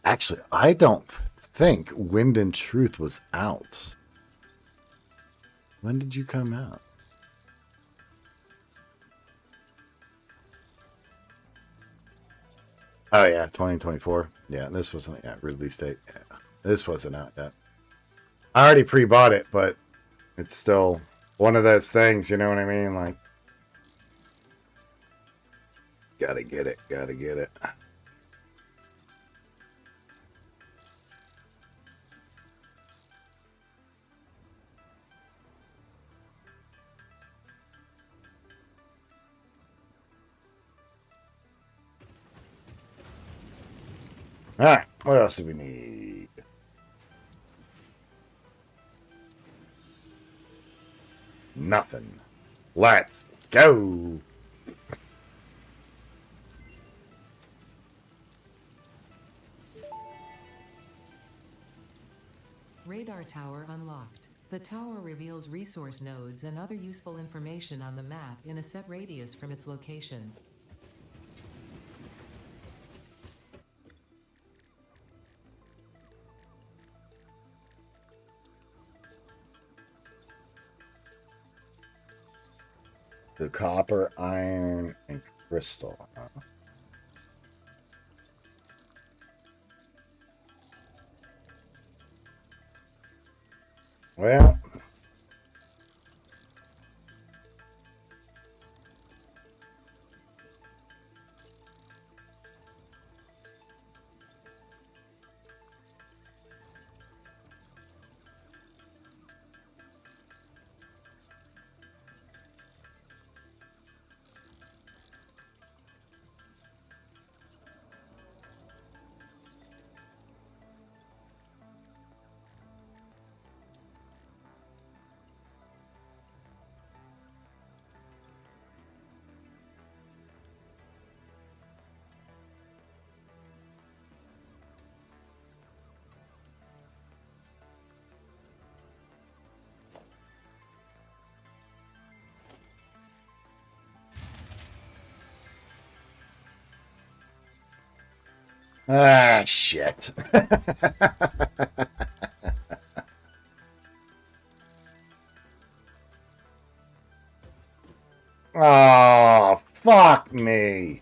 Actually, I don't think Wind and Truth was out. When did you come out? Oh yeah, 2024. Yeah, this wasn't release date. Yeah, this wasn't out yet. I already pre-bought it, but it's still one of those things. You know what I mean? Like, gotta get it. Gotta get it. All right, what else do we need? Nothing. Let's go. Radar tower unlocked. The tower reveals resource nodes and other useful information on the map in a set radius from its location. The copper, iron, and crystal. Well, Ah, shit. Oh, fuck me.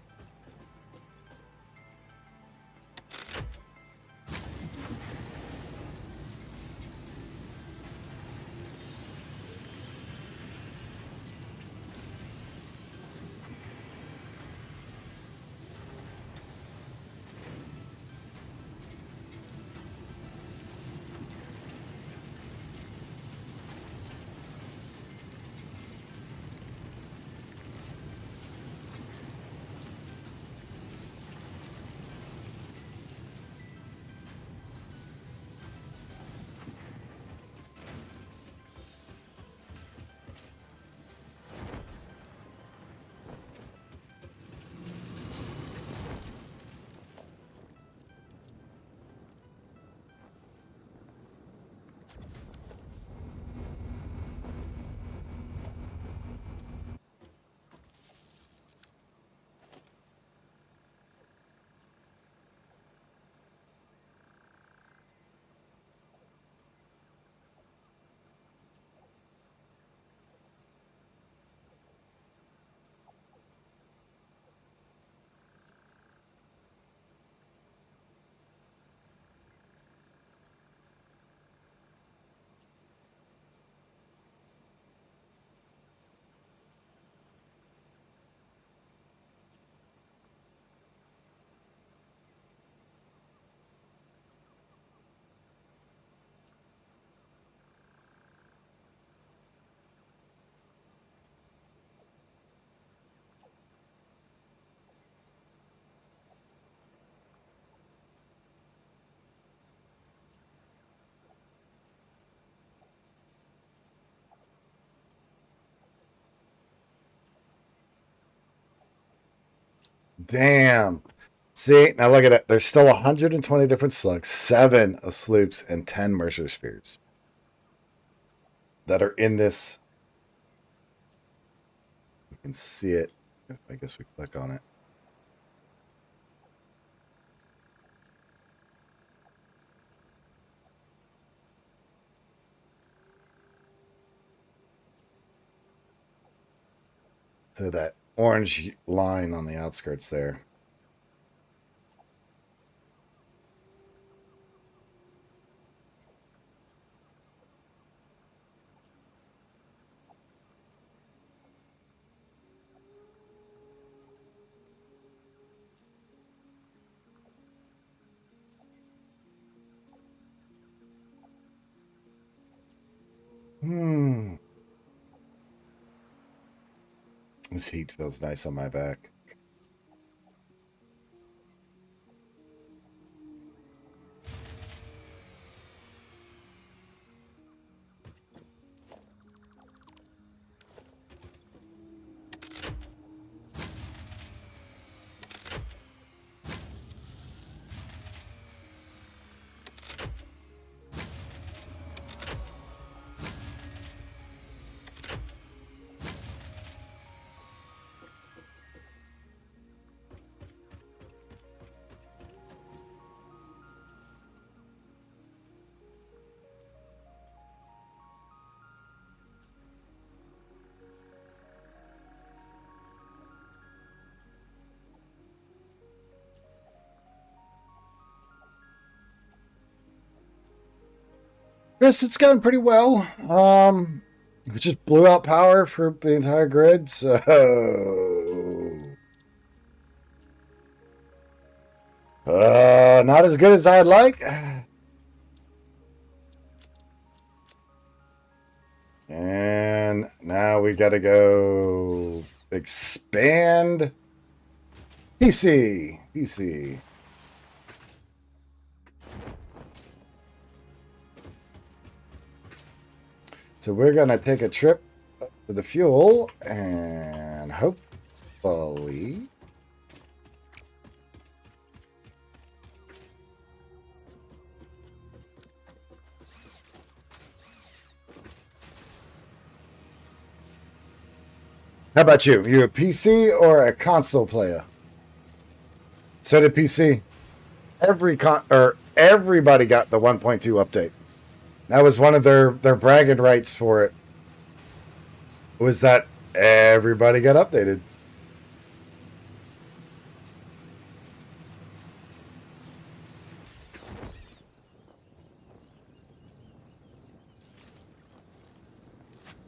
Damn. See, now look at it. There's still 120 different slugs, 7 of sloops, and 10 Mercer spheres that are in this. You can see it. I guess we click on it. So that orange line on the outskirts there. This heat feels nice on my back. Yes, it's going pretty well. We just blew out power for the entire grid, so not as good as I'd like. And now we gotta go expand PC. So we're gonna take a trip to the fuel and hopefully how about you? You a PC or a console player? So did PC. everybody got the 1.2 update. That was one of their bragging rights for it. Was that everybody got updated.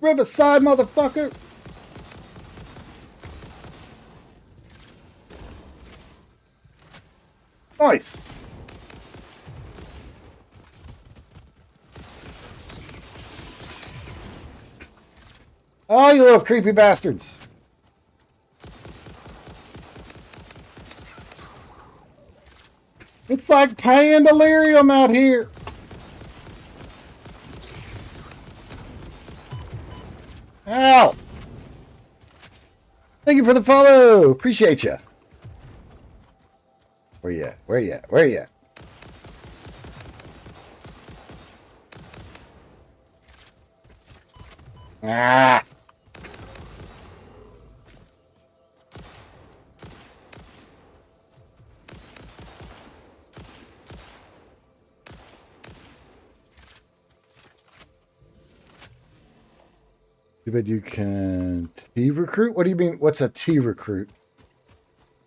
Riverside, motherfucker. Nice. Oh, you little creepy bastards. It's like paying delirium out here. Ow. Thank you for the follow. Appreciate you. Where you at? Where you at? Where you at? Ah. Too bad you can't T recruit? What do you mean? What's a T recruit?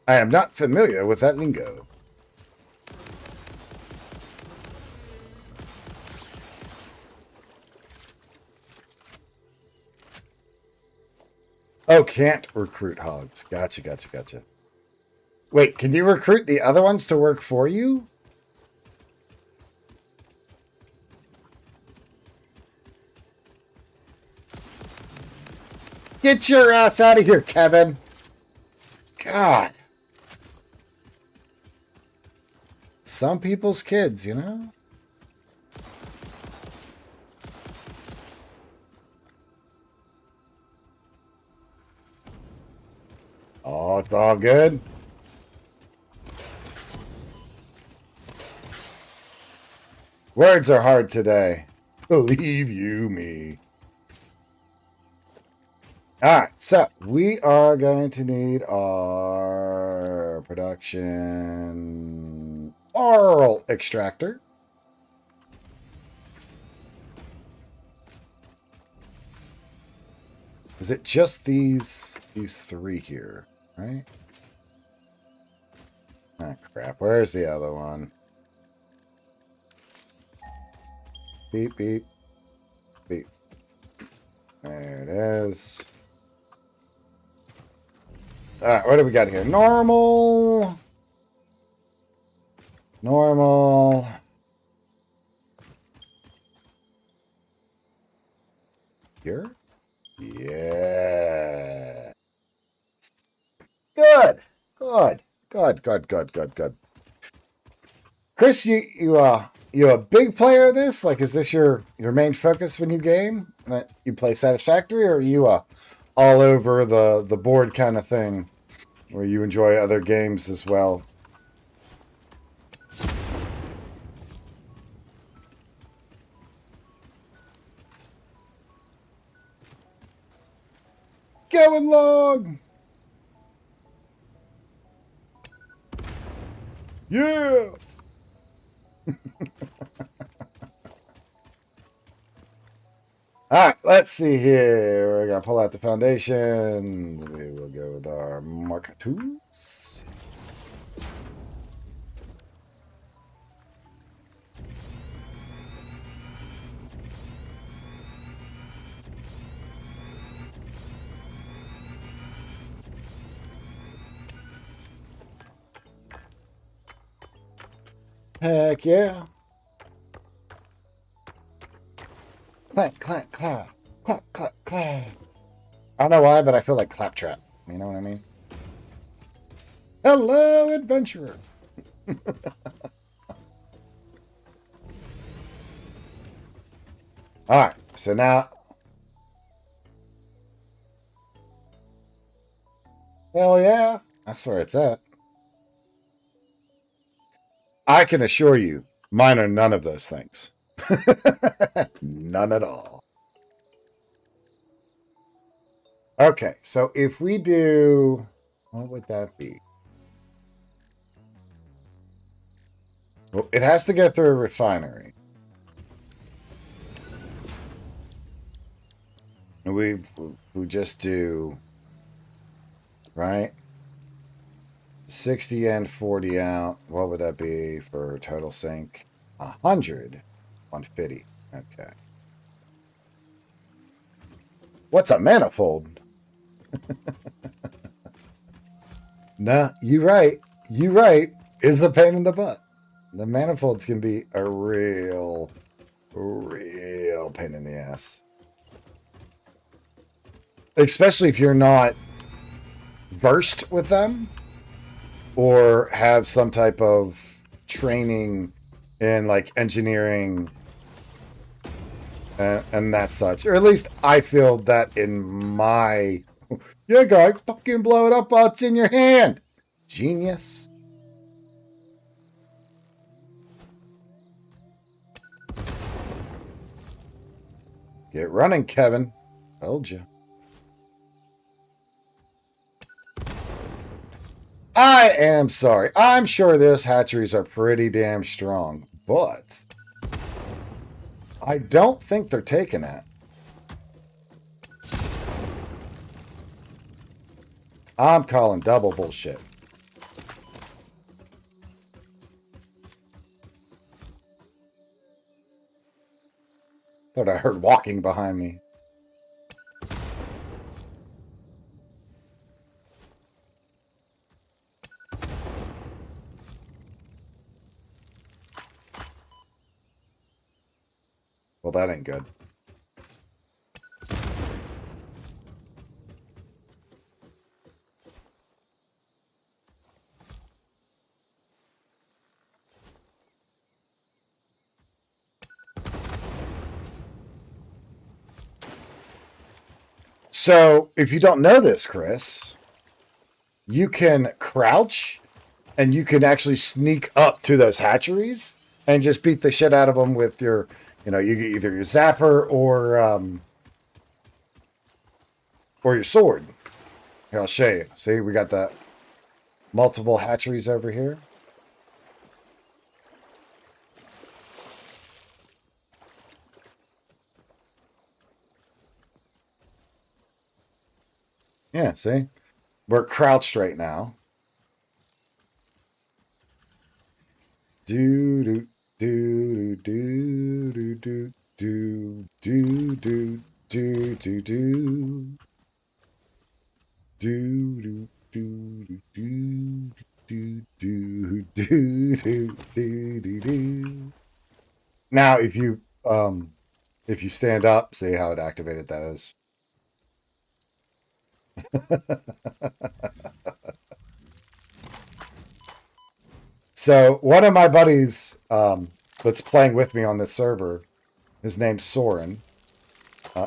I am not familiar with that lingo. Oh, can't recruit hogs. Gotcha, gotcha, gotcha. Wait, can you recruit the other ones to work for you? Get your ass out of here, Kevin. God. Some people's kids, you know? Oh, it's all good. Words are hard today. Believe you me. All right, so we are going to need our production oral extractor. Is it just these three here, right? Ah, crap. Where's the other one? Beep, beep, beep. There it is. All right, what do we got here? Normal. Normal. Here? Yeah. Good. Good. Good, good, good, good, good. Chris, you a big player of this? Like, is this your main focus when you game? That you play Satisfactory, or are you all over the board kind of thing, where you enjoy other games as well? Going long. Yeah. All right, let's see here. We're going to pull out the foundation. We will go with our mark tools. Heck yeah. Clap, clap, clap. Clap, clap, clap. I don't know why, but I feel like Claptrap. You know what I mean? Hello, adventurer. All right, so now... Hell yeah. That's where it's at. I can assure you, mine are none of those things. None at all. Okay, so if we do... What would that be? Well, it has to go through a refinery. And we just do, right? 60 in, 40 out. What would that be for total sink? 100. 150. Okay. What's a manifold? Nah, you right. You right. Is the pain in the butt. The manifolds can be a real pain in the ass. Especially if you're not versed with them or have some type of training in like engineering and that such. Or at least I feel that in my... Yeah, guy, fucking blow it up while it's in your hand. Genius. Get running, Kevin. Told you. I am sorry. I'm sure those hatcheries are pretty damn strong, but I don't think they're taking it. I'm calling double bullshit. Thought I heard walking behind me. Well, that ain't good. So, if you don't know this, Chris, you can crouch and you can actually sneak up to those hatcheries and just beat the shit out of them with your, you get either your zapper or your sword. Here, I'll show you. See, we got the multiple hatcheries over here. Yeah, see? We're crouched right now. Do do do do do do do do do do do do do do do do do do do do. Now, if you stand up, see how it activated those. So one of my buddies that's playing with me on this server, his name's Soren.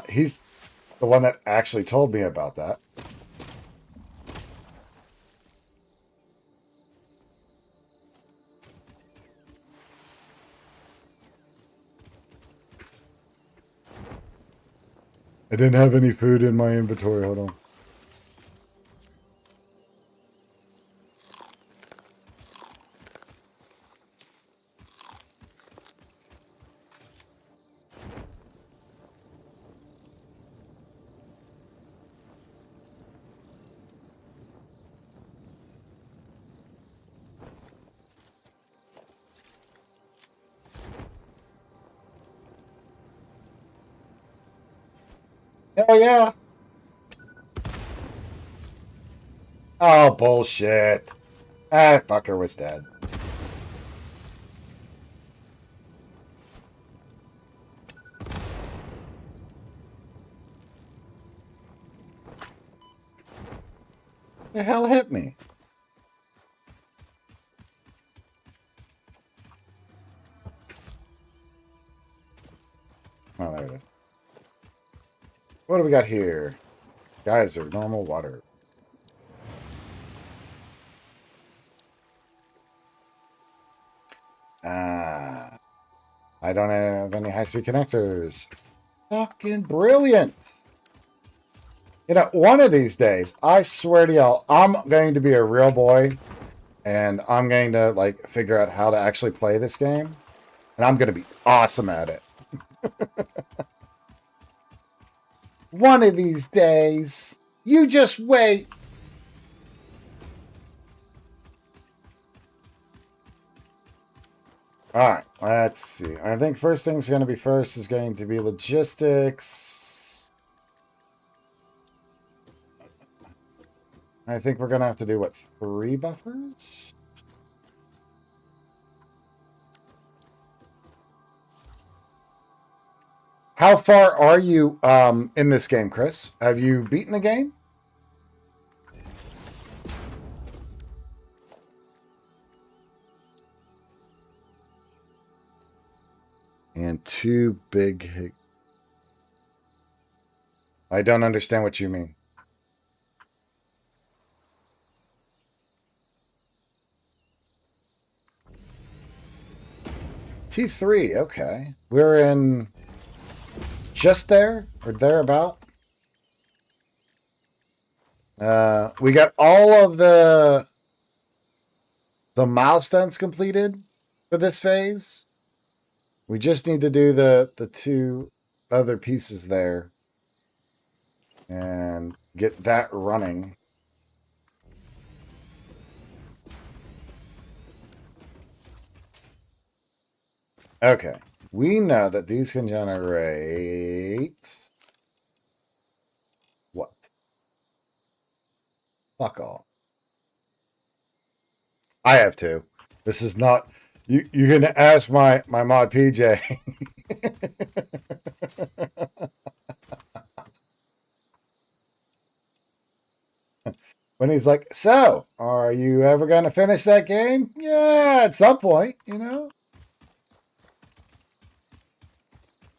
He's the one that actually told me about that. I didn't have any food in my inventory. Hold on. Hell yeah. Oh, bullshit. Ah, fucker was dead. The hell hit me? Oh, there it is. What do we got here? Geyser, normal water. Ah. I don't have any high-speed connectors. Fucking brilliant. One of these days, I swear to y'all, I'm going to be a real boy and I'm going to like figure out how to actually play this game, and I'm going to be awesome at it. One of these days, you just wait. All right, let's see. I think first thing's going to be first is going to be logistics. I think we're going to have to do, what, 3 buffers? How far are you in this game, Chris? Have you beaten the game? And 2 big... I don't understand what you mean. T3, okay. We're in just there or thereabout. We got all of the milestones completed for this phase. We just need to do the 2 other pieces there and get that running. Okay. We know that these can generate what? Fuck off. I have 2. This is not you're gonna ask my mod PJ. When he's like, so are you ever gonna finish that game? Yeah, at some point, you know.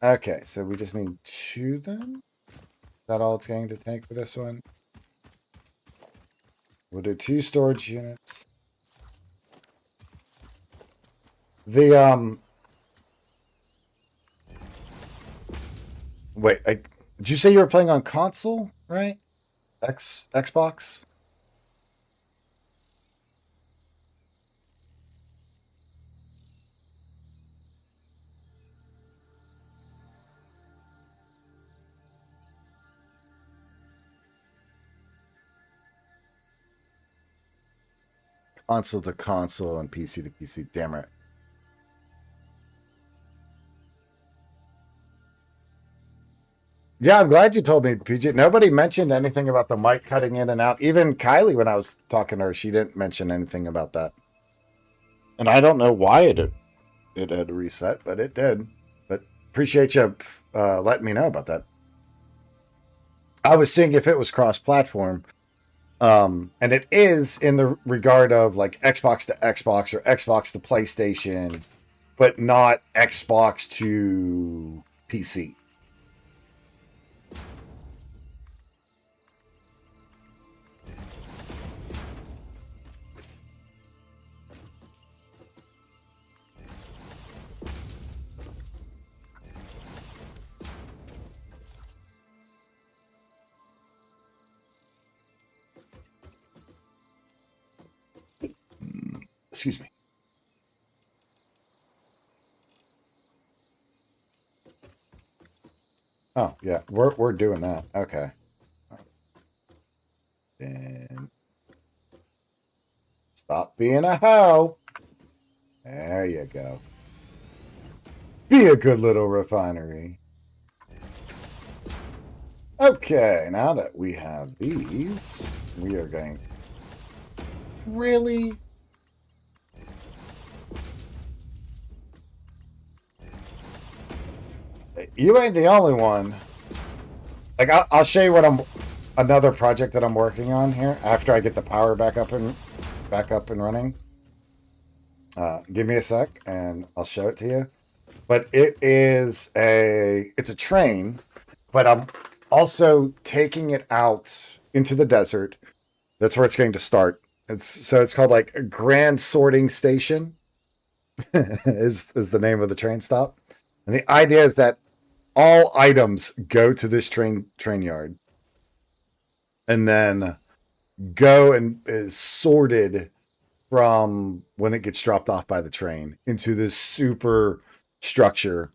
Okay, so we just need 2 then. Is that all it's going to take for this one? We'll do 2 storage units. The wait, did you say you were playing on console, right? Xbox? Console to console and PC to PC. Damn it. Yeah, I'm glad you told me, PJ. Nobody mentioned anything about the mic cutting in and out. Even Kylie, when I was talking to her, she didn't mention anything about that. And I don't know why it had reset, but it did. But appreciate you letting me know about that. I was seeing if it was cross-platform. And it is in the regard of like Xbox to Xbox or Xbox to PlayStation, but not Xbox to PC. Excuse me. Oh, yeah, we're doing that. Okay. And stop being a hoe. There you go. Be a good little refinery. Okay, now that we have these, we are going... Really? You ain't the only one. Like, I'll show you what another project that I'm working on here after I get the power back up and running. Give me a sec and I'll show it to you. But it's a train, but I'm also taking it out into the desert. That's where it's going to start. It's called like a Grand Sorting Station is the name of the train stop. And the idea is that all items go to this train yard and then go and is sorted from when it gets dropped off by the train into this super structure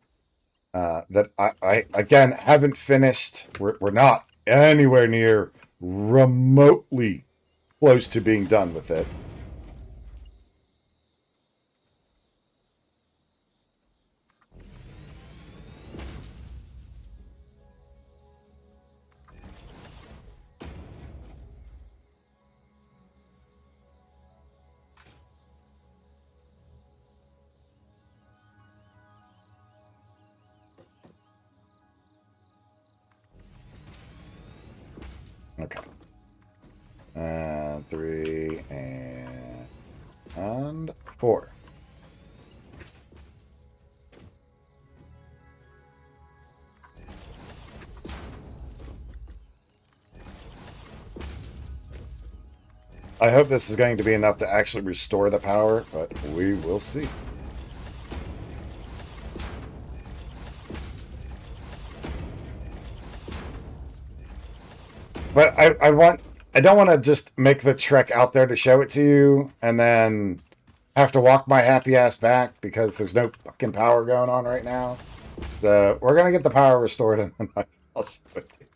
that I again haven't finished. We're not anywhere near remotely close to being done with it. Okay. 3 and 4. I hope this is going to be enough to actually restore the power, but we will see. But I don't want to just make the trek out there to show it to you and then have to walk my happy ass back because there's no fucking power going on right now. So we're gonna get the power restored and then I'll show it to you.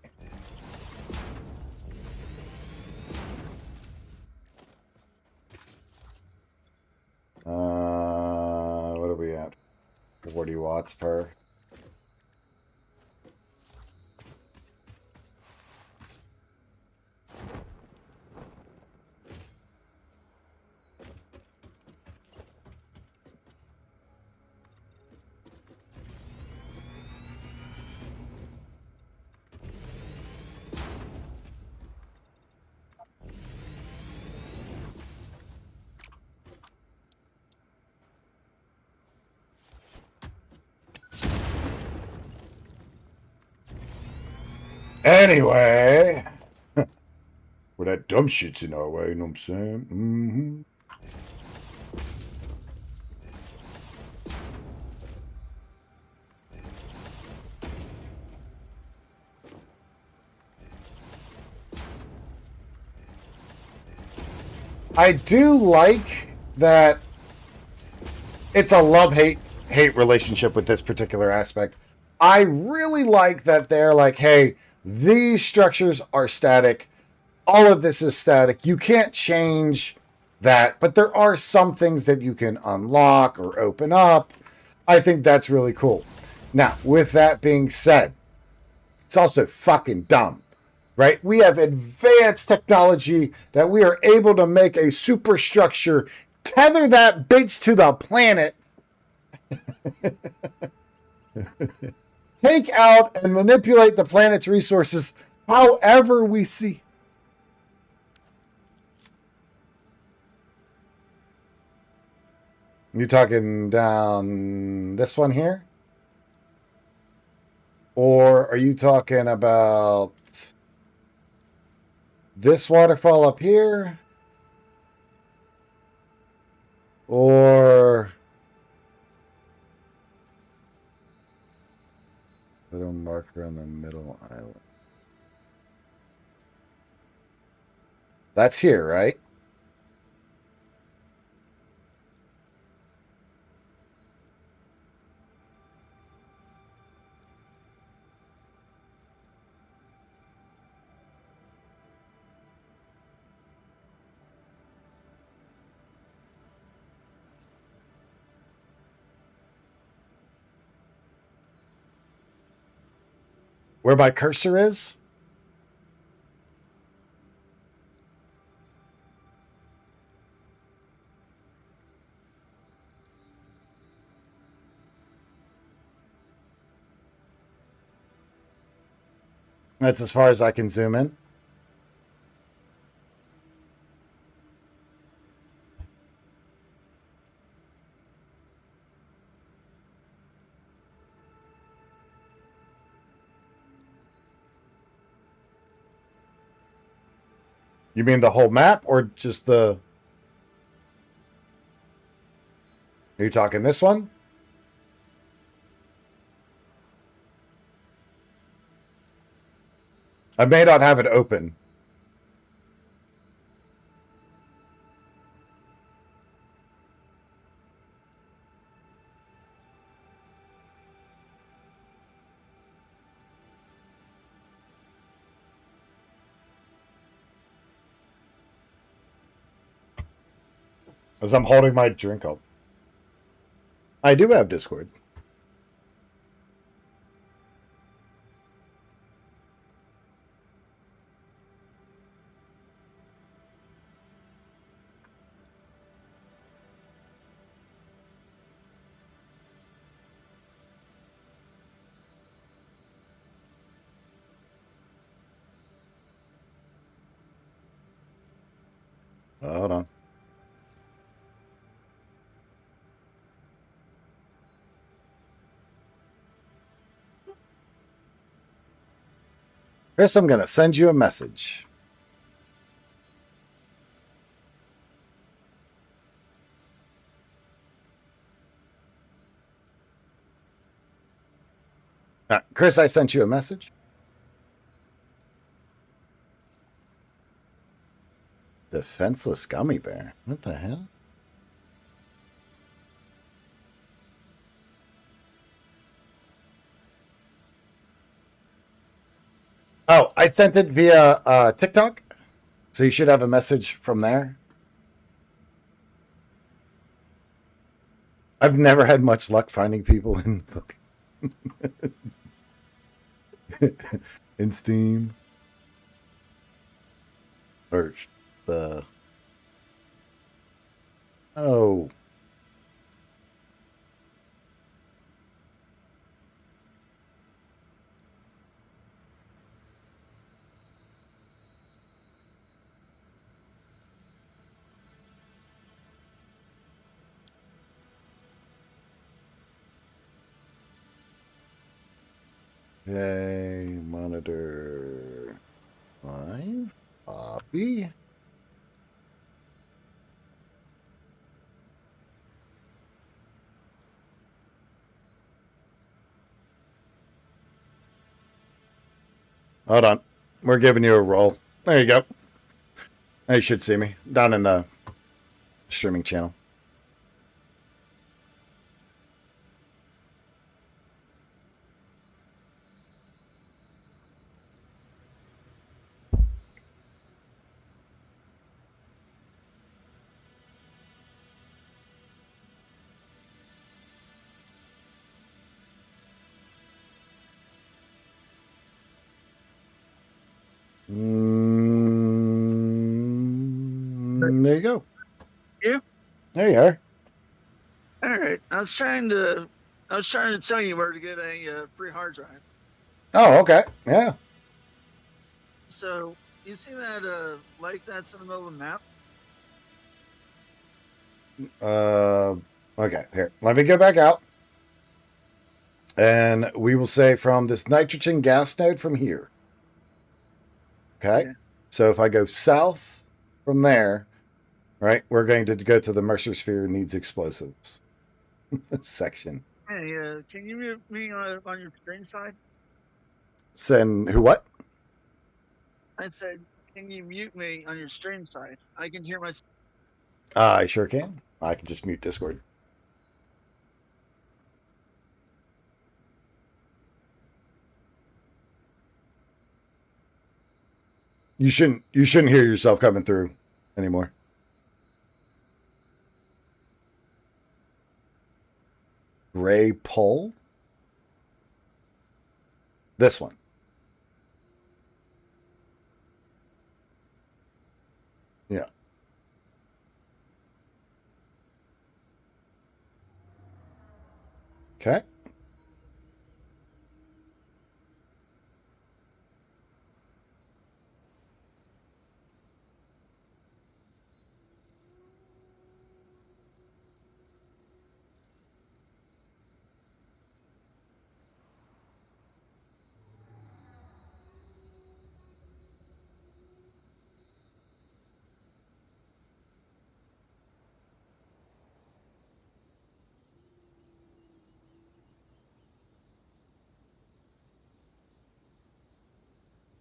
What are we at? 40 watts per. Anyway, where that dumb shit's in our way, you know what I'm saying? Mm-hmm. I do like that it's a love-hate relationship with this particular aspect. I really like that they're like, hey, these structures are static. All of this is static. You can't change that, but there are some things that you can unlock or open up. I think that's really cool. Now, with that being said, it's also fucking dumb, right? We have advanced technology that we are able to make a superstructure, tether that bitch to the planet, take out and manipulate the planet's resources however we see. You talking down this one here? Or are you talking about this waterfall up here? Or little marker on the middle island. That's here, right? Where my cursor is? That's as far as I can zoom in. You mean the whole map or just the... Are you talking this one? I may not have it open. As I'm holding my drink up. I do have Discord. Hold on. Chris, I'm going to send you a message. Chris, I sent you a message. Defenseless gummy bear. What the hell? Oh, I sent it via TikTok. So you should have a message from there. I've never had much luck finding people in in Steam or the oh. Okay, monitor 5. Copy. Hold on. We're giving you a roll. There you go. Now you should see me down in the streaming channel. There you go. You? There you are. All right. I was trying to tell you where to get a free hard drive. Oh, okay. Yeah. So you see that lake that's in the middle of the map? Okay. Here. Let me go back out. And we will say from this nitrogen gas node from here. Okay. Yeah. So if I go south from there, right, we're going to go to the Mercer Sphere needs explosives section. Hey, can you mute me on your stream side? Send who what? I said, can you mute me on your stream side? I can hear myself. I sure can. I can just mute Discord. You shouldn't hear yourself coming through anymore. Gray pole. This one. Yeah. Okay.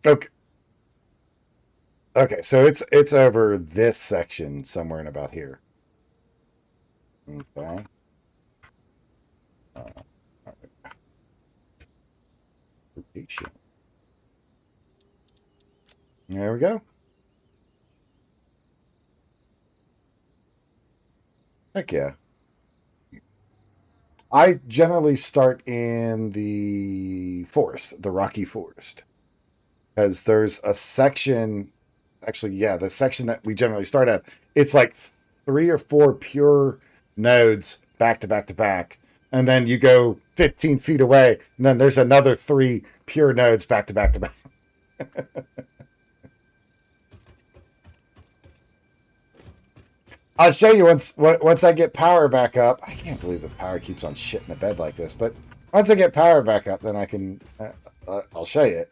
Okay. Okay, so it's over this section somewhere in about here. Okay. Rotation. There we go. Heck yeah. I generally start in the forest, the rocky forest, because there's a section. Actually, yeah, the section that we generally start at, it's like 3 or 4 pure nodes back to back to back. And then you go 15 feet away, and then there's another 3 pure nodes back to back to back. I'll show you once I get power back up. I can't believe the power keeps on shitting the bed like this, but once I get power back up, then I can. I'll show you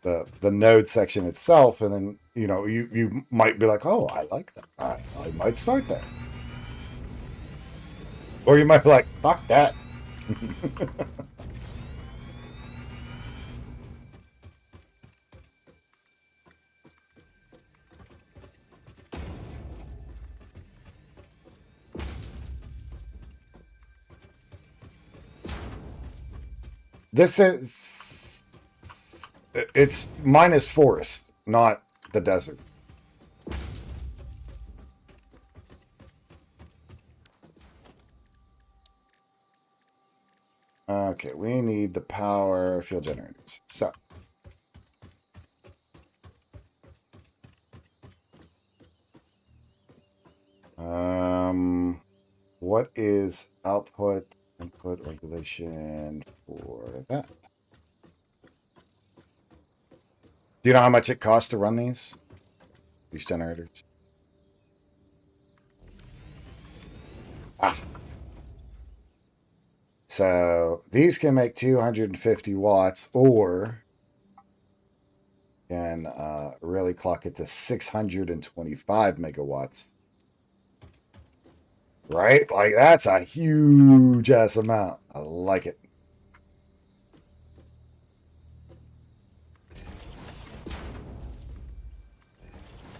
the node section itself, and then you might be like, oh, I like that. I might start there, or you might be like, fuck that. This is it's minus forest, not the desert. Okay, we need the power fuel generators. So what is input regulation for that? Do you know how much it costs to run these generators? So these can make 250 watts, or can really clock it to 625 megawatts. Right? Like, that's a huge ass amount. I like it.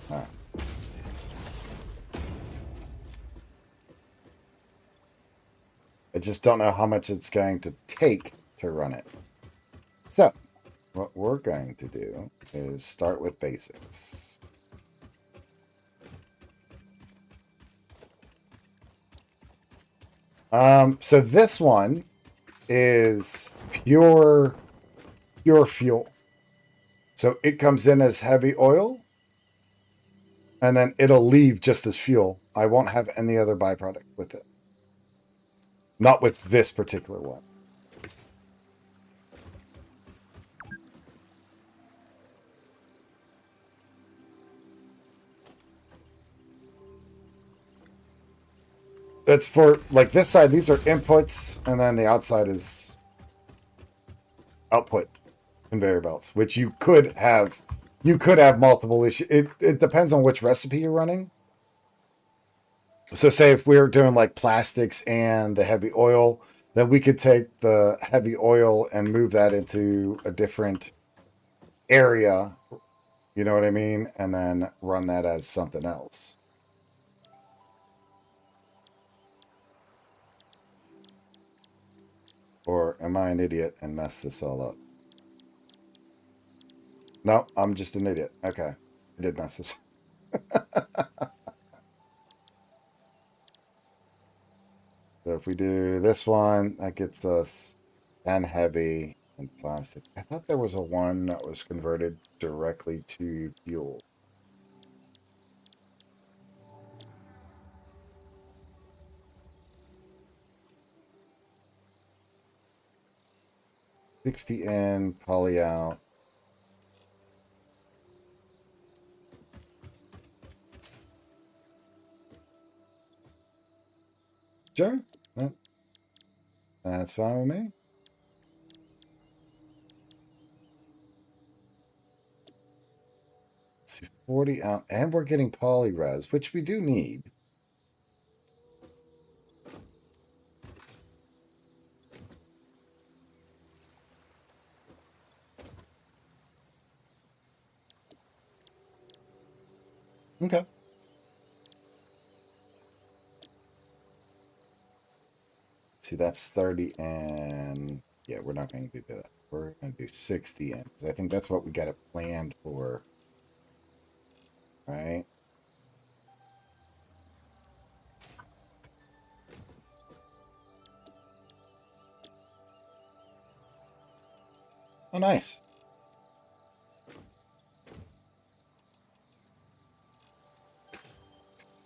Huh. I just don't know how much it's going to take to run it. So, what we're going to do is start with basics. So this one is pure fuel. So it comes in as heavy oil, and then it'll leave just as fuel. I won't have any other byproduct with it. Not with this particular one. That's for, like, this side, these are inputs, and then the outside is output conveyor belts, which you could have multiple issues. It depends on which recipe you're running. So say if we're doing like plastics and the heavy oil, then we could take the heavy oil and move that into a different area, you know what I mean? And then run that as something else. Or am I an idiot and mess this all up? No, I'm just an idiot. Okay. I did mess this. So if we do this one, that gets us 10 heavy and plastic. I thought there was a one that was converted directly to fuel. $60 in, poly out. Sure. Yep. That's fine with me. Let's see, 40 out, and we're getting poly res, which we do need. Okay. See, that's 30 and yeah, we're not going to do that. We're going to do 60 in because I think that's what we got it planned for. Right? Oh, nice.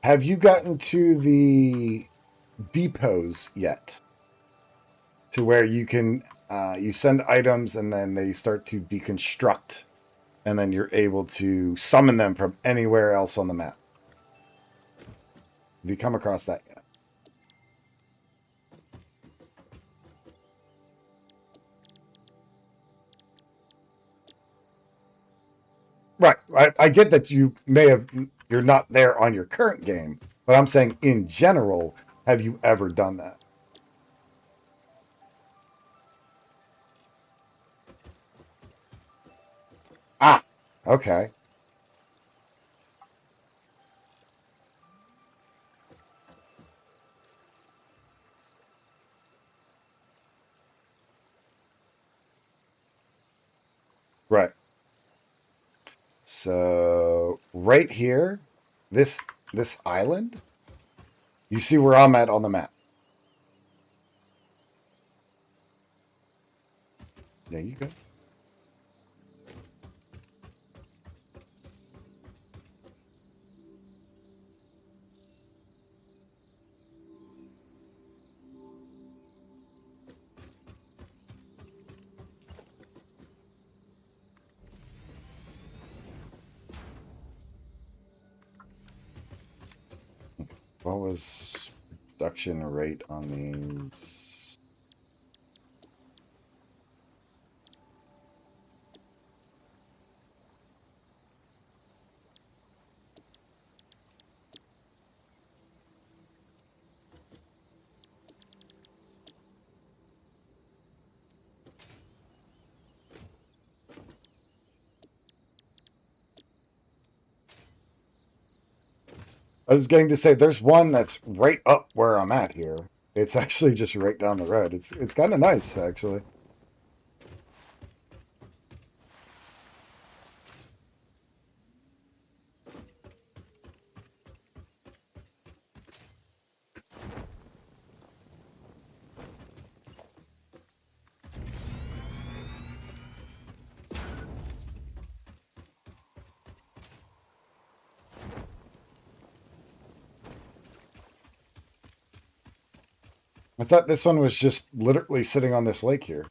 Have you gotten to the depots yet? To where you can you send items and then they start to deconstruct, and then you're able to summon them from anywhere else on the map. Have you come across that yet? Right. I get that you're not there on your current game, but I'm saying in general, have you ever done that? Ah, okay. Right. So right here, this island, you see where I'm at on the map. There you go. What was production rate on these? I was going to say there's one that's right up where I'm at here. It's actually just right down the road. It's kind of nice actually. I thought this one was just literally sitting on this lake here.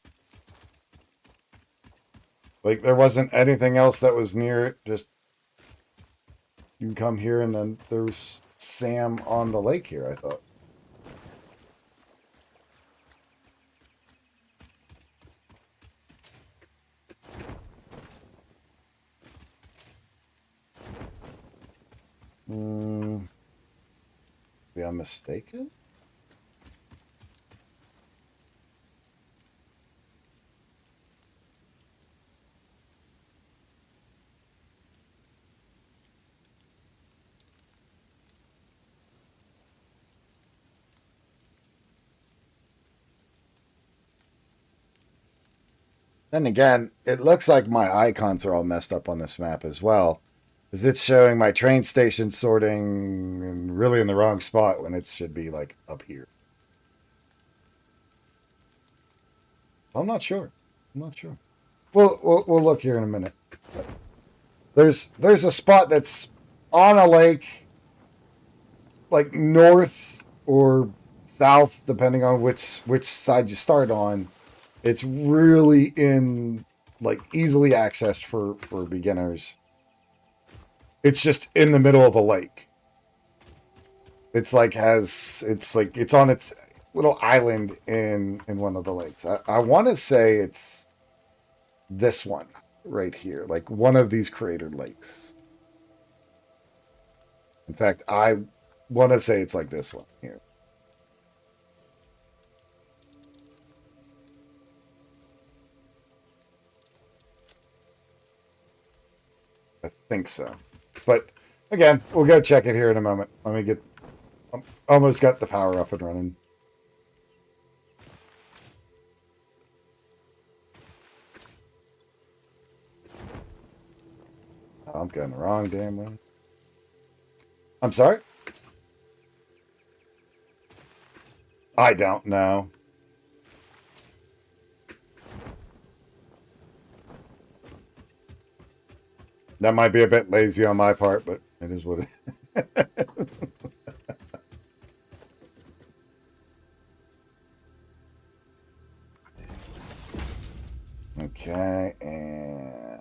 Like there wasn't anything else that was near it. Just you can come here and then there's Sam on the lake here, I thought. Hmm. Maybe I'm mistaken? Then again, it looks like my icons are all messed up on this map as well. Because it's showing my train station sorting and really in the wrong spot when it should be like up here. I'm not sure. I'm not sure. We'll look here in a minute. There's a spot that's on a lake, like north or south, depending on which side you start on. It's really in like easily accessed for beginners. It's just in the middle of a lake. It's like it's on its little island in one of the lakes. I want to say it's this one right here, like one of these cratered lakes. In fact, I want to say it's like this one here. I think so. But again, we'll go check it here in a moment. Let me get almost got the power up and running. Oh, I'm going the wrong damn way. I'm sorry? I don't know. That might be a bit lazy on my part, but it is what it Okay, and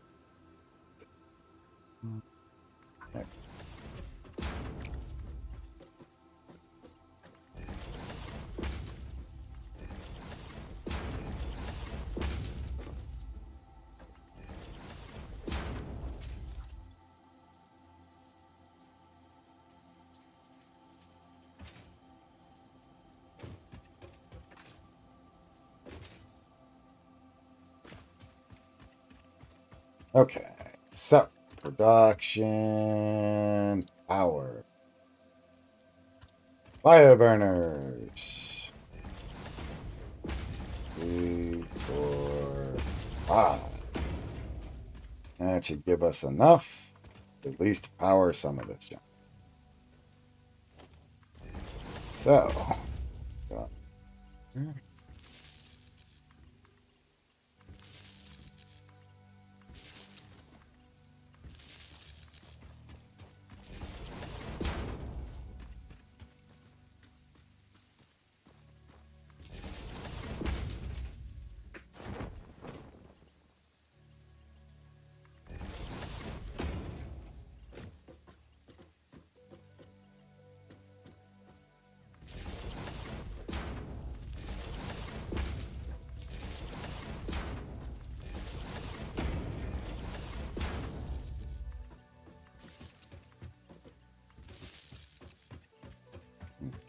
okay. So production power. Bio burners. 3, 4, 5. That should give us enough to at least power some of this junk. So, got here.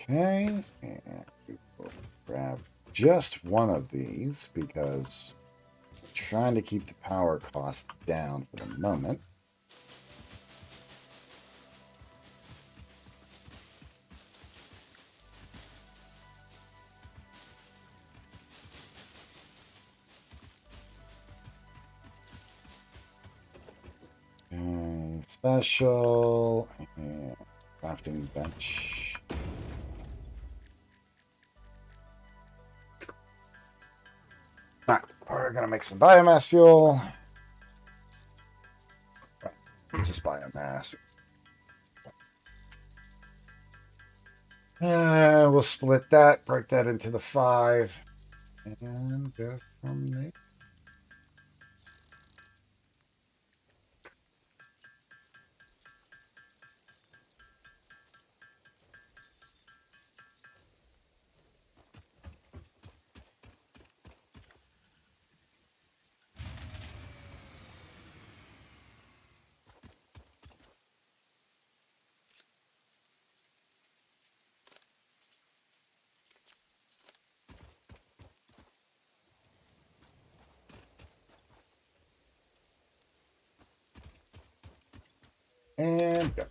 Okay, and we will grab just one of these because I'm trying to keep the power cost down for the moment. And special and crafting bench. All right, we're gonna make some biomass fuel. Just biomass. We'll split that, break that into the 5, and go from there. And go.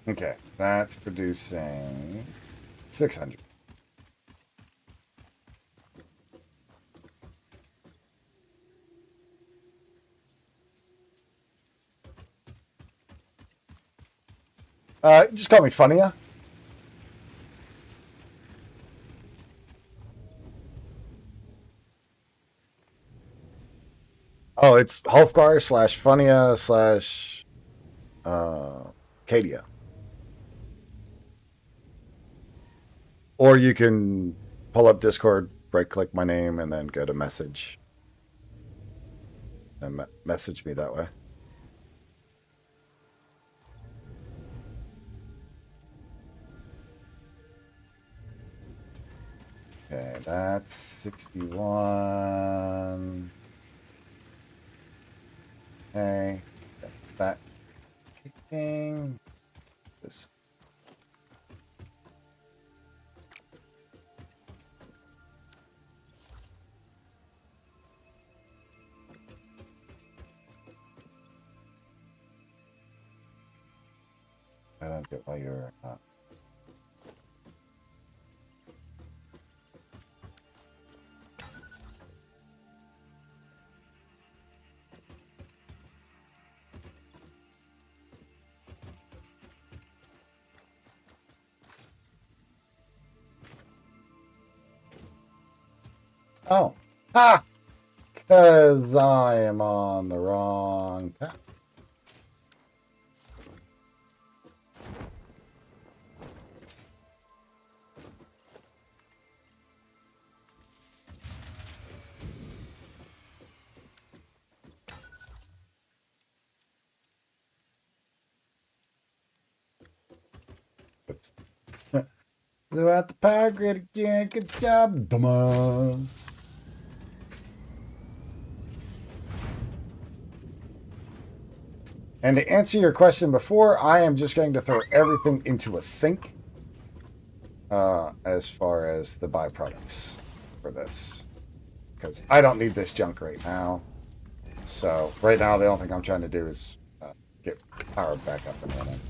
Okay, that's producing 600. Just call me Funya. Oh, it's Hulfgar / Funya / Cadia. Or you can pull up Discord, right click my name, and then go to message. And message me that way. Okay, that's 61. Okay, that kicking. This. I don't get why you're not. Oh. Ah! Because I am on the wrong path. Oops. Blew out the power grid again. Good job, dumbass. And to answer your question before, I am just going to throw everything into a sink as far as the byproducts for this. Because I don't need this junk right now. So right now, the only thing I'm trying to do is get power back up and running.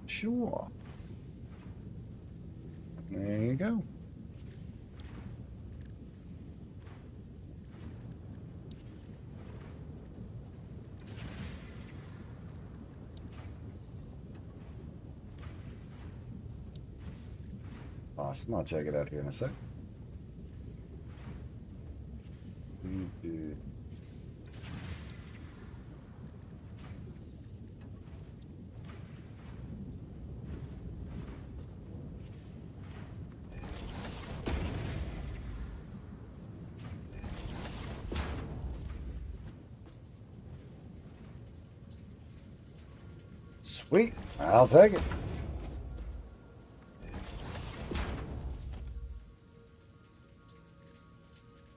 Sure. There you go. Awesome. I'll check it out here in a sec. Sweet. I'll take it.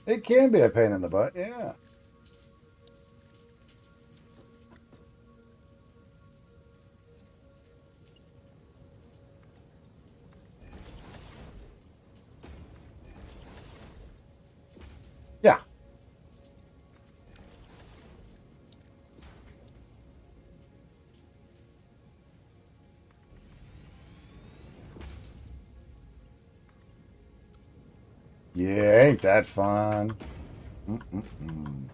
It can be a pain in the butt, yeah. Yeah. Yeah, ain't that fun? Mm-mm-mm.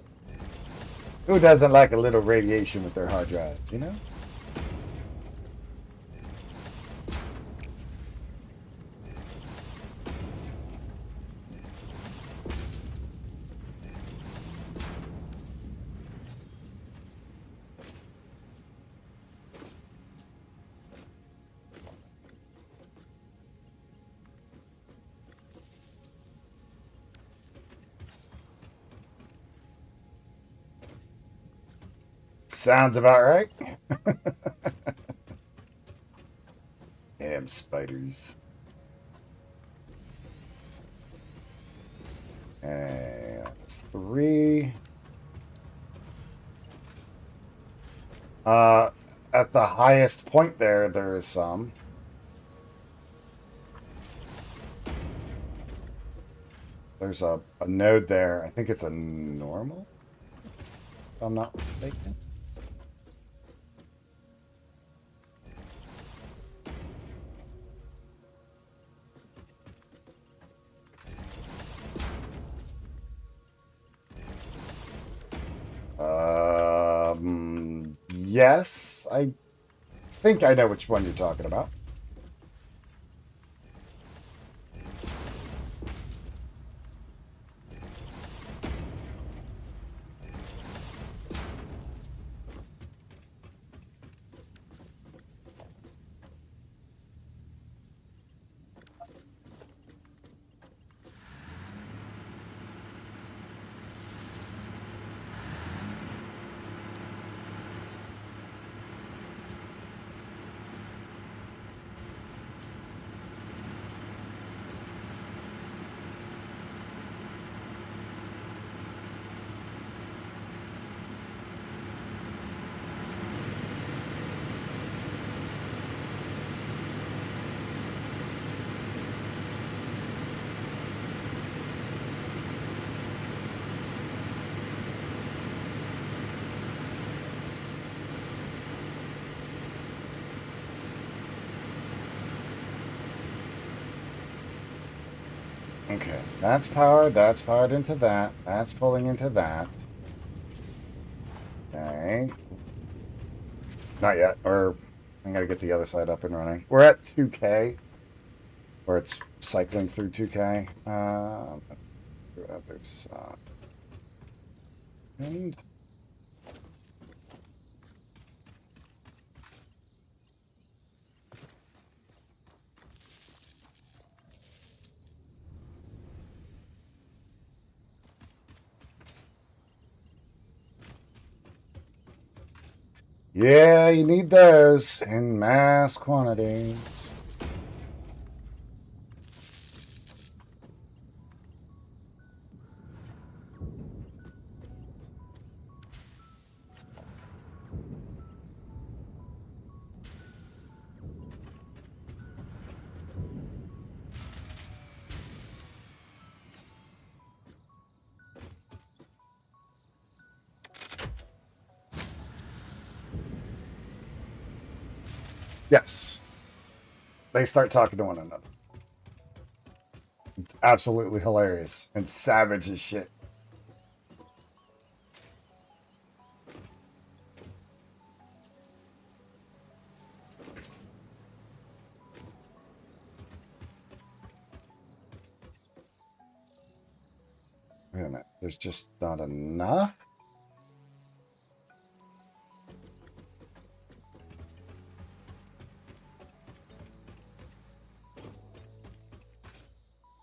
Who doesn't like a little radiation with their hard drives, you know? Sounds about right. Damn spiders. And that's 3. At the highest point there is some. There's a node there. I think it's a normal, if I'm not mistaken. Yes, I think I know which one you're talking about. Okay, that's powered. That's powered into that. That's pulling into that. Okay. Not yet. Or I gotta get the other side up and running. We're at 2K. Or it's cycling through 2K. Other side. And yeah, you need those in mass quantities. Yes. They start talking to one another. It's absolutely hilarious and savage as shit. Wait a minute. There's just not enough?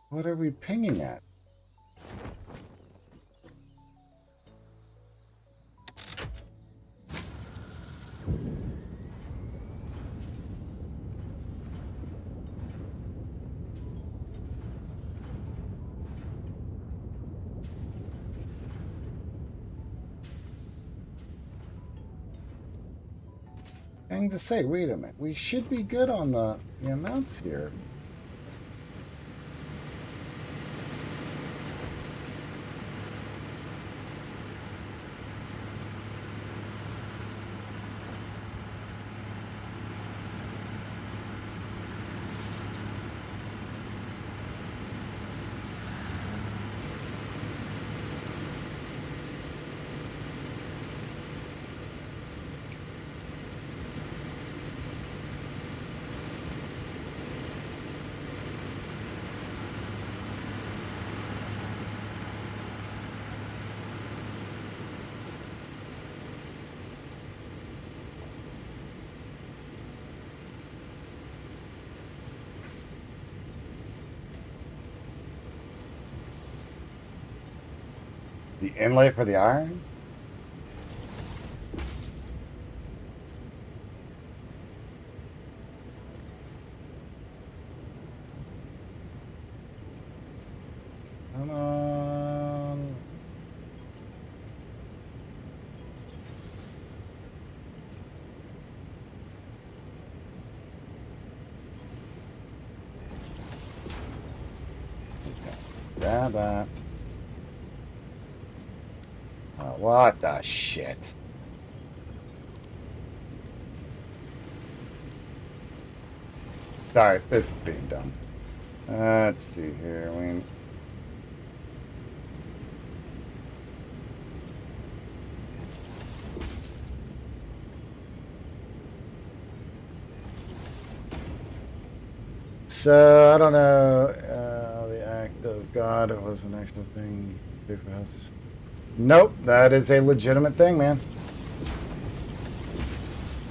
What are we pinging at? Thing to say, wait a minute. We should be good on the amounts here. The inlay for the iron? Come on. Okay. Grab that. What the shit? Sorry, this is being dumb. Let's see here. So I don't know. The act of God. It was an actual thing. Do for us. Nope, that is a legitimate thing, man.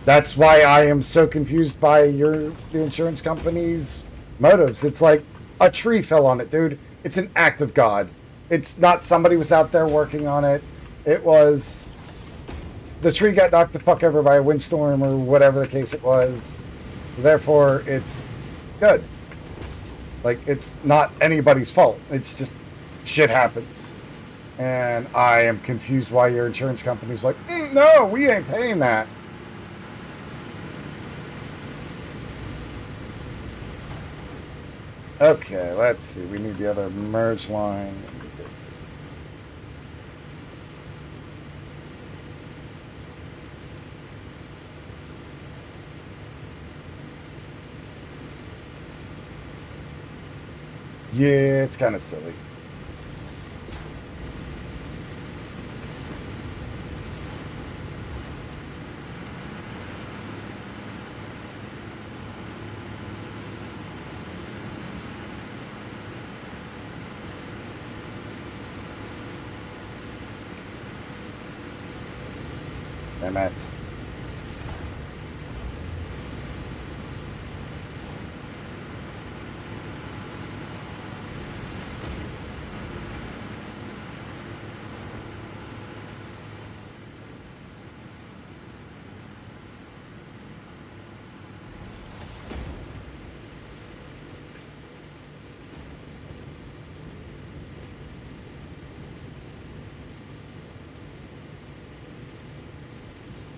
That's why I am so confused by the insurance company's motives. It's like a tree fell on it, dude. It's an act of God. It's not somebody was out there working on it. It was the tree got knocked the fuck over by a windstorm or whatever the case it was. Therefore, it's good. Like, it's not anybody's fault. It's just shit happens. And I am confused why your insurance company's like, no, we ain't paying that. Okay, let's see. We need the other merge line. Yeah, it's kind of silly. Damn it.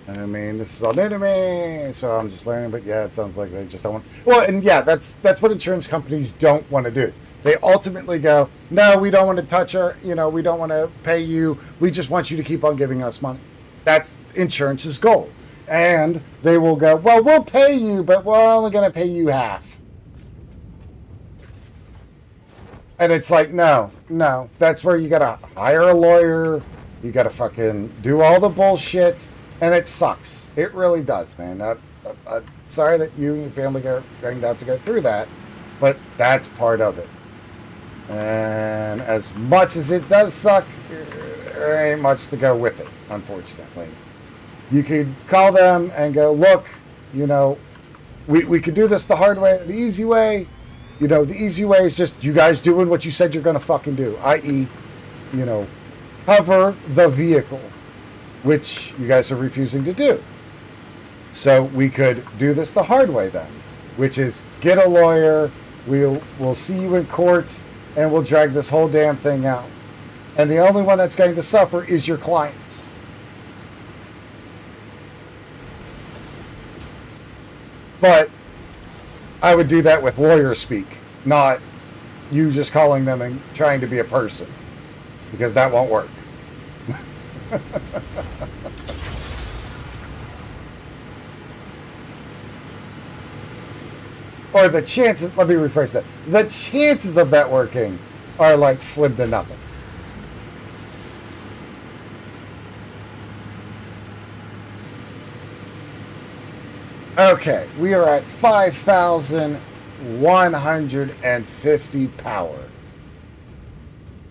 I mean, this is all new to me, so I'm just learning. But yeah, it sounds like they just don't want. Well, and yeah, that's what insurance companies don't want to do. They ultimately go, no, we don't want to touch our, we don't want to pay you. We just want you to keep on giving us money. That's insurance's goal. And they will go, well, we'll pay you, but we're only going to pay you half. And it's like, no. That's where you got to hire a lawyer. You got to fucking do all the bullshit. And it sucks. It really does, man. Sorry that you and your family are going to have to go through that, but that's part of it. And as much as it does suck, there ain't much to go with it, unfortunately. You could call them and go, look, we could do this the hard way, the easy way. The easy way is just you guys doing what you said you're going to fucking do, i.e., cover the vehicle, which you guys are refusing to do. So we could do this the hard way then, which is get a lawyer, we'll see you in court, and we'll drag this whole damn thing out. And the only one that's going to suffer is your clients. But I would do that with lawyer speak, not you just calling them and trying to be a person, because that won't work. Or the chances, let me rephrase that. The chances of that working are like slim to nothing. Okay, we are at 5,150 power.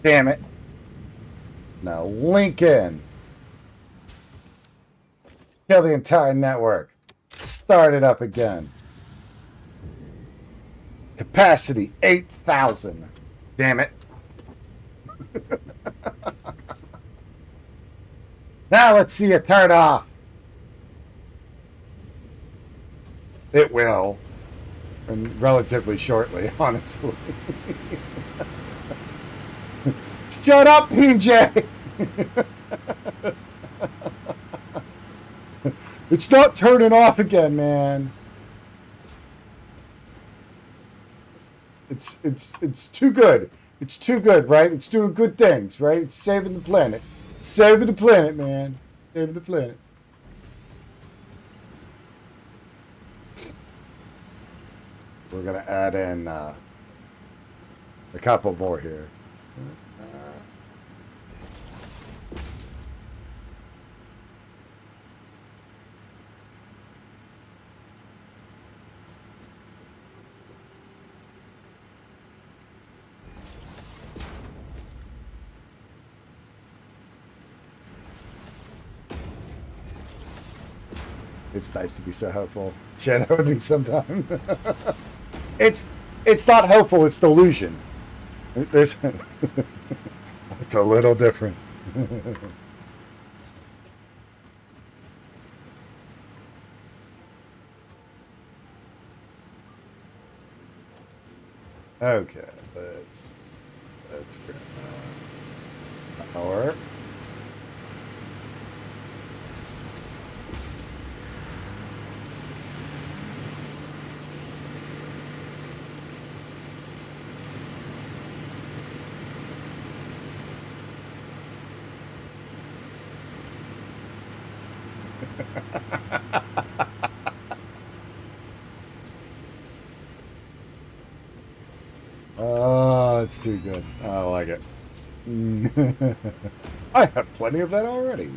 Damn it. Now, Lincoln. Kill the entire network. Start it up again. Capacity, 8,000. Damn it. Now let's see it turn off. It will. And relatively shortly, honestly. Shut up, PJ! It's not turning off again, man. It's too good. It's too good, right? It's doing good things, right? It's saving the planet. Saving the planet, man. Saving the planet. We're gonna add in a couple more here. It's nice to be so hopeful. Yeah, that would be sometime. It's not hopeful, it's delusion. It's a little different. Okay, let's grab power. Oh, too good. I like it. I have plenty of that already.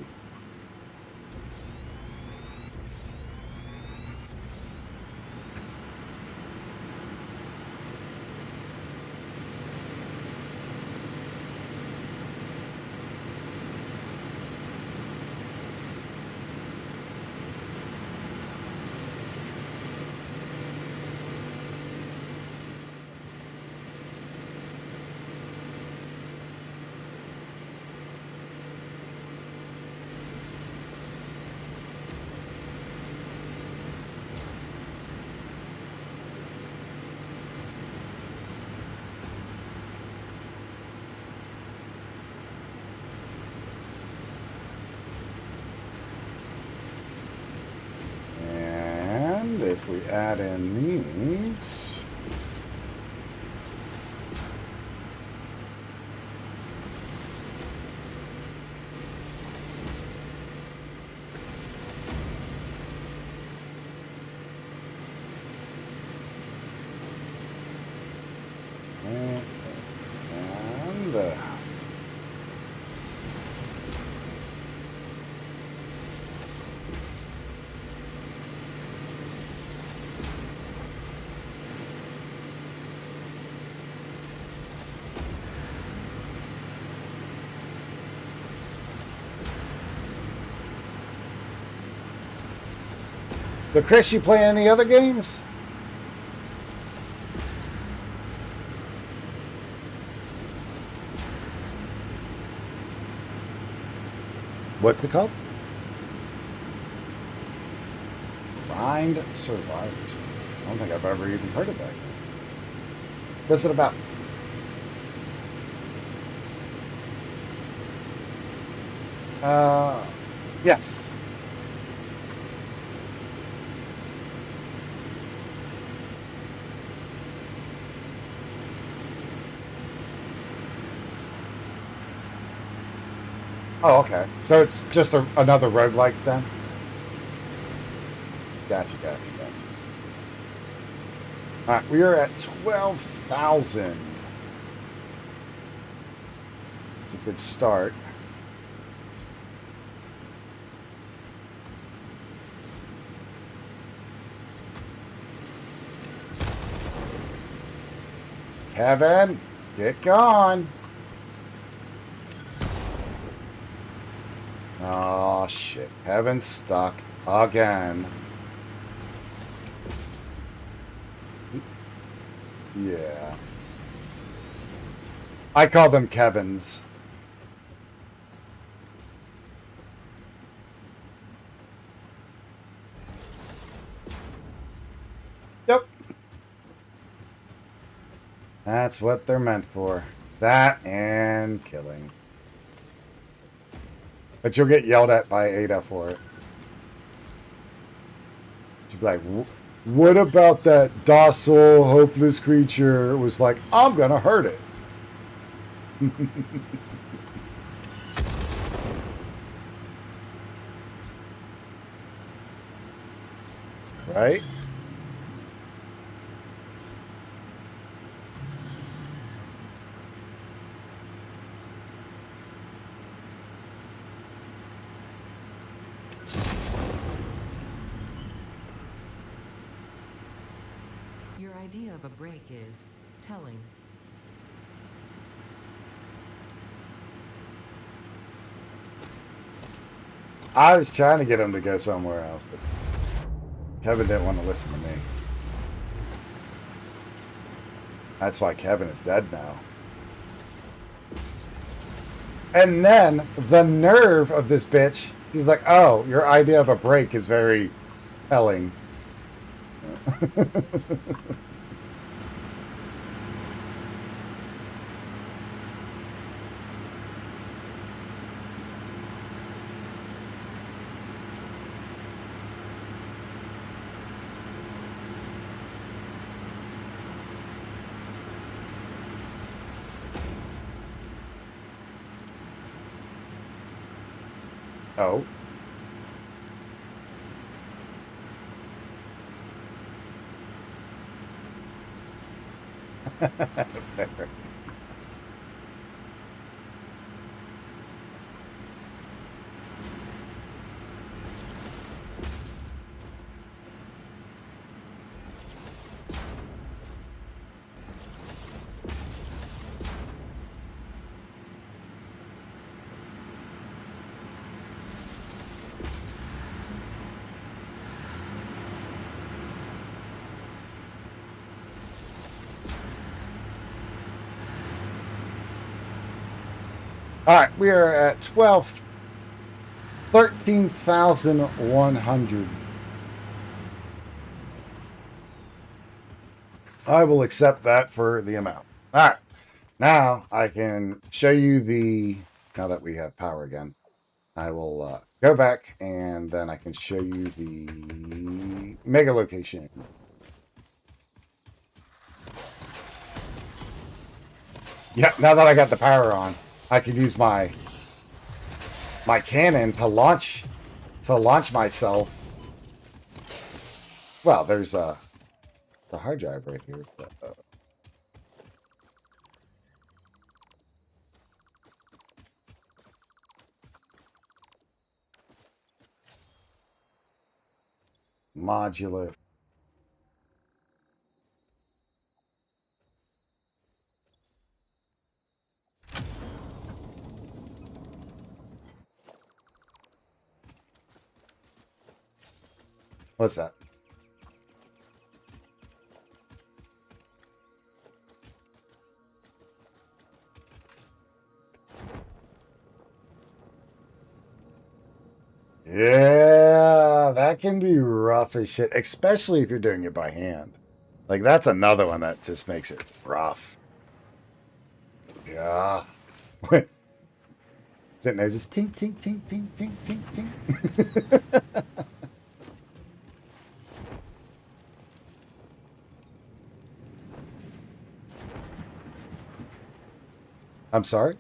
And if we add in these, and so Chris, you play any other games? What's it called? Grind Survivors. I don't think I've ever even heard of that. What's it about? Yes. Oh, okay. So it's just another roguelike then? Gotcha. Alright, we are at 12,000. It's a good start. Kevin, get going. Oh, shit. Kevin's stuck again. Yeah. I call them Kevins. Yep. That's what they're meant for. That and killing. But you'll get yelled at by Ada for it. She'll be like, what about that docile, hopeless creature? It was like, I'm gonna hurt it. Right? Your idea of a break is telling. I was trying to get him to go somewhere else, but Kevin didn't want to listen to me. That's why Kevin is dead now. And then the nerve of this bitch, she's like, oh, your idea of a break is very telling. Oh. All right, we are at 13,100. I will accept that for the amount. All right. Now I can show you now that we have power again, I will go back and then I can show you the mega location. Yeah, now that I got the power on, I can use my cannon to launch myself. Well, there's the hard drive right here. But, modular. What's that? Yeah, that can be rough as shit, especially if you're doing it by hand. Like, that's another one that just makes it rough. Yeah. Sitting there just tink, tink, tink, tink, tink, tink, tink. I'm sorry?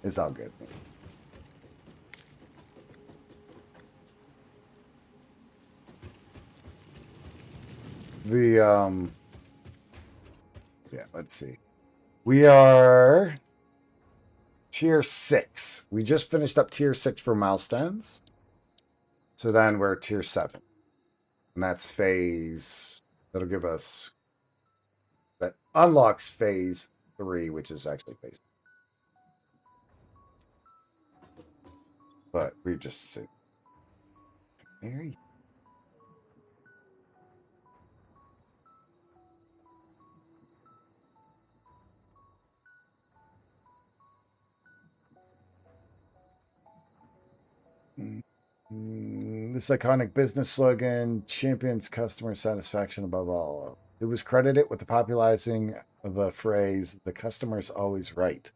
It's all good. Yeah, let's see. We are tier 6. We just finished up tier 6 for milestones. So then we're tier 7. And that's phase. That'll give us. That unlocks phase 3, which is actually phase. But we just. There you This iconic business slogan champions customer satisfaction above all. It was credited with the popularizing of the phrase, the customer's always right.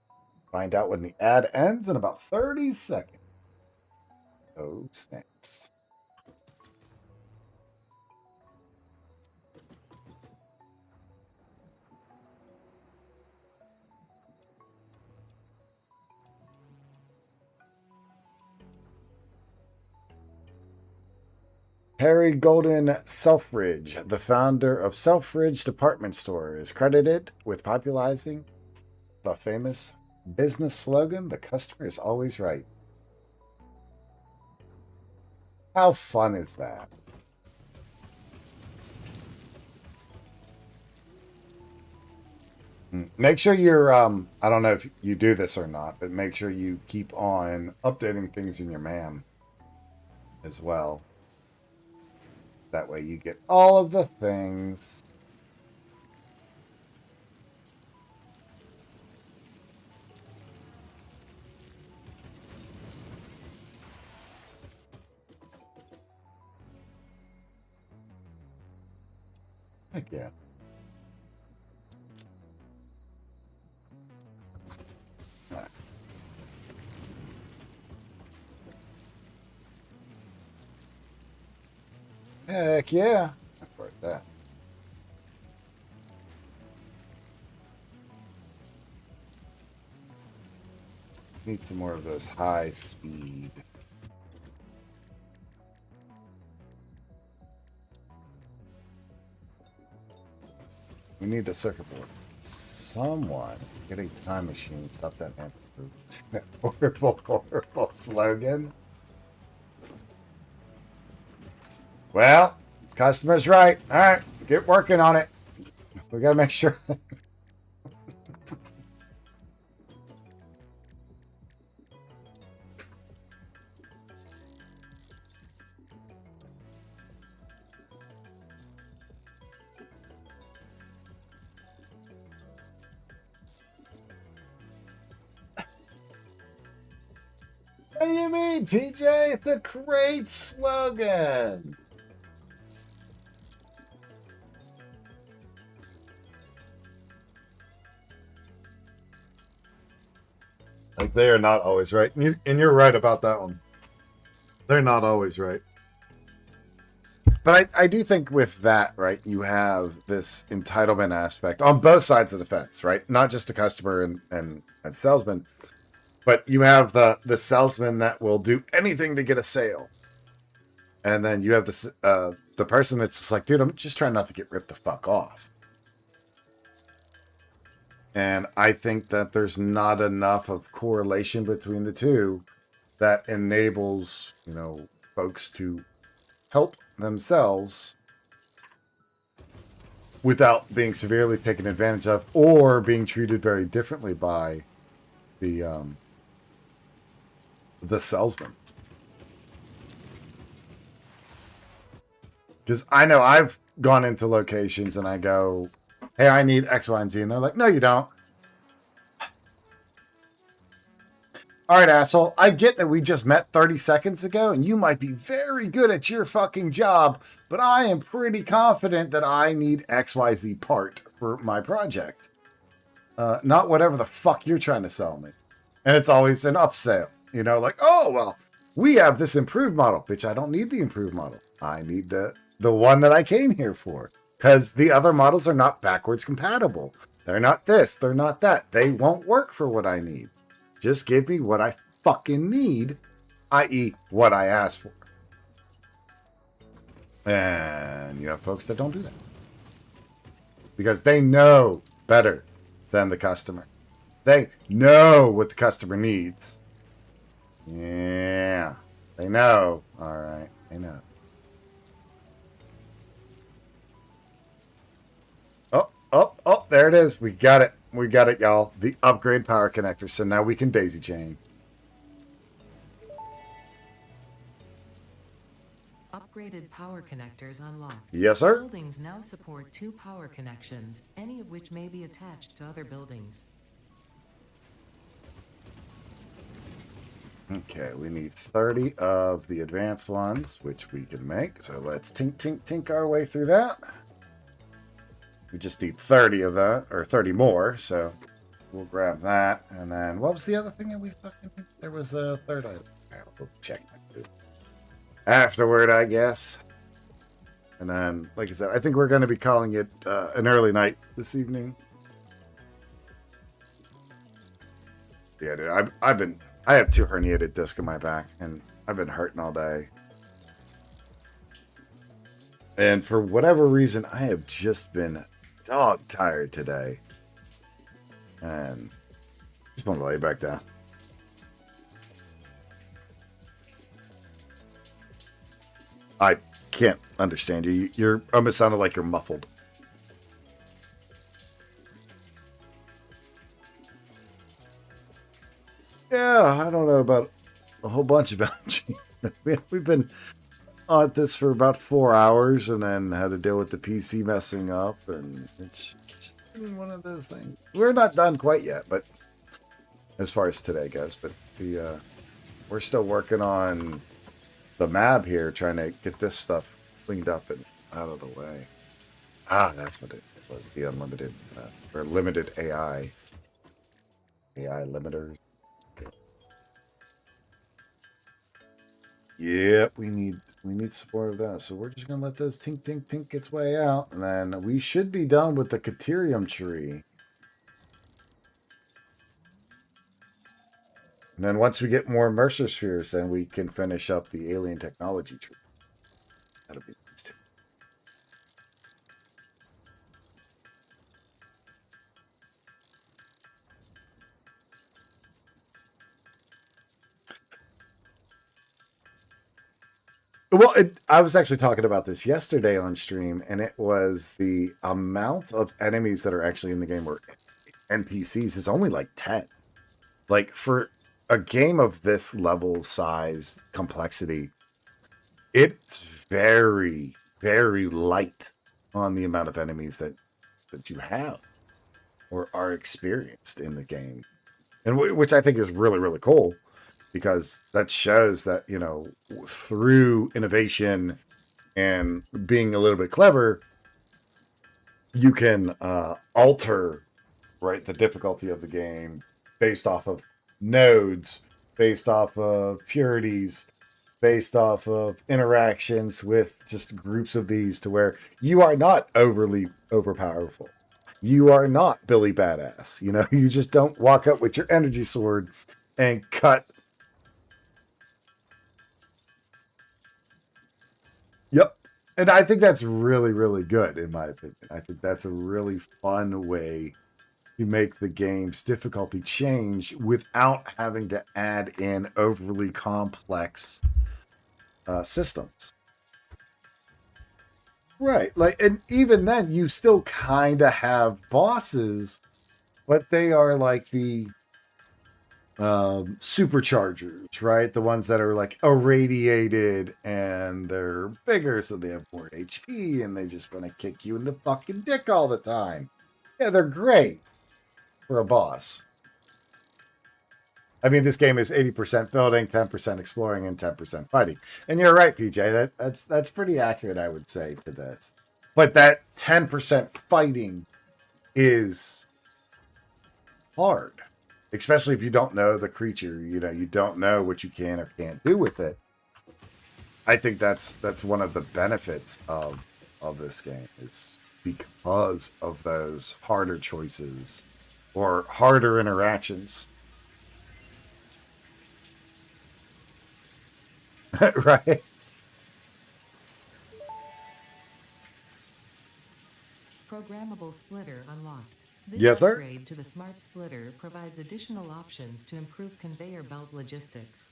Find out when the ad ends in about 30 seconds. Oh, snaps. Harry Golden Selfridge, the founder of Selfridge Department Store, is credited with popularizing the famous business slogan, the customer is always right. How fun is that? Make sure you're, I don't know if you do this or not, but make sure you keep on updating things in your MAM as well. That way you get all of the things. Heck yeah. All right. Heck yeah. That's worth that. Need some more of those high speed. We need a circuit board. Someone get a time machine. Stop that man from that horrible, horrible slogan. Well, customer's right. All right, get working on it. We got to make sure. What do you mean, PJ? It's a great slogan. Like, they are not always right. And you're right about that one. They're not always right. But I do think with that, right, you have this entitlement aspect on both sides of the fence, right? Not just a customer and salesman, but you have the salesman that will do anything to get a sale. And then you have the person that's just like, dude, I'm just trying not to get ripped the fuck off. And I think that there's not enough of correlation between the two that enables, folks to help themselves without being severely taken advantage of or being treated very differently by the salesman. Because I know I've gone into locations and I go, hey, I need X, Y, and Z. And they're like, no, you don't. All right, asshole. I get that we just met 30 seconds ago and you might be very good at your fucking job, but I am pretty confident that I need XYZ part for my project. Not whatever the fuck you're trying to sell me. And it's always an upsell. Like, oh, well, we have this improved model. Bitch, I don't need the improved model. I need the one that I came here for. Because the other models are not backwards compatible. They're not this. They're not that. They won't work for what I need. Just give me what I fucking need, i.e. what I asked for. And you have folks that don't do that. Because they know better than the customer. They know what the customer needs. Yeah. They know. All right. They know. Oh, there it is. We got it. We got it, y'all. The upgrade power connector. So now we can daisy chain. Upgraded power connectors unlocked. Yes, sir. Buildings now support 2 power connections, any of which may be attached to other buildings. Okay, we need 30 of the advanced ones, which we can make. So let's tink our way through that. We just need 30 of that, or 30 more, so we'll grab that. And then, what was the other thing that we fucking did? There was a third item. We'll check that afterward, I guess. And then, like I said, I think we're going to be calling it an early night this evening. Yeah, dude, I have 2 herniated discs in my back, and I've been hurting all day. And for whatever reason, I have just been dog tired today. And just want to lay back down. I can't understand you. You're almost sounded like you're muffled. Yeah, I don't know about a whole bunch about you. We've been at this for about 4 hours and then had to deal with the PC messing up, and it's been one of those things. We're not done quite yet, but as far as today goes, but we're still working on the map here, trying to get this stuff cleaned up and out of the way. That's what it was, the unlimited or limited AI limiters. Yep, we need some more of that. So we're just gonna let those tink its way out, and then we should be done with the Caterium tree. And then once we get more Mercer spheres, then we can finish up the alien technology tree. That'll be nice too. Well, I was actually talking about this yesterday on stream, and it was the amount of enemies that are actually in the game, or NPCs, is only like 10. Like, for a game of this level, size, complexity, it's very, very light on the amount of enemies that you have or are experienced in the game, and which I think is really, really cool. because that shows that, through innovation and being a little bit clever, you can alter, right, the difficulty of the game based off of nodes, based off of purities, based off of interactions with just groups of these, to where you are not overly overpowerful. You are not Billy Badass. You just don't walk up with your energy sword and cut. Yep. And I think that's really, really good, in my opinion. I think that's a really fun way to make the game's difficulty change without having to add in overly complex systems. Right. Like, and even then, you still kind of have bosses, but they are like the superchargers, right? The ones that are like irradiated and they're bigger, so they have more HP and they just want to kick you in the fucking dick all the time. Yeah, they're great for a boss. I mean, this game is 80% building, 10% exploring, and 10% fighting. And you're right, PJ. That's pretty accurate, I would say, to this. But that 10% fighting is hard, especially if you don't know the creature. You don't know what you can or can't do with it. I think that's one of the benefits of this game, is because of those harder choices or harder interactions. Right? Programmable splitter unlocked. This Yes, sir. upgrade to the smart splitter provides additional options to improve conveyor belt logistics.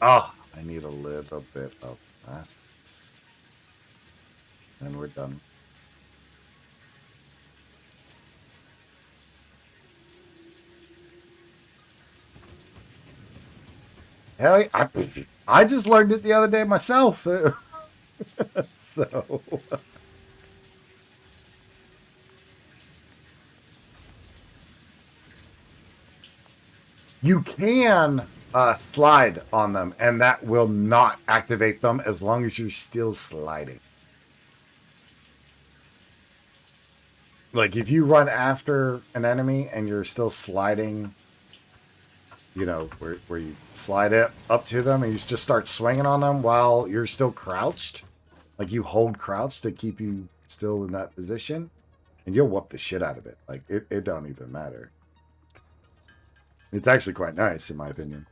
Oh, I need a little bit of plastics. And we're done. Hell, I just learned it the other day myself. So you can slide on them, and that will not activate them as long as you're still sliding. Like if you run after an enemy and you're still sliding, where you slide it up to them and you just start swinging on them while you're still crouched, like you hold crouch to keep you still in that position, and you'll whoop the shit out of it. Like it don't even matter. It's actually quite nice, in my opinion.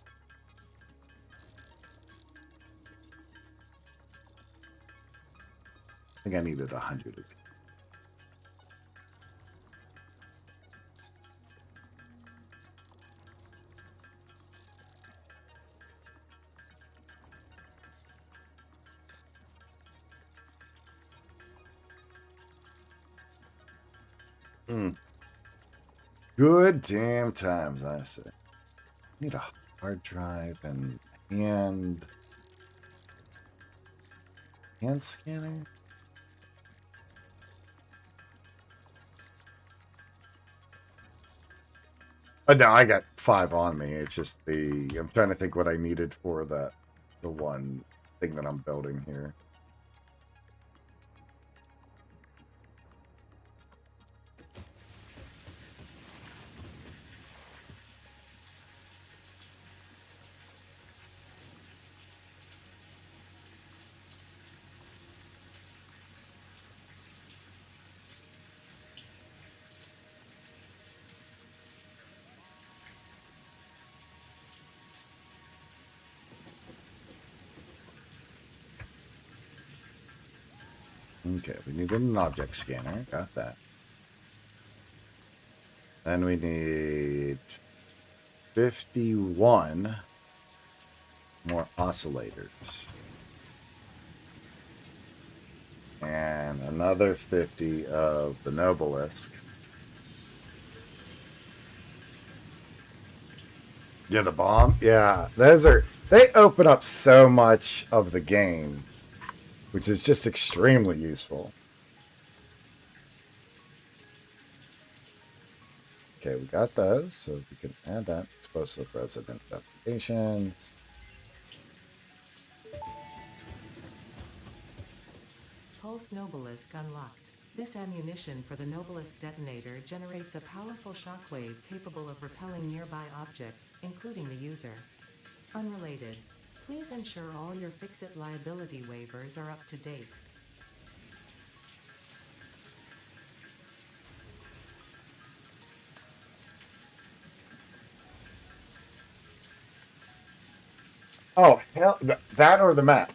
I think I needed 100 of these. Good damn times, I say. Need a hard drive and hand scanner. But no, I got 5 on me. It's just I'm trying to think what I needed for the one thing that I'm building here. Okay, we need an object scanner. Got that. Then we need 51 more oscillators. And another 50 of the Nobelisk. Yeah, the bomb? Yeah, they open up so much of the game, which is just extremely useful. Okay, we got those. So if we can add that, explosive resident applications. Pulse Nobelisk unlocked. This ammunition for the Nobelisk detonator generates a powerful shockwave capable of repelling nearby objects, including the user. Unrelated. Please ensure all your Fix-It liability waivers are up to date. Oh, hell, that or the map.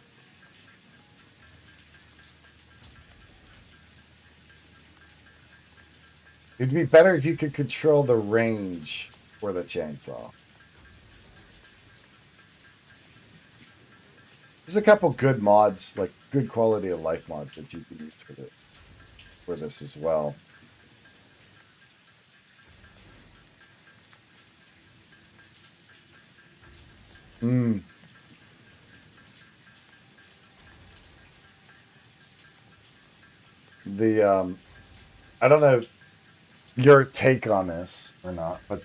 It'd be better if you could control the range for the chainsaw. There's a couple good mods, like good quality of life mods that you can use for this as well. Hmm. I don't know your take on this or not, but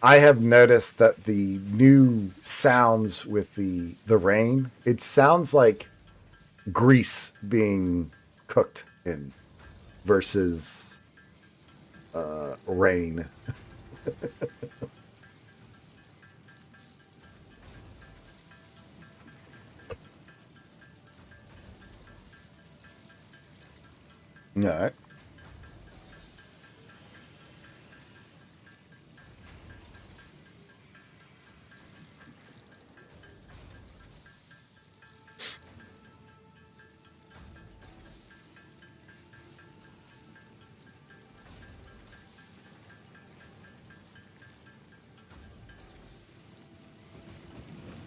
I have noticed that the new sounds with the rain, it sounds like grease being cooked in versus rain. No.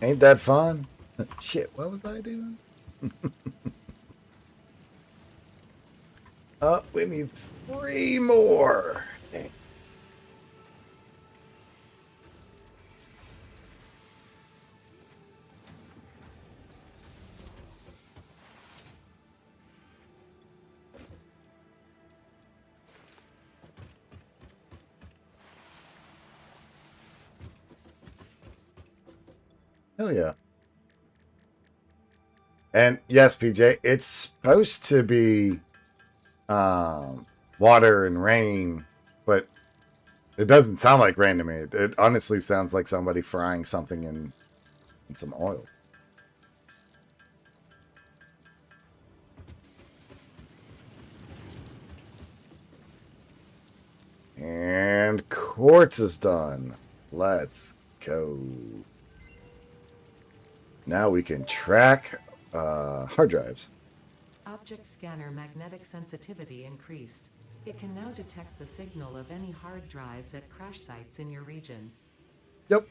Ain't that fun? Shit, what was I doing? Oh, we need 3 more. Okay. Hell yeah. And yes, PJ, it's supposed to be water and rain, but it doesn't sound like rain to me. It honestly sounds like somebody frying something in some oil. And quartz is done. Let's go. Now we can track hard drives. Object scanner magnetic sensitivity increased. It can now detect the signal of any hard drives at crash sites in your region. Yep.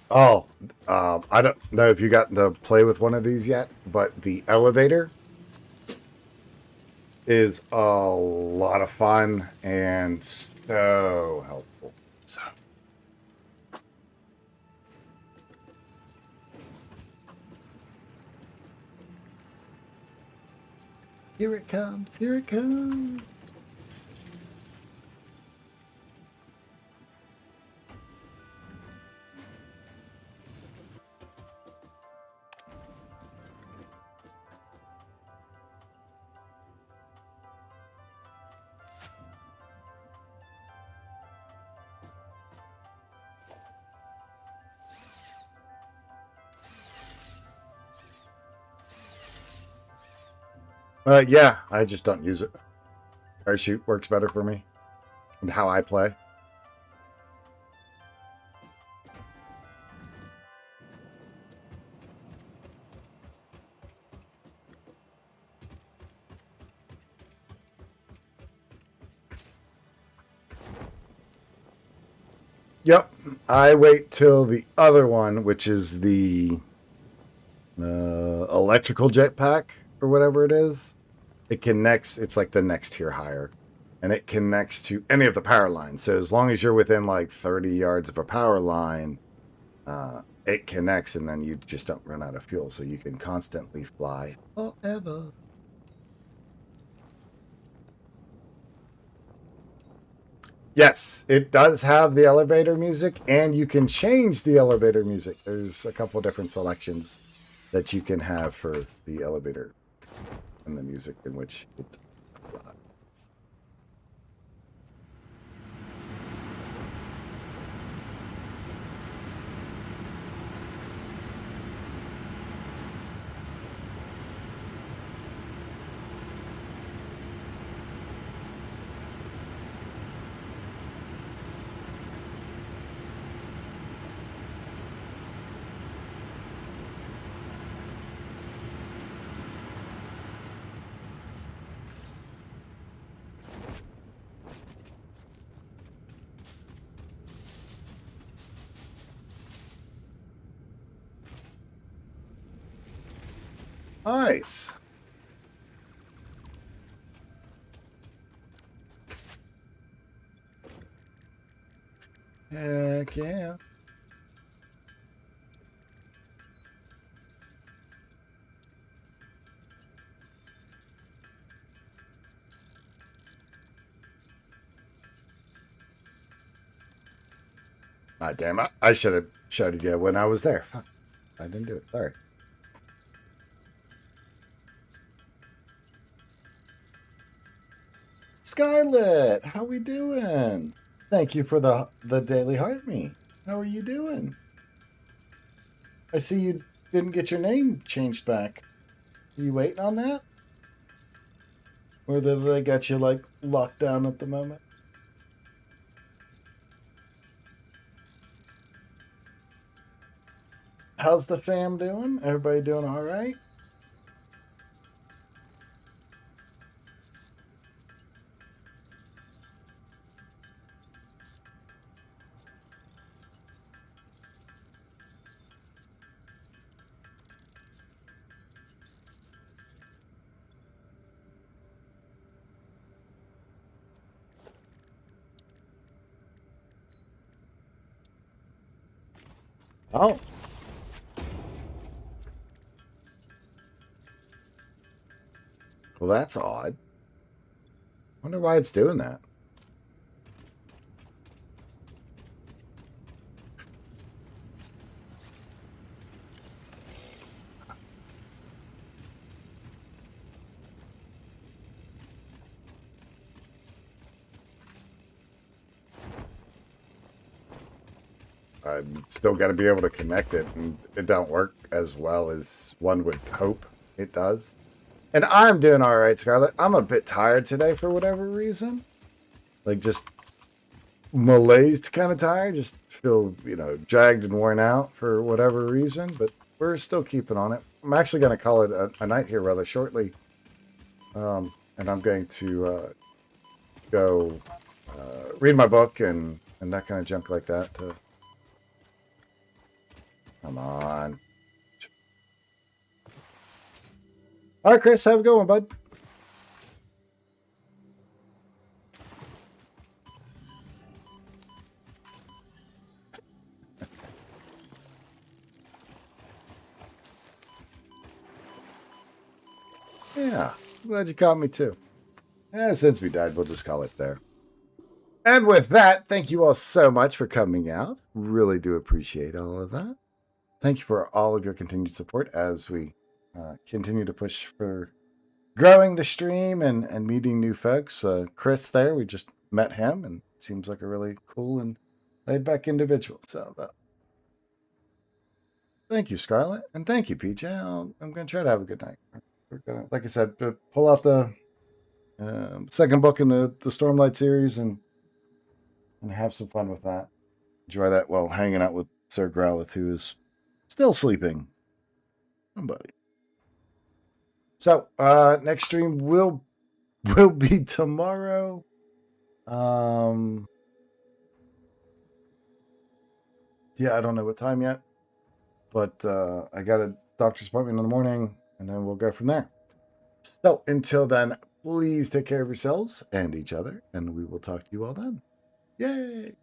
Oh, I don't know if you got to play with one of these yet, but the elevator is a lot of fun and so helpful. So. Here it comes. Here it comes. Yeah, I just don't use it. Parachute works better for me and how I play. Yep, I wait till the other one, which is the electrical jetpack or whatever it is. It connects. It's like the next tier higher. and it connects to any of the power lines. So as long as you're within like 30 yards of a power line, it connects, and then you just don't run out of fuel. So you can constantly fly forever. Yes, it does have the elevator music, and you can change the elevator music. There's a couple different selections that you can have for the elevator and the music in which it applies. Nice. Heck yeah. Ah, damn it. I should have showed you when I was there. Fuck. I didn't do it. Sorry. Scarlett, how we doing? Thank you for the daily heart me. How are you doing? I see you didn't get your name changed back. Are you waiting on that? Or did they got you like locked down at the moment? How's the fam doing? Everybody doing all right? Oh. Well, that's odd. Wonder why it's doing that. I'm still got to be able to connect it, and it don't work as well as one would hope it does. And I'm doing all right, Scarlett. I'm a bit tired today for whatever reason. Like just malaised kind of tired. Just feel, dragged and worn out for whatever reason. But we're still keeping on it. I'm actually going to call it a night here rather shortly. And I'm going to go read my book and that kind of junk like that. Come on. All right, Chris, have a good one, bud. Yeah, glad you caught me too. Since we died, we'll just call it there. And with that, thank you all so much for coming out. Really do appreciate all of that. Thank you for all of your continued support as we continue to push for growing the stream and meeting new folks. Chris there, we just met him and seems like a really cool and laid back individual. So thank you, Scarlett. And thank you, PJ. I'm going to try to have a good night. We're going to, like I said, pull out the second book in the Stormlight series and have some fun with that. Enjoy that while hanging out with Sir Growlith, who is still sleeping. Somebody. So next stream will be tomorrow. Yeah, I don't know what time yet, but I got a doctor's appointment in the morning, and then we'll go from there. So until then, Please take care of yourselves and each other, and we will talk to you all then. Yay!